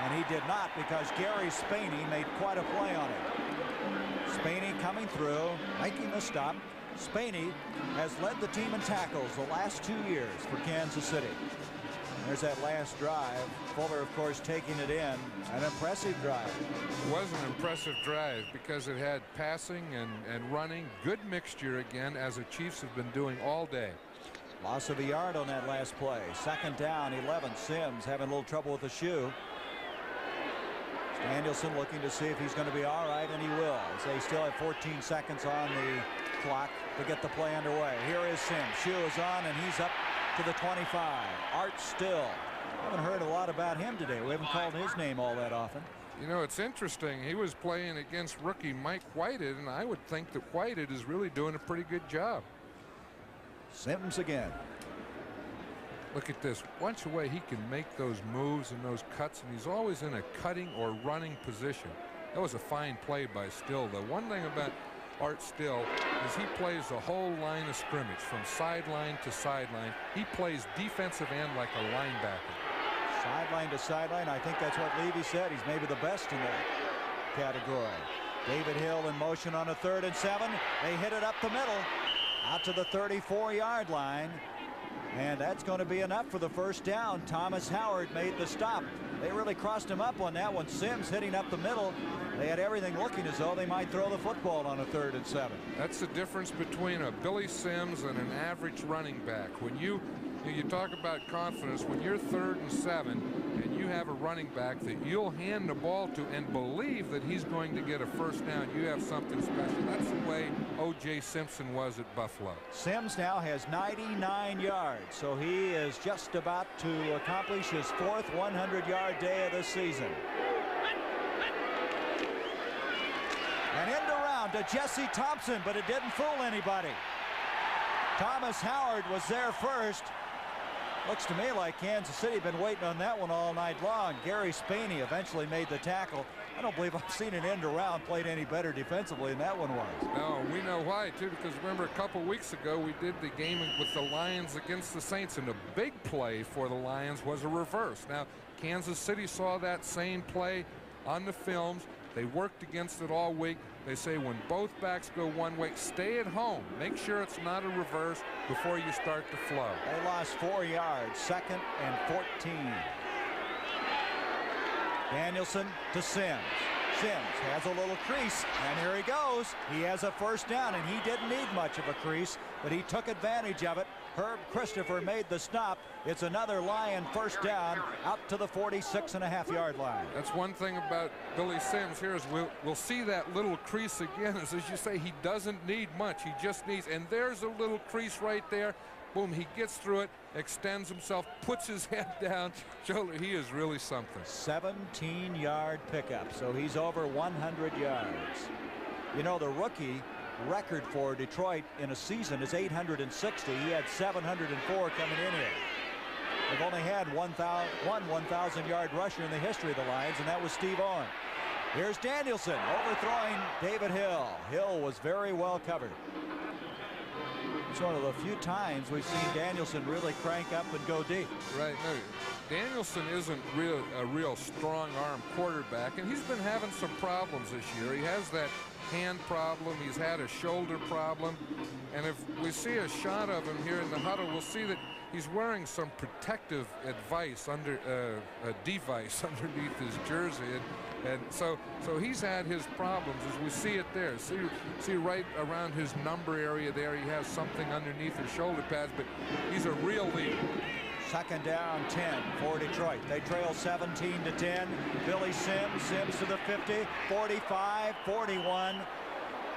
And he did not, because Gary Spaney made quite a play on him. Spaney coming through, making the stop. Spaney has led the team in tackles the last 2 years for Kansas City. There's that last drive. Fuller, of course, taking it in. An impressive drive. It was an impressive drive because it had passing and running. Good mixture again, as the Chiefs have been doing all day. Loss of a yard on that last play. 2nd down, 11. Sims having a little trouble with the shoe. Danielson looking to see if he's going to be all right, and he will. As they still have 14 seconds on the clock to get the play underway. Here is Sims. Shoe is on, and he's up to the 25. Art Still. Haven't heard a lot about him today. We haven't called his name all that often. You know, it's interesting. He was playing against rookie Mike Whitehead, and I would think that Whitehead is really doing a pretty good job. Sims again. Look at this. Watch the way he can make those moves and those cuts, and he's always in a cutting or running position. That was a fine play by Still. The one thing about Art Still is he plays the whole line of scrimmage from sideline to sideline. He plays defensive end like a linebacker. Sideline to sideline. I think that's what Levy said. He's maybe the best in that category. David Hill in motion on a 3rd and 7. They hit it up the middle out to the 34-yard line. And that's going to be enough for the first down. Thomas Howard made the stop. They really crossed him up on that one. Sims hitting up the middle. They had everything looking as though they might throw the football on a 3rd and 7. That's the difference between a Billy Sims and an average running back. When you talk about confidence, when you're 3rd and 7 and you have a running back that you'll hand the ball to and believe that he's going to get a first down, you have something special. That's the way O.J. Simpson was at Buffalo. Sims now has 99 yards, so he is just about to accomplish his 4th 100-yard day of the season. And end around to Jesse Thompson, but it didn't fool anybody. Thomas Howard was there first. Looks to me like Kansas City had been waiting on that one all night long. Gary Spaney eventually made the tackle. I don't believe I've seen an end around played any better defensively than that one was. No, we know why, too, because remember a couple weeks ago we did the game with the Lions against the Saints, and the big play for the Lions was a reverse. Now, Kansas City saw that same play on the films. They worked against it all week. They say when both backs go one way, stay at home. Make sure it's not a reverse before you start to flow. They lost 4 yards, 2nd and 14. Danielson to Sims. Sims has a little crease, and here he goes. He has a first down, and he didn't need much of a crease, but he took advantage of it. Herb Christopher made the stop. It's another Lion first down out to the 46.5-yard line. That's one thing about Billy Sims here is we'll see that little crease again. As you say, he doesn't need much. He just needs, and there's a little crease right there. Boom, he gets through it, extends himself, puts his head down. Joe, he is really something. 17-yard pickup, so he's over 100 yards. You know, the rookie record for Detroit in a season is 860. He had 704 coming in here. They've only had one 1,000-yard rusher in the history of the Lions, and that was Steve Owen. Here's Danielson overthrowing David Hill. Hill was very well covered. It's one of the few times we've seen Danielson really crank up and go deep. Right. No, Danielson isn't a real strong arm quarterback, and he's been having some problems this year. He has that hand problem. He's had a shoulder problem. And if we see a shot of him here in the huddle, we'll see that he's wearing some protective device underneath his jersey. And so he's had his problems as we see it there. See right around his number area there, he has something underneath his shoulder pads, but he's a real leader. Second down 10 for Detroit. They trail 17-10. Billy Sims to the 50, 45, 41.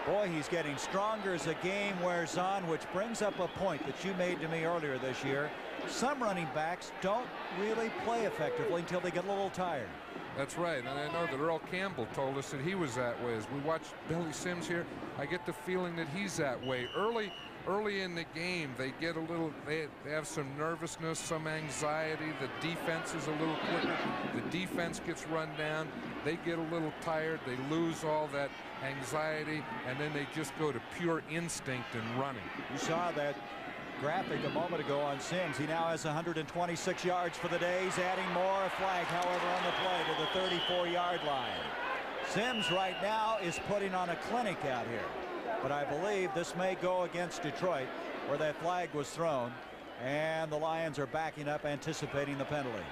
Boy, he's getting stronger as the game wears on, which brings up a point that you made to me earlier this year. Some running backs don't really play effectively until they get a little tired. That's right, and I know that Earl Campbell told us that he was that way. As we watch Billy Sims here, I get the feeling that he's that way. Early in the game, they get a little, they have some nervousness, some anxiety. The defense is a little quicker. The defense gets run down. They get a little tired. They lose all that anxiety, and then they just go to pure instinct and running. You saw that graphic a moment ago on Sims. He now has 126 yards for the day. He's adding more. A flag, however, on the play to the 34-yard line. Sims right now is putting on a clinic out here. But I believe this may go against Detroit, where that flag was thrown, and the Lions are backing up, anticipating the penalty.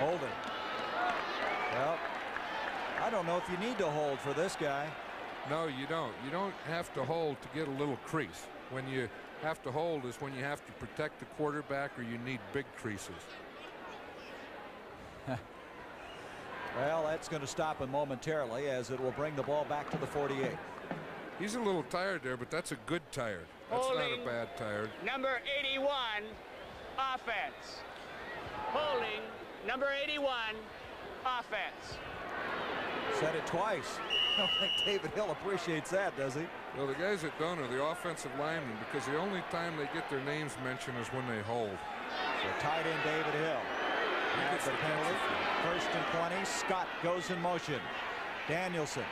Holding. Well, I don't know if you need to hold for this guy. No, you don't. You don't have to hold to get a little crease. When you have to hold is when you have to protect the quarterback or you need big creases. Well, that's going to stop him momentarily as it will bring the ball back to the 48. He's a little tired there, but that's a good tired. That's not a bad tired. Number 81, offense. Holding, number 81, offense. Said it twice. I don't think David Hill appreciates that, does he? Well, the guys that don't are the offensive linemen, because the only time they get their names mentioned is when they hold. So tight end David Hill. That's the penalty. First and 20. Scott goes in motion. Danielson.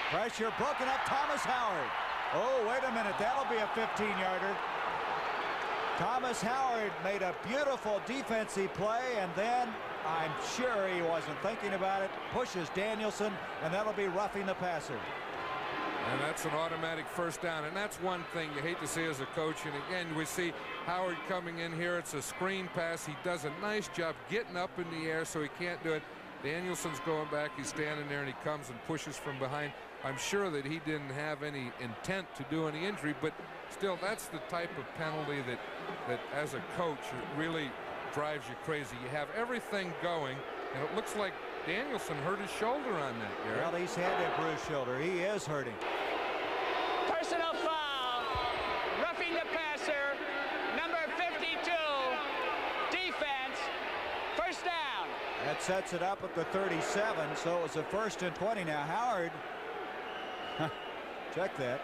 Pressure broken up. Thomas Howard. Oh, wait a minute. That'll be a 15-yarder. Thomas Howard made a beautiful defensive play, and then I'm sure he wasn't thinking about it. Pushes Danielson, and that'll be roughing the passer. And that's an automatic first down. And that's one thing you hate to see as a coach. And again, we see Howard coming in here. It's a screen pass. He does a nice job getting up in the air, so he can't do it. Danielson's going back. He's standing there, and he comes and pushes from behind. I'm sure that he didn't have any intent to do any injury, but still, that's the type of penalty that as a coach, it really drives you crazy. You have everything going, and it looks like Danielson hurt his shoulder on that, Gary. Well, he's had that bruised shoulder. He is hurting. Personal foul. Roughing the passer. Number 52. Defense. First down. That sets it up at the 37, so it was a first and 20. Now, Howard, check that.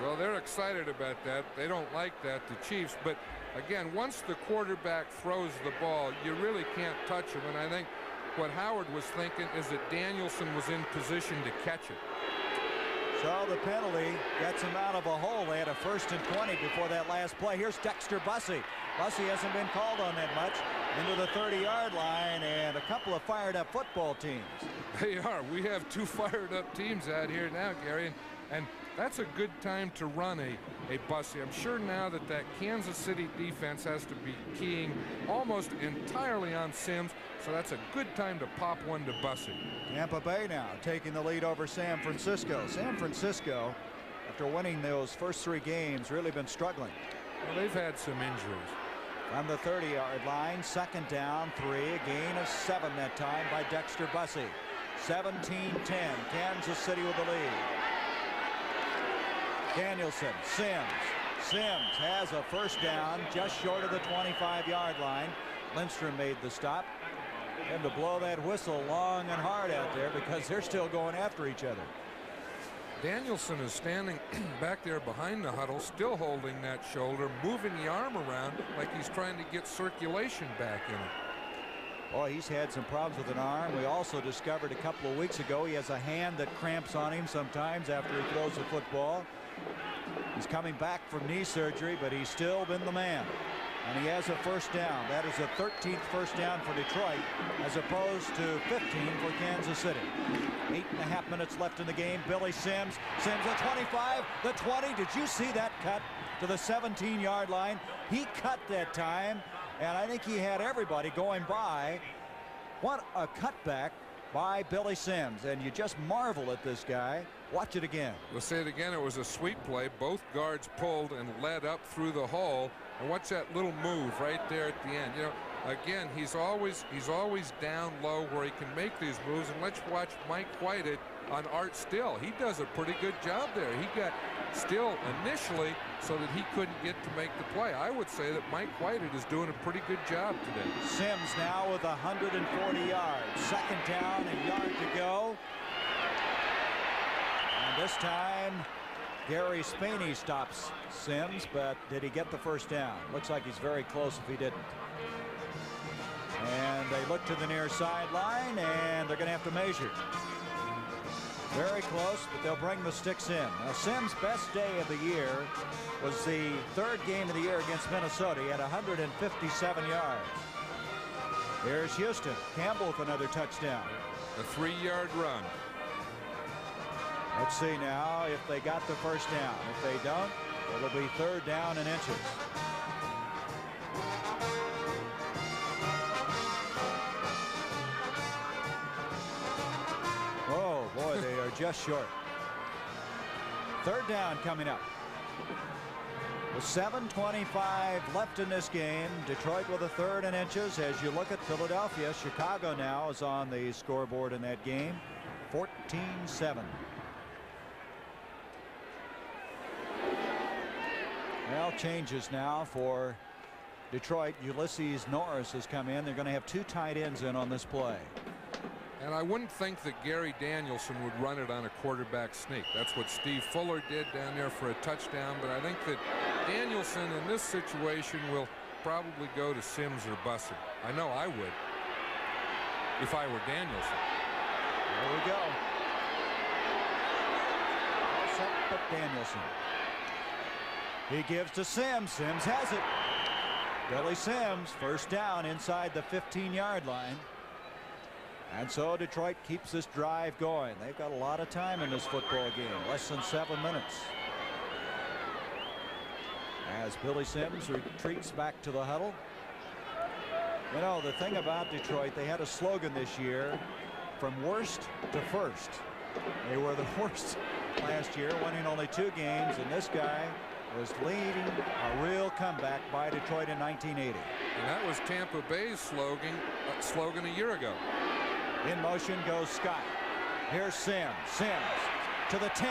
Well, they're excited about that. They don't like that, the Chiefs. But, again, once the quarterback throws the ball, you really can't touch him. And I think what Howard was thinking is that Danielson was in position to catch it. So the penalty gets him out of a hole. They had a first and 20 before that last play. Here's Dexter Bussey. Bussey hasn't been called on that much. Into the 30-yard line, and a couple of fired-up football teams. They are. We have two fired-up teams out here now, Gary, and that's a good time to run a Bussey. I'm sure now that Kansas City defense has to be keying almost entirely on Sims, so that's a good time to pop one to Bussey. Tampa Bay now taking the lead over San Francisco. San Francisco, after winning those first three games, really been struggling. Well, they've had some injuries. On the 30-yard line, second down, 3, a gain of 7 that time by Dexter Bussey. 17-10, Kansas City with the lead. Danielson, Sims has a first down just short of the 25-yard line. Lindstrom made the stop. Him to blow that whistle long and hard out there because they're still going after each other. Danielson is standing back there behind the huddle, still holding that shoulder, moving the arm around like he's trying to get circulation back in it. Boy, he's had some problems with an arm. We also discovered a couple of weeks ago he has a hand that cramps on him sometimes after he throws the football. He's coming back from knee surgery, but he's still been the man. And he has a first down. That is a 13th first down for Detroit as opposed to 15 for Kansas City. 8.5 minutes left in the game. Billy Sims. Sims at 25, the 20. Did you see that cut to the 17-yard line? He cut that time, and I think he had everybody going by. What a cutback by Billy Sims, and you just marvel at this guy. Watch it again. We'll say it again. It was a sweep play. Both guards pulled and led up through the hole. And watch that little move right there at the end. You know, again, he's always down low where he can make these moves. And let's watch Mike Whited on Art Still. He does a pretty good job there. He got Still initially so that he couldn't get to make the play. I would say that Mike Whited is doing a pretty good job today. Sims now with 140 yards. Second down, a yard to go. And this time, Gary Spaney stops Sims, but did he get the first down? Looks like he's very close if he didn't. And they look to the near sideline, and they're going to have to measure. Very close, but they'll bring the sticks in. Now, Sims' best day of the year was the third game of the year against Minnesota. He had 157 yards. Here's Houston. Campbell with another touchdown. A 3-yard run. Let's see now if they got the first down. If they don't, it'll be third down and inches. Oh, boy, they are just short. Third down coming up. With 7:25 left in this game, Detroit with a third and inches. As you look at Philadelphia, Chicago now is on the scoreboard in that game. 14-7. Well, changes now for Detroit. Ulysses Norris has come in. They're going to have 2 tight ends in on this play. And I wouldn't think that Gary Danielson would run it on a quarterback sneak. That's what Steve Fuller did down there for a touchdown. But I think that Danielson in this situation will probably go to Sims or Bussey. I know I would if I were Danielson. There we go. Set up Danielson. He gives to Sims. Sims has it. Billy Sims, first down inside the 15-yard line. And so Detroit keeps this drive going. They've got a lot of time in this football game. Less than 7 minutes. As Billy Sims retreats back to the huddle. You know, the thing about Detroit, they had a slogan this year, from worst to first. They were the worst last year, winning only 2 games, and this guy was leading a real comeback by Detroit in 1980. And that was Tampa Bay's slogan a year ago. In motion goes Scott. Here's Sims. Sims to the 10.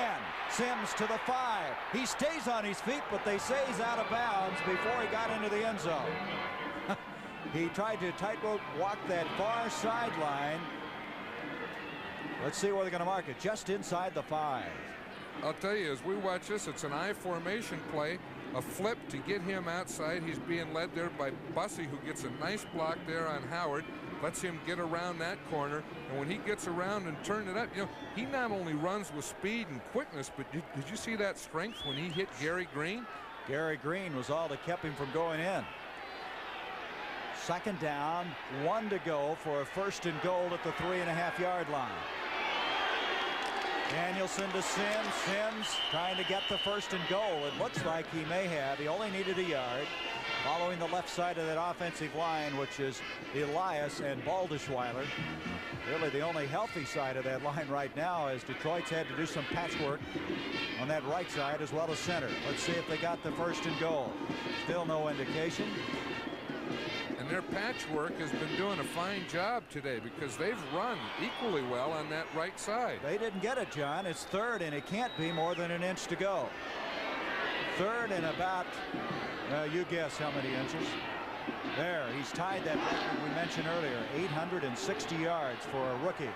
Sims to the 5. He stays on his feet, but they say he's out of bounds before he got into the end zone. He tried to tightrope walk that far sideline. Let's see where they're going to mark it. Just inside the 5. I'll tell you, as we watch this, it's an I formation play, a flip to get him outside. He's being led there by Bussey, who gets a nice block there on Howard, lets him get around that corner, and when he gets around and turn it up, you know, he not only runs with speed and quickness, but did you see that strength when he hit Gary Green? Gary Green was all that kept him from going in. Second down, 1 to go for a first and goal at the 3.5-yard line. Danielson to Sims. Sims trying to get the first and goal. It looks like he may have. He only needed a yard. Following the left side of that offensive line, which is Elias and Baldischweiler. Really the only healthy side of that line right now, as Detroit's had to do some patchwork on that right side as well as center. Let's see if they got the first and goal. Still no indication. And their patchwork has been doing a fine job today because they've run equally well on that right side. They didn't get it, John. It's third, and it can't be more than an inch to go. Third and about, you guess how many inches. There, he's tied that record we mentioned earlier, 860 yards for a rookie.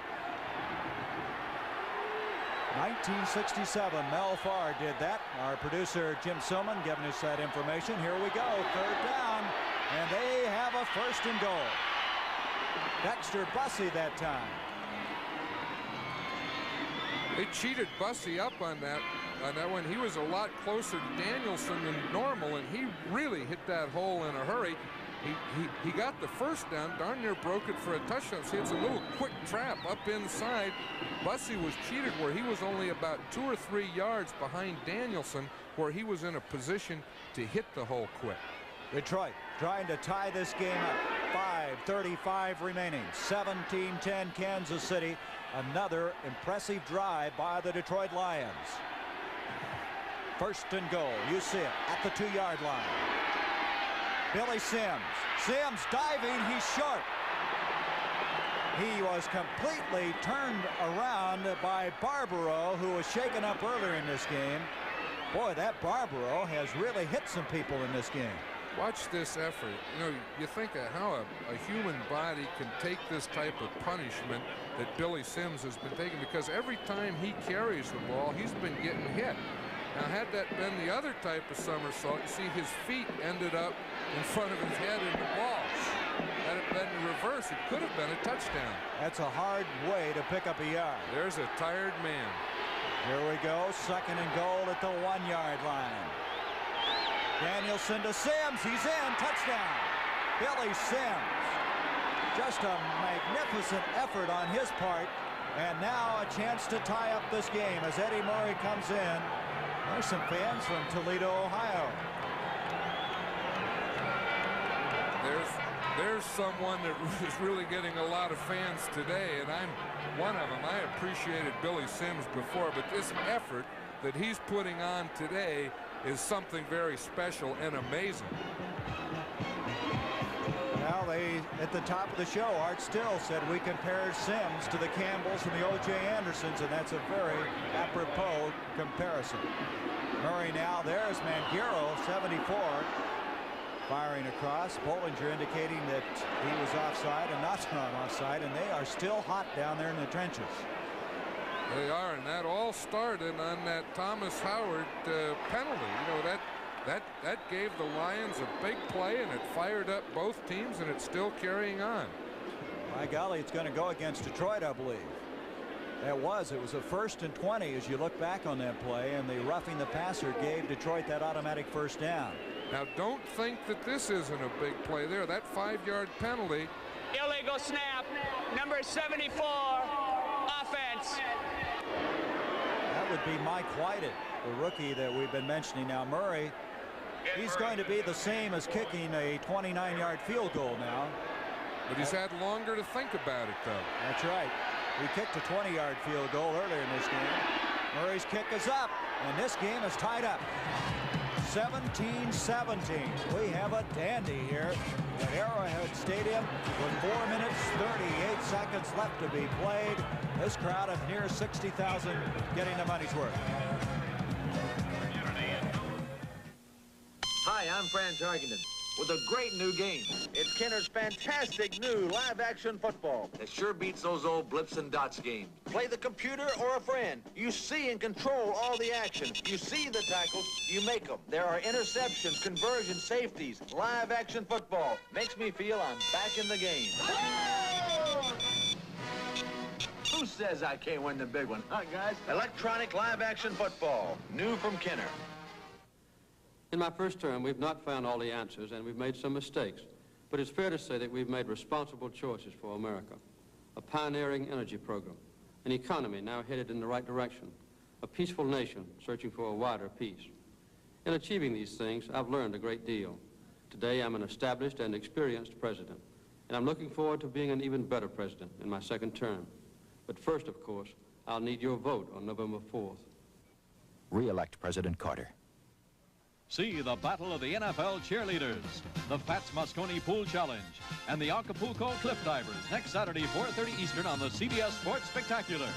1967, Mel Farr did that. Our producer, Jim Silman, giving us that information. Here we go, third down. And they have a first and goal. Dexter Bussey that time. They cheated Bussey up on that one. He was a lot closer to Danielson than normal, and he really hit that hole in a hurry. He got the first down, darn near broke it for a touchdown. See, it's a little quick trap up inside. Bussey was cheated where he was only about 2 or 3 yards behind Danielson, where he was in a position to hit the hole quick. Detroit trying to tie this game up. 5:35 remaining. 17-10 Kansas City. Another impressive drive by the Detroit Lions. First and goal. You see it at the 2-yard line. Billy Sims. Sims diving. He's short. He was completely turned around by Barbaro, who was shaken up earlier in this game. Boy, that Barbaro has really hit some people in this game. Watch this effort. You know, you think of how a human body can take this type of punishment that Billy Sims has been taking, because every time he carries the ball, he's been getting hit. Now, had that been the other type of somersault, you see his feet ended up in front of his head in the ball. Had it been in reverse, it could have been a touchdown. That's a hard way to pick up a yard. There's a tired man. Here we go, second and goal at the 1-yard line. Danielson to Sims, he's in, touchdown. Billy Sims. Just a magnificent effort on his part. And now a chance to tie up this game as Eddie Murray comes in. There's some fans from Toledo, Ohio. There's someone that is really getting a lot of fans today, and I'm one of them. I appreciated Billy Sims before, but this effort that he's putting on today is something very special and amazing. Well, at the top of the show, Art Still said we compared Sims to the Campbells and the O.J. Andersons, and that's a very apropos comparison. Murray now, there's Mangiro, 74, firing across. Bollinger indicating that he was offside and not offside, and they are still hot down there in the trenches. They are, and that all started on that Thomas Howard penalty. You know, that gave the Lions a big play, and it fired up both teams, and it's still carrying on. By golly, it's going to go against Detroit, I believe. It was a 1st and 20 as you look back on that play, and the roughing the passer gave Detroit that automatic first down. Now, don't think that this isn't a big play there. That 5-yard penalty. Illegal snap, number 74, offense. That would be Mike Whited, the rookie that we've been mentioning now. Murray, he's going to be the same as kicking a 29-yard field goal now. But he's had longer to think about it, though. That's right. He kicked a 20-yard field goal earlier in this game. Murray's kick is up, and this game is tied up. 17-17. We have a dandy here at Arrowhead Stadium with 4 minutes, 38 seconds left to be played. This crowd of near 60,000 getting the money's worth. Hi, I'm Fran Tarkenton with a great new game. It's Kenner's fantastic new live-action football. It sure beats those old blips and dots games. Play the computer or a friend. You see and control all the action. You see the tackles, you make them. There are interceptions, conversions, safeties. Live-action football makes me feel I'm back in the game. Who says I can't win the big one, huh, guys? Electronic live-action football, new from Kenner. In my first term, we've not found all the answers, and we've made some mistakes. But it's fair to say that we've made responsible choices for America. A pioneering energy program, an economy now headed in the right direction, a peaceful nation searching for a wider peace. In achieving these things, I've learned a great deal. Today, I'm an established and experienced president, and I'm looking forward to being an even better president in my second term. But first, of course, I'll need your vote on November 4th. Re-elect President Carter. See the battle of the NFL cheerleaders, the Fats Mosconi Pool Challenge, and the Acapulco Cliff Divers next Saturday, 4:30 Eastern on the CBS Sports Spectacular.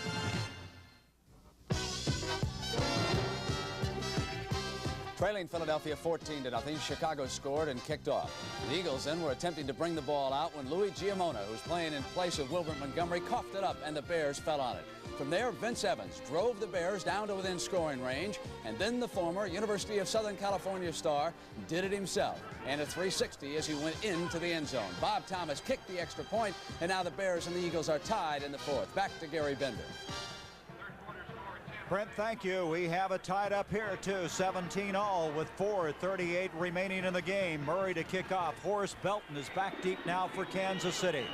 Trailing Philadelphia 14-0, Chicago scored and kicked off. The Eagles then were attempting to bring the ball out when Louis Giammona, who's playing in place of Wilbert Montgomery, coughed it up and the Bears fell on it. From there, Vince Evans drove the Bears down to within scoring range, and then the former University of Southern California star did it himself, and a 360 as he went into the end zone. Bob Thomas kicked the extra point, and now the Bears and the Eagles are tied in the fourth. Back to Gary Bender. Brent, thank you. We have it tied up here, too. 17-all with 4:38 remaining in the game. Murray to kick off. Horace Belton is back deep now for Kansas City.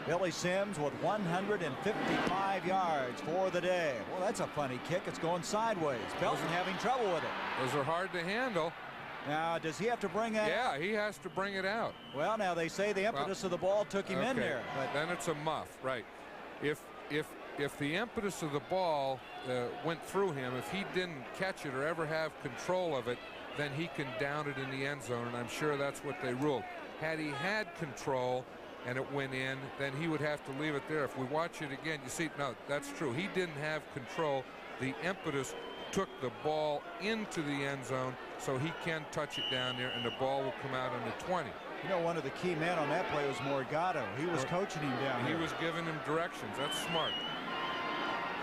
Billy Sims with 155 yards for the day. Well, that's a funny kick. It's going sideways. Belton having trouble with it. Those are hard to handle. Now, does he have to bring that out? Yeah, he has to bring it out. Well, now they say the impetus of the ball took him in there. But then it's a muff, right? If the impetus of the ball went through him, if he didn't catch it or ever have control of it, then he can down it in the end zone, and I'm sure that's what they ruled. Had he had control and it went in, then he would have to leave it there. If we watch it again, you see, no, that's true. He didn't have control. The impetus took the ball into the end zone, so he can touch it down there, and the ball will come out on the 20. You know, one of the key men on that play was Morgado. He was coaching him down here. He was giving him directions. That's smart.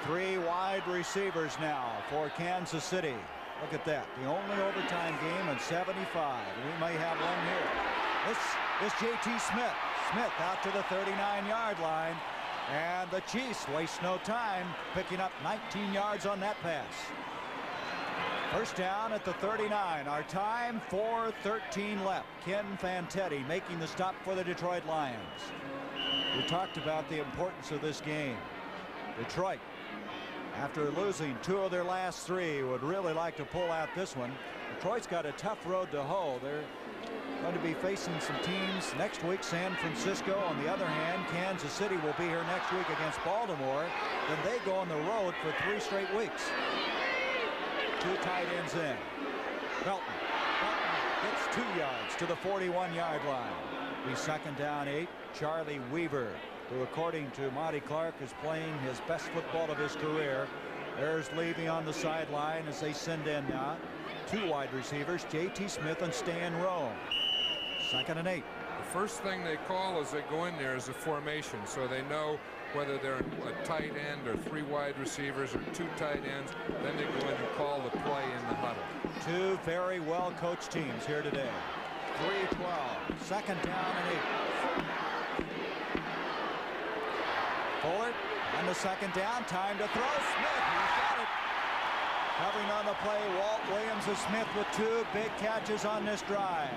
3 wide receivers now for Kansas City. Look at that. The only overtime game in 75. We may have one here. This J.T. Smith. Smith out to the 39-yard line. And the Chiefs waste no time, picking up 19 yards on that pass. First down at the 39. Our time, 4:13 left. Ken Fantetti making the stop for the Detroit Lions. We talked about the importance of this game. Detroit, after losing 2 of their last 3, would really like to pull out this one. Detroit's got a tough road to hoe. They're going to be facing some teams next week. San Francisco. On the other hand, Kansas City will be here next week against Baltimore. Then they go on the road for 3 straight weeks. 2 tight ends in. Belton gets 2 yards to the 41-yard line. He's second down 8. Charlie Weaver, who according to Monty Clark is playing his best football of his career. There's Levy on the sideline as they send in now 2 wide receivers, J.T. Smith and Stan Rome. Second and 8. The first thing they call as they go in there is a formation, so they know whether they're a tight end or 3 wide receivers or 2 tight ends. Then they go in and call the play in the huddle. 2 very well coached teams here today. 3:12. Second down and 8. Fuller on the second down. Time to throw. Smith. He's got it. Covering on the play, Walt Williams and Smith with 2 big catches on this drive.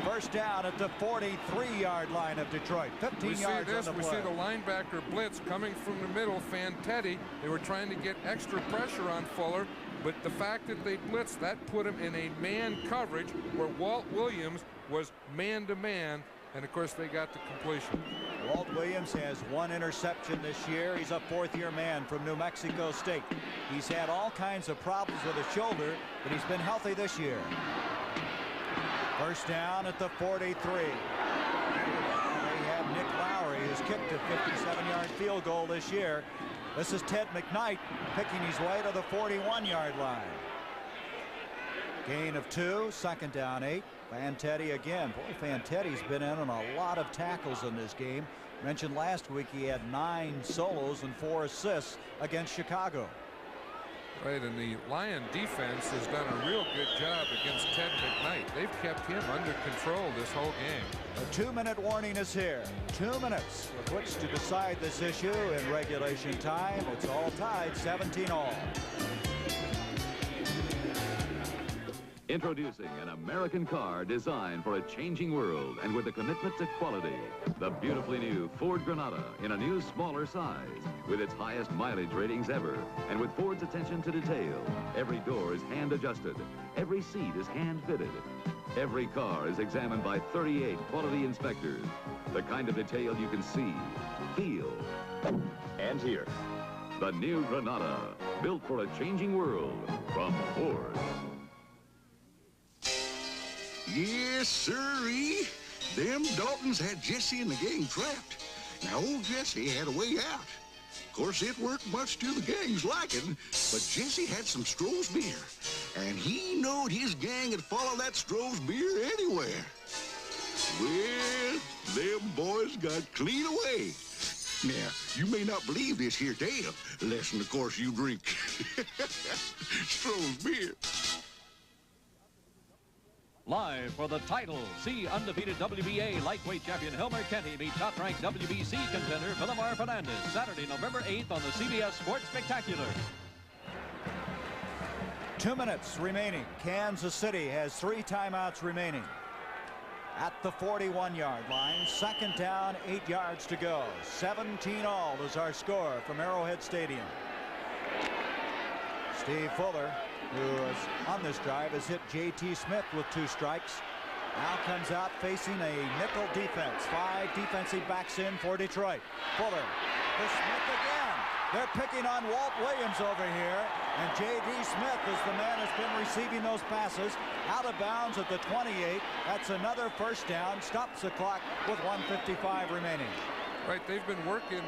First down at the 43-yard line of Detroit. 15 yards on the play. We see the linebacker blitz coming from the middle. Fantetti, they were trying to get extra pressure on Fuller, but the fact that they blitzed, that put him in a man coverage where Walt Williams was man-to-man, and of course they got the completion. Walt Williams has 1 interception this year. He's a 4th-year man from New Mexico State. He's had all kinds of problems with his shoulder, but he's been healthy this year. First down at the 43. They have Nick Lowry, who's kicked a 57-yard field goal this year. This is Ted McKnight picking his way to the 41-yard line. Gain of 2, second down 8. Fantetti again. Boy, Fantetti's been in on a lot of tackles in this game. Mentioned last week he had 9 solos and 4 assists against Chicago. Right, and the Lion defense has done a real good job against Ted McKnight. They've kept him under control this whole game. A 2-minute warning is here. 2 minutes with which to decide this issue in regulation time. It's all tied, 17-all. Introducing an American car designed for a changing world and with a commitment to quality. The beautifully new Ford Granada in a new smaller size with its highest mileage ratings ever and with Ford's attention to detail. Every door is hand adjusted. Every seat is hand fitted. Every car is examined by 38 quality inspectors. The kind of detail you can see, feel, and hear. The new Granada, built for a changing world from Ford. Yes, sirree. Them Daltons had Jesse and the gang trapped. Now, old Jesse had a way out. Of course, it worked much to the gang's liking, but Jesse had some Stroh's beer, and he knowed his gang would follow that Stroh's beer anywhere. Well, them boys got clean away. Now, you may not believe this here tale, less than, of course, you drink Stroh's beer. Live for the title, see undefeated WBA lightweight champion Helmer Kenny meet top-ranked WBC contender Villamar Fernandez, Saturday, November 8th on the CBS Sports Spectacular. 2 minutes remaining. Kansas City has 3 timeouts remaining. At the 41-yard line, second down, 8 yards to go. 17-all is our score from Arrowhead Stadium. Steve Fuller, who is on this drive, has hit J.T. Smith with 2 strikes. Now comes out facing a nickel defense. 5 defensive backs in for Detroit. Fuller to Smith again. They're picking on Walt Williams over here, and J.D. Smith is the man that's been receiving those passes. Out of bounds at the 28. That's another first down. Stops the clock with 1:55 remaining. Right, they've been working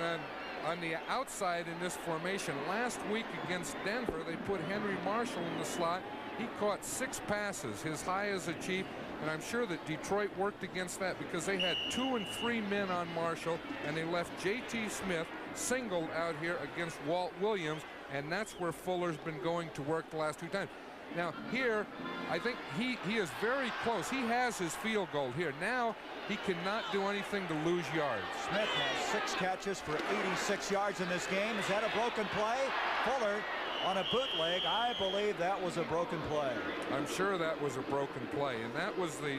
on the outside in this formation. Last week against Denver, they put Henry Marshall in the slot. He caught 6 passes, his high as a Chief, and I'm sure that Detroit worked against that because they had 2 and 3 men on Marshall, and they left J.T. Smith singled out here against Walt Williams, and that's where Fuller's been going to work the last 2 times. Now here, I think he is very close. He has his field goal here. Now he cannot do anything to lose yards. Smith has 6 catches for 86 yards in this game. Is that a broken play? Fuller on a bootleg. I believe that was a broken play. I'm sure that was a broken play, and that was the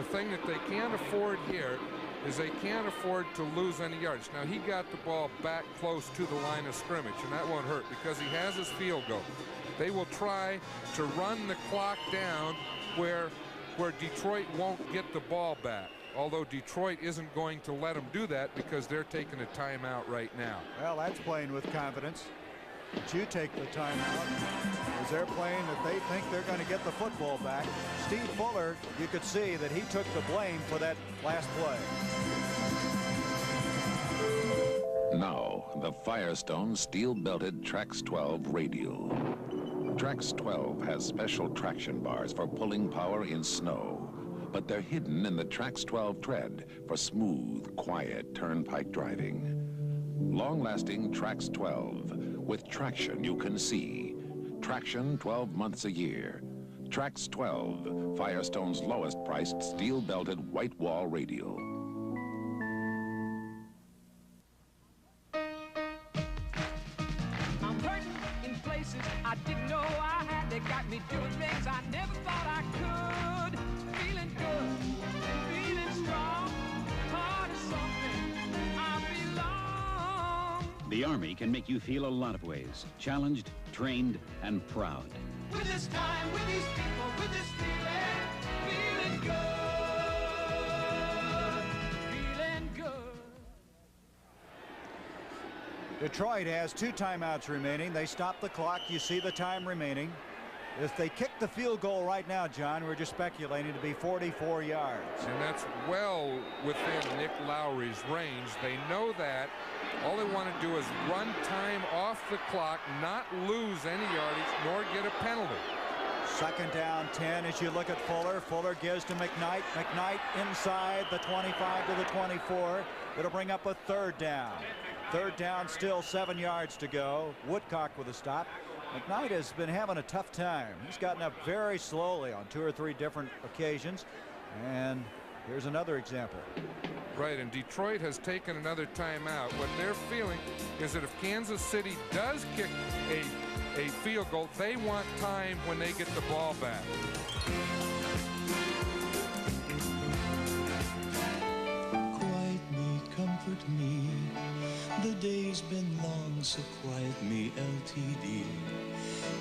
thing that they can't afford here is they can't afford to lose any yards. Now he got the ball back close to the line of scrimmage, and that won't hurt because he has his field goal. They will try to run the clock down where Detroit won't get the ball back. Although Detroit isn't going to let them do that because they're taking a timeout right now. Well, that's playing with confidence. But you take the timeout as they're playing that they think they're going to get the football back. Steve Fuller, you could see that he took the blame for that last play. Now, the Firestone steel-belted Trax 12 radial. Trax 12 has special traction bars for pulling power in snow, but they're hidden in the Trax 12 tread for smooth, quiet turnpike driving. Long-lasting Trax 12 with traction you can see. Traction 12 months a year. Trax 12, Firestone's lowest-priced steel-belted white wall radial. I'm hurting in places I didn't know I had. They got me doing things I never thought I could. Feeling good, feeling strong, part of something I belong. The Army can make you feel a lot of ways. Challenged, trained, and proud. With this time, with these people, with this feeling good, feeling good. Detroit has 2 timeouts remaining. They stop the clock. You see the time remaining. If they kick the field goal right now, John, we're just speculating to be 44 yards. And that's well within Nick Lowry's range. They know that. All they want to do is run time off the clock, not lose any yardage, nor get a penalty. Second down 10 as you look at Fuller. Fuller gives to McKnight. McKnight inside the 25 to the 24. It'll bring up a 3rd down. 3rd down, still 7 yards to go. Woodcock with a stop. McKnight has been having a tough time. He's gotten up very slowly on 2 or 3 different occasions. And here's another example. Right, and Detroit has taken another timeout. What they're feeling is that if Kansas City does kick a field goal, they want time when they get the ball back. Quiet me, comfort me. The day's been long, so quiet me, LTD.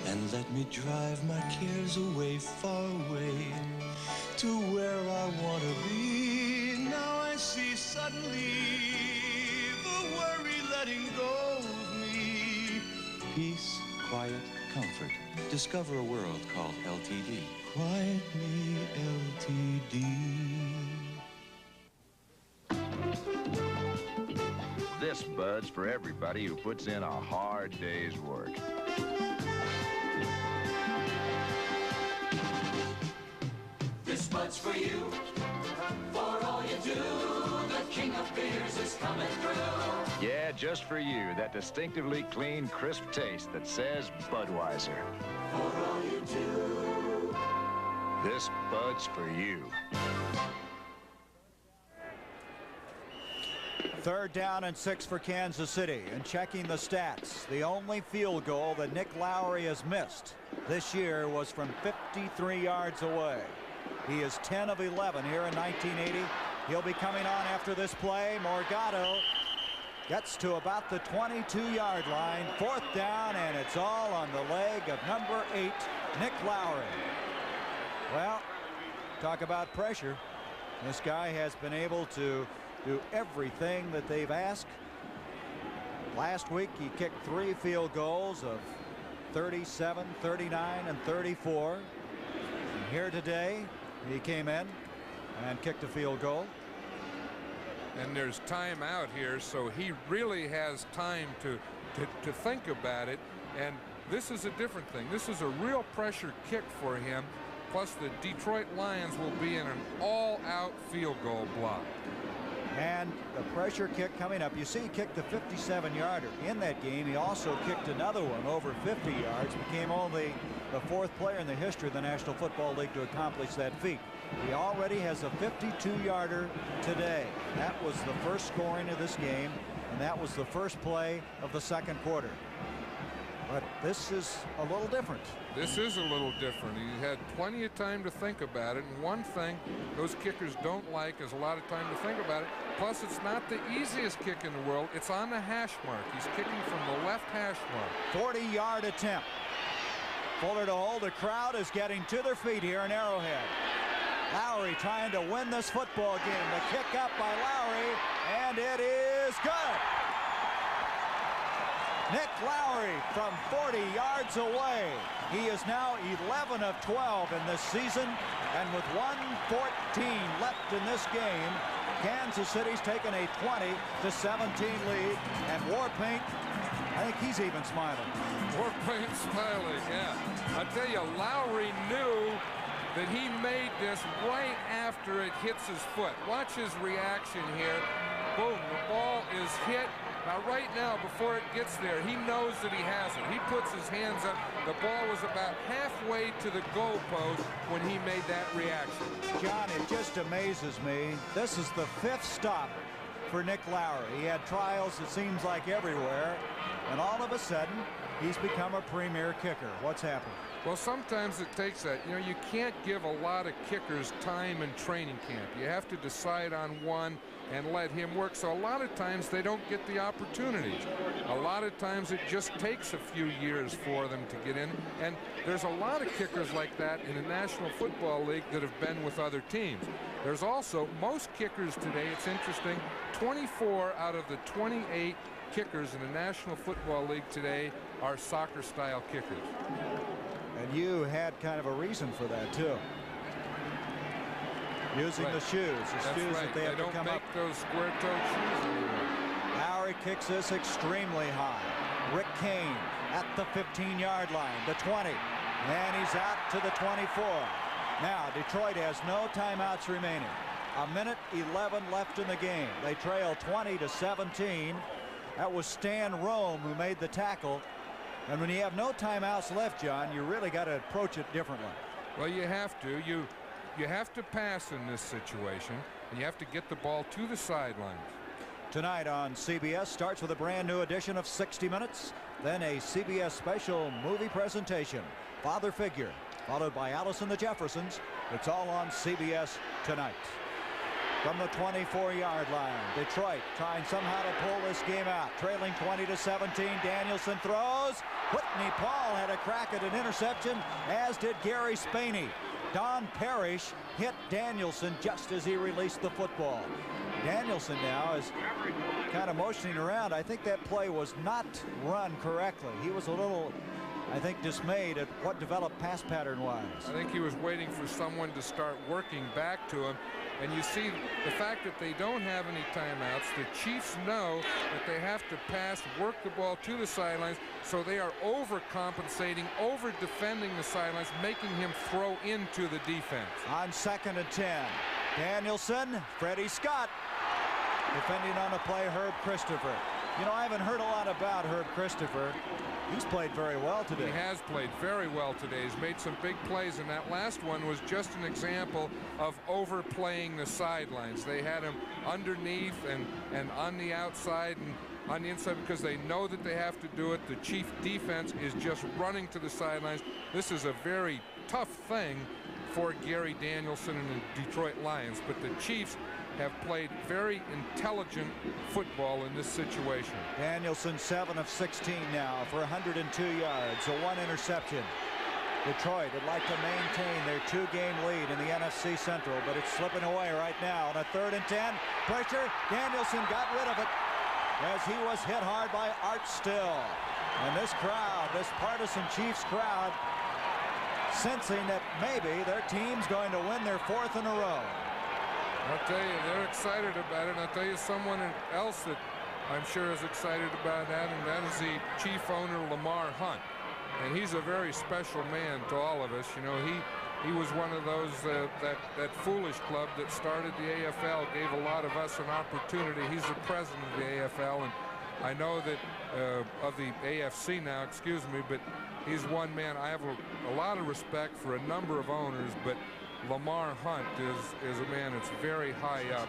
And let me drive my cares away, far away, to where I want to be. Now I see suddenly the worry letting go of me. Peace, quiet, comfort. Discover a world called LTD. Quiet me, LTD. This Bud's for everybody who puts in a hard day's work. This Bud's for you, for all you do. The king of beers is coming through. Yeah, just for you, that distinctively clean, crisp taste that says Budweiser. For all you do. This Bud's for you. 3rd down and 6 for Kansas City. And checking the stats, the only field goal that Nick Lowery has missed this year was from 53 yards away. He is 10 of 11 here in 1980. He'll be coming on after this play. Morgado gets to about the 22-yard line. 4th down, and it's all on the leg of number 8, Nick Lowery. Well, talk about pressure. This guy has been able to do everything that they've asked. Last week he kicked 3 field goals of 37, 39, and 34. And here today he came in and kicked a field goal. And there's time out here, so he really has time to think about it. And this is a different thing. This is a real pressure kick for him. Plus the Detroit Lions will be in an all-out field goal block. And the pressure kick coming up. You see he kicked the 57-yarder in that game. He also kicked another one over 50 yards. Became only the 4th player in the history of the National Football League to accomplish that feat. He already has a 52-yarder today. That was the first scoring of this game, and that was the first play of the 2nd quarter. But this is a little different. This is a little different. He had plenty of time to think about it. And one thing those kickers don't like is a lot of time to think about it. Plus, it's not the easiest kick in the world. It's on the hash mark. He's kicking from the left hash mark. 40-yard attempt. Fuller to hold. The crowd is getting to their feet here in Arrowhead. Lowery trying to win this football game. The kick up by Lowery, and it is good. Nick Lowery from 40 yards away. He is now 11 of 12 in this season, and with 1:14 left in this game, Kansas City's taken a 20-17 lead, and Warpaint, I think he's even smiling. Warpaint smiling, yeah. I tell you, Lowery knew that he made this right after it hits his foot. Watch his reaction here. Boom, the ball is hit. Now, right now, before it gets there, he knows that he has it. He puts his hands up. The ball was about halfway to the goalpost when he made that reaction. John, it just amazes me. This is the 5th stop for Nick Lowery. He had trials, it seems like, everywhere. And all of a sudden, he's become a premier kicker. What's happened? Well, sometimes it takes that. You know, you can't give a lot of kickers time in training camp. You have to decide on one and let him work. So a lot of times they don't get the opportunities. A lot of times it just takes a few years for them to get in. And there's a lot of kickers like that in the National Football League that have been with other teams. There's also, most kickers today, it's interesting, 24 out of the 28 kickers in the National Football League today are soccer-style kickers. And you had kind of a reason for that, too. Using the shoes, the shoes that they have to come up. They don't make those square-toed shoes anymore. Lowery kicks this extremely high. Rick Kane at the 15-yard line, the 20, and he's out to the 24. Now, Detroit has no timeouts remaining. 1:11 left in the game. They trail 20-17. That was Stan Rome who made the tackle. And when you have no timeouts left, John, you really got to approach it differently. Well, you have to. You have to pass in this situation, and you have to get the ball to the sidelines. Tonight on CBS starts with a brand new edition of 60 Minutes, then a CBS special movie presentation, Father Figure, followed by Alice and the Jeffersons. It's all on CBS tonight. From the 24-yard line, Detroit trying somehow to pull this game out. Trailing 20-17, Danielson throws. Whitney Paul had a crack at an interception, as did Gary Spaney. Don Parrish hit Danielson just as he released the football. Danielson now is kind of motioning around. I think that play was not run correctly. He was a little, I think, dismayed at what developed pass pattern-wise. I think he was waiting for someone to start working back to him. And you see the fact that they don't have any timeouts. The Chiefs know that they have to pass, work the ball to the sidelines, so they are overcompensating, over-defending the sidelines, making him throw into the defense. On 2nd and 10, Danielson, Freddie Scott defending on the play, Herb Christopher. You know, I haven't heard a lot about Herb Christopher. He's played very well today. He has played very well today. He's made some big plays, and that last one was just an example of overplaying the sidelines. They had him underneath and on the outside and on the inside because they know that they have to do it. The Chief defense is just running to the sidelines. This is a very tough thing for Gary Danielson and the Detroit Lions, but the Chiefs have played very intelligent football in this situation. Danielson 7 of 16 now for 102 yards, a 1 interception. Detroit would like to maintain their 2-game lead in the NFC Central, but it's slipping away right now on a 3rd and 10. Pressure. Danielson got rid of it as he was hit hard by Art Still. And this crowd, this partisan Chiefs crowd, sensing that maybe their team's going to win their 4th in a row. I'll tell you, they're excited about it. And I'll tell you someone else that I'm sure is excited about that, and that is the Chief owner, Lamar Hunt. And he's a very special man to all of us. You know, he was one of those, that foolish club that started the AFL, gave a lot of us an opportunity. He's the president of the AFL, and I know that of the AFC now, excuse me, but he's one man. I have a lot of respect for a number of owners, but Lamar Hunt is a man that's very high up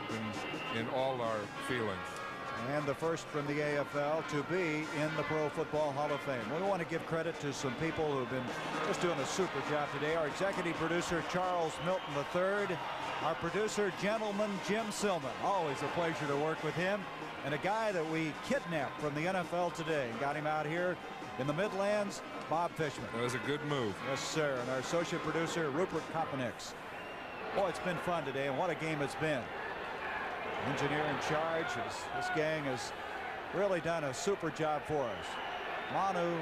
in all our feelings. And the first from the AFL to be in the Pro Football Hall of Fame. We want to give credit to some people who've been just doing a super job today. Our executive producer, Charles Milton III. Our producer, gentleman Jim Silman. Always a pleasure to work with him. And a guy that we kidnapped from the NFL today and got him out here in the Midlands, Bob Fishman. That was a good move. Yes, sir. And our associate producer, Rupert Kopanix. Boy, it's been fun today, and what a game it's been. Engineer in charge. This gang has really done a super job for us. Manu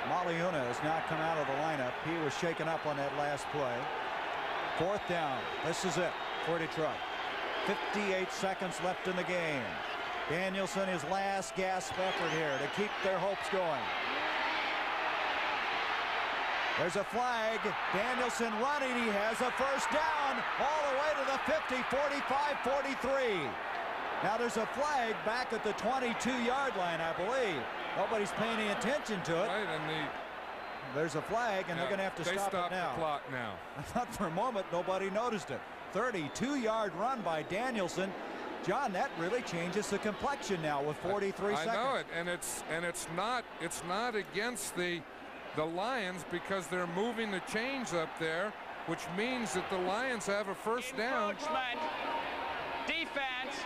Maliuna has now come out of the lineup. He was shaken up on that last play. 4th down. This is it for Detroit. 58 seconds left in the game. Danielson, his last gasp effort here to keep their hopes going. There's a flag. Danielson running. He has a 1st down all the way to the 50, 45, 43. Now there's a flag back at the 22-yard line, I believe. Nobody's paying any attention to it. Right, and there's a flag, and they're going to have to stop it now. The clock now. I thought for a moment nobody noticed it. 32-yard run by Danielson. John, that really changes the complexion now with 43 seconds. I know it, and it's not against the Lions because they're moving the chains up there, which means that the Lions have a 1st down. Encroachment, defense,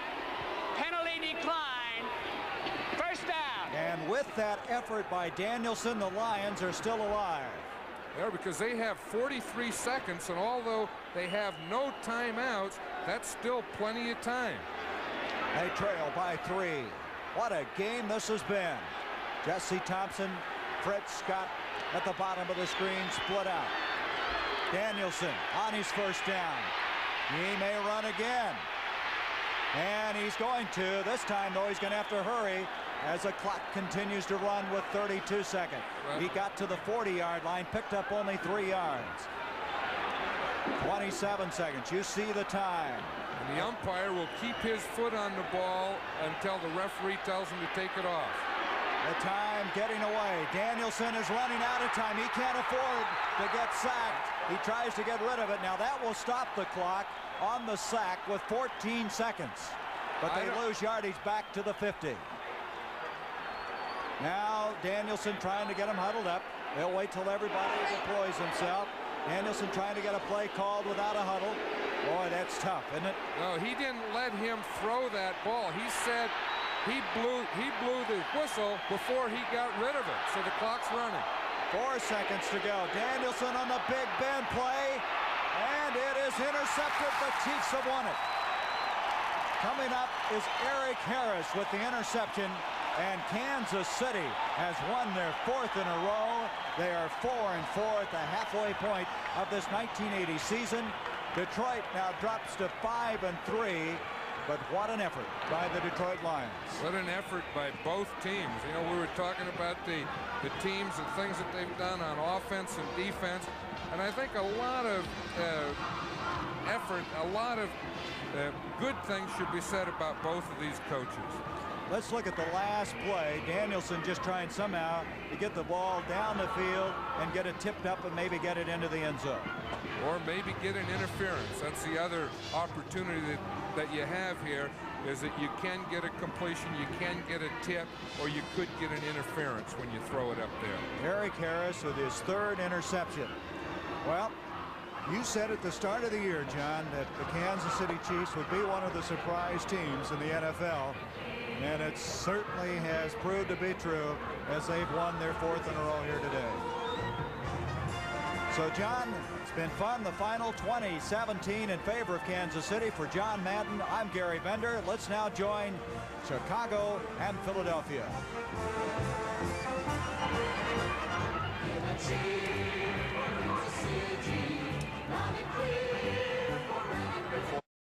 penalty decline, 1st down. And with that effort by Danielson, the Lions are still alive. Yeah, because they have 43 seconds, and although they have no timeouts, that's still plenty of time. They trail by 3. What a game this has been. Jesse Thompson, Fred Scott at the bottom of the screen, split out. Danielson on his 1st down. He may run again. And he's going to. This time, though, he's going to have to hurry as the clock continues to run with 32 seconds. Right. He got to the 40-yard line, picked up only 3 yards. 27 seconds. You see the time. And the umpire will keep his foot on the ball until the referee tells him to take it off. The time getting away. Danielson is running out of time. He can't afford to get sacked. He tries to get rid of it. Now that will stop the clock on the sack with 14 seconds. But they lose yardage back to the 50. Now Danielson trying to get him huddled up. They'll wait till everybody deploys himself. Danielson trying to get a play called without a huddle. Boy, that's tough, isn't it? No, he didn't let him throw that ball. He said he blew the whistle before he got rid of it. So the clock's running. 4 seconds to go. Danielson on the Big Ben play. And it is intercepted. The Chiefs have won it. Coming up is Eric Harris with the interception. And Kansas City has won their 4th in a row. They are 4-4 at the halfway point of this 1980 season. Detroit now drops to 5-3. But what an effort by the Detroit Lions. What an effort by both teams. You know, we were talking about the teams and things that they've done on offense and defense. And I think a lot of effort, a lot of good things should be said about both of these coaches. Let's look at the last play. Danielson just trying somehow to get the ball down the field and get it tipped up and maybe get it into the end zone. Or maybe get an interference. That's the other opportunity that you have here, is that you can get a completion, you can get a tip, or you could get an interference when you throw it up there. Eric Harris with his 3rd interception. Well, you said at the start of the year, John, that the Kansas City Chiefs would be one of the surprise teams in the NFL, and it certainly has proved to be true as they've won their 4th in a row here today. So, John, it's been fun. The final 20-17 in favor of Kansas City. For John Madden, I'm Gary Bender. Let's now join Chicago and Philadelphia.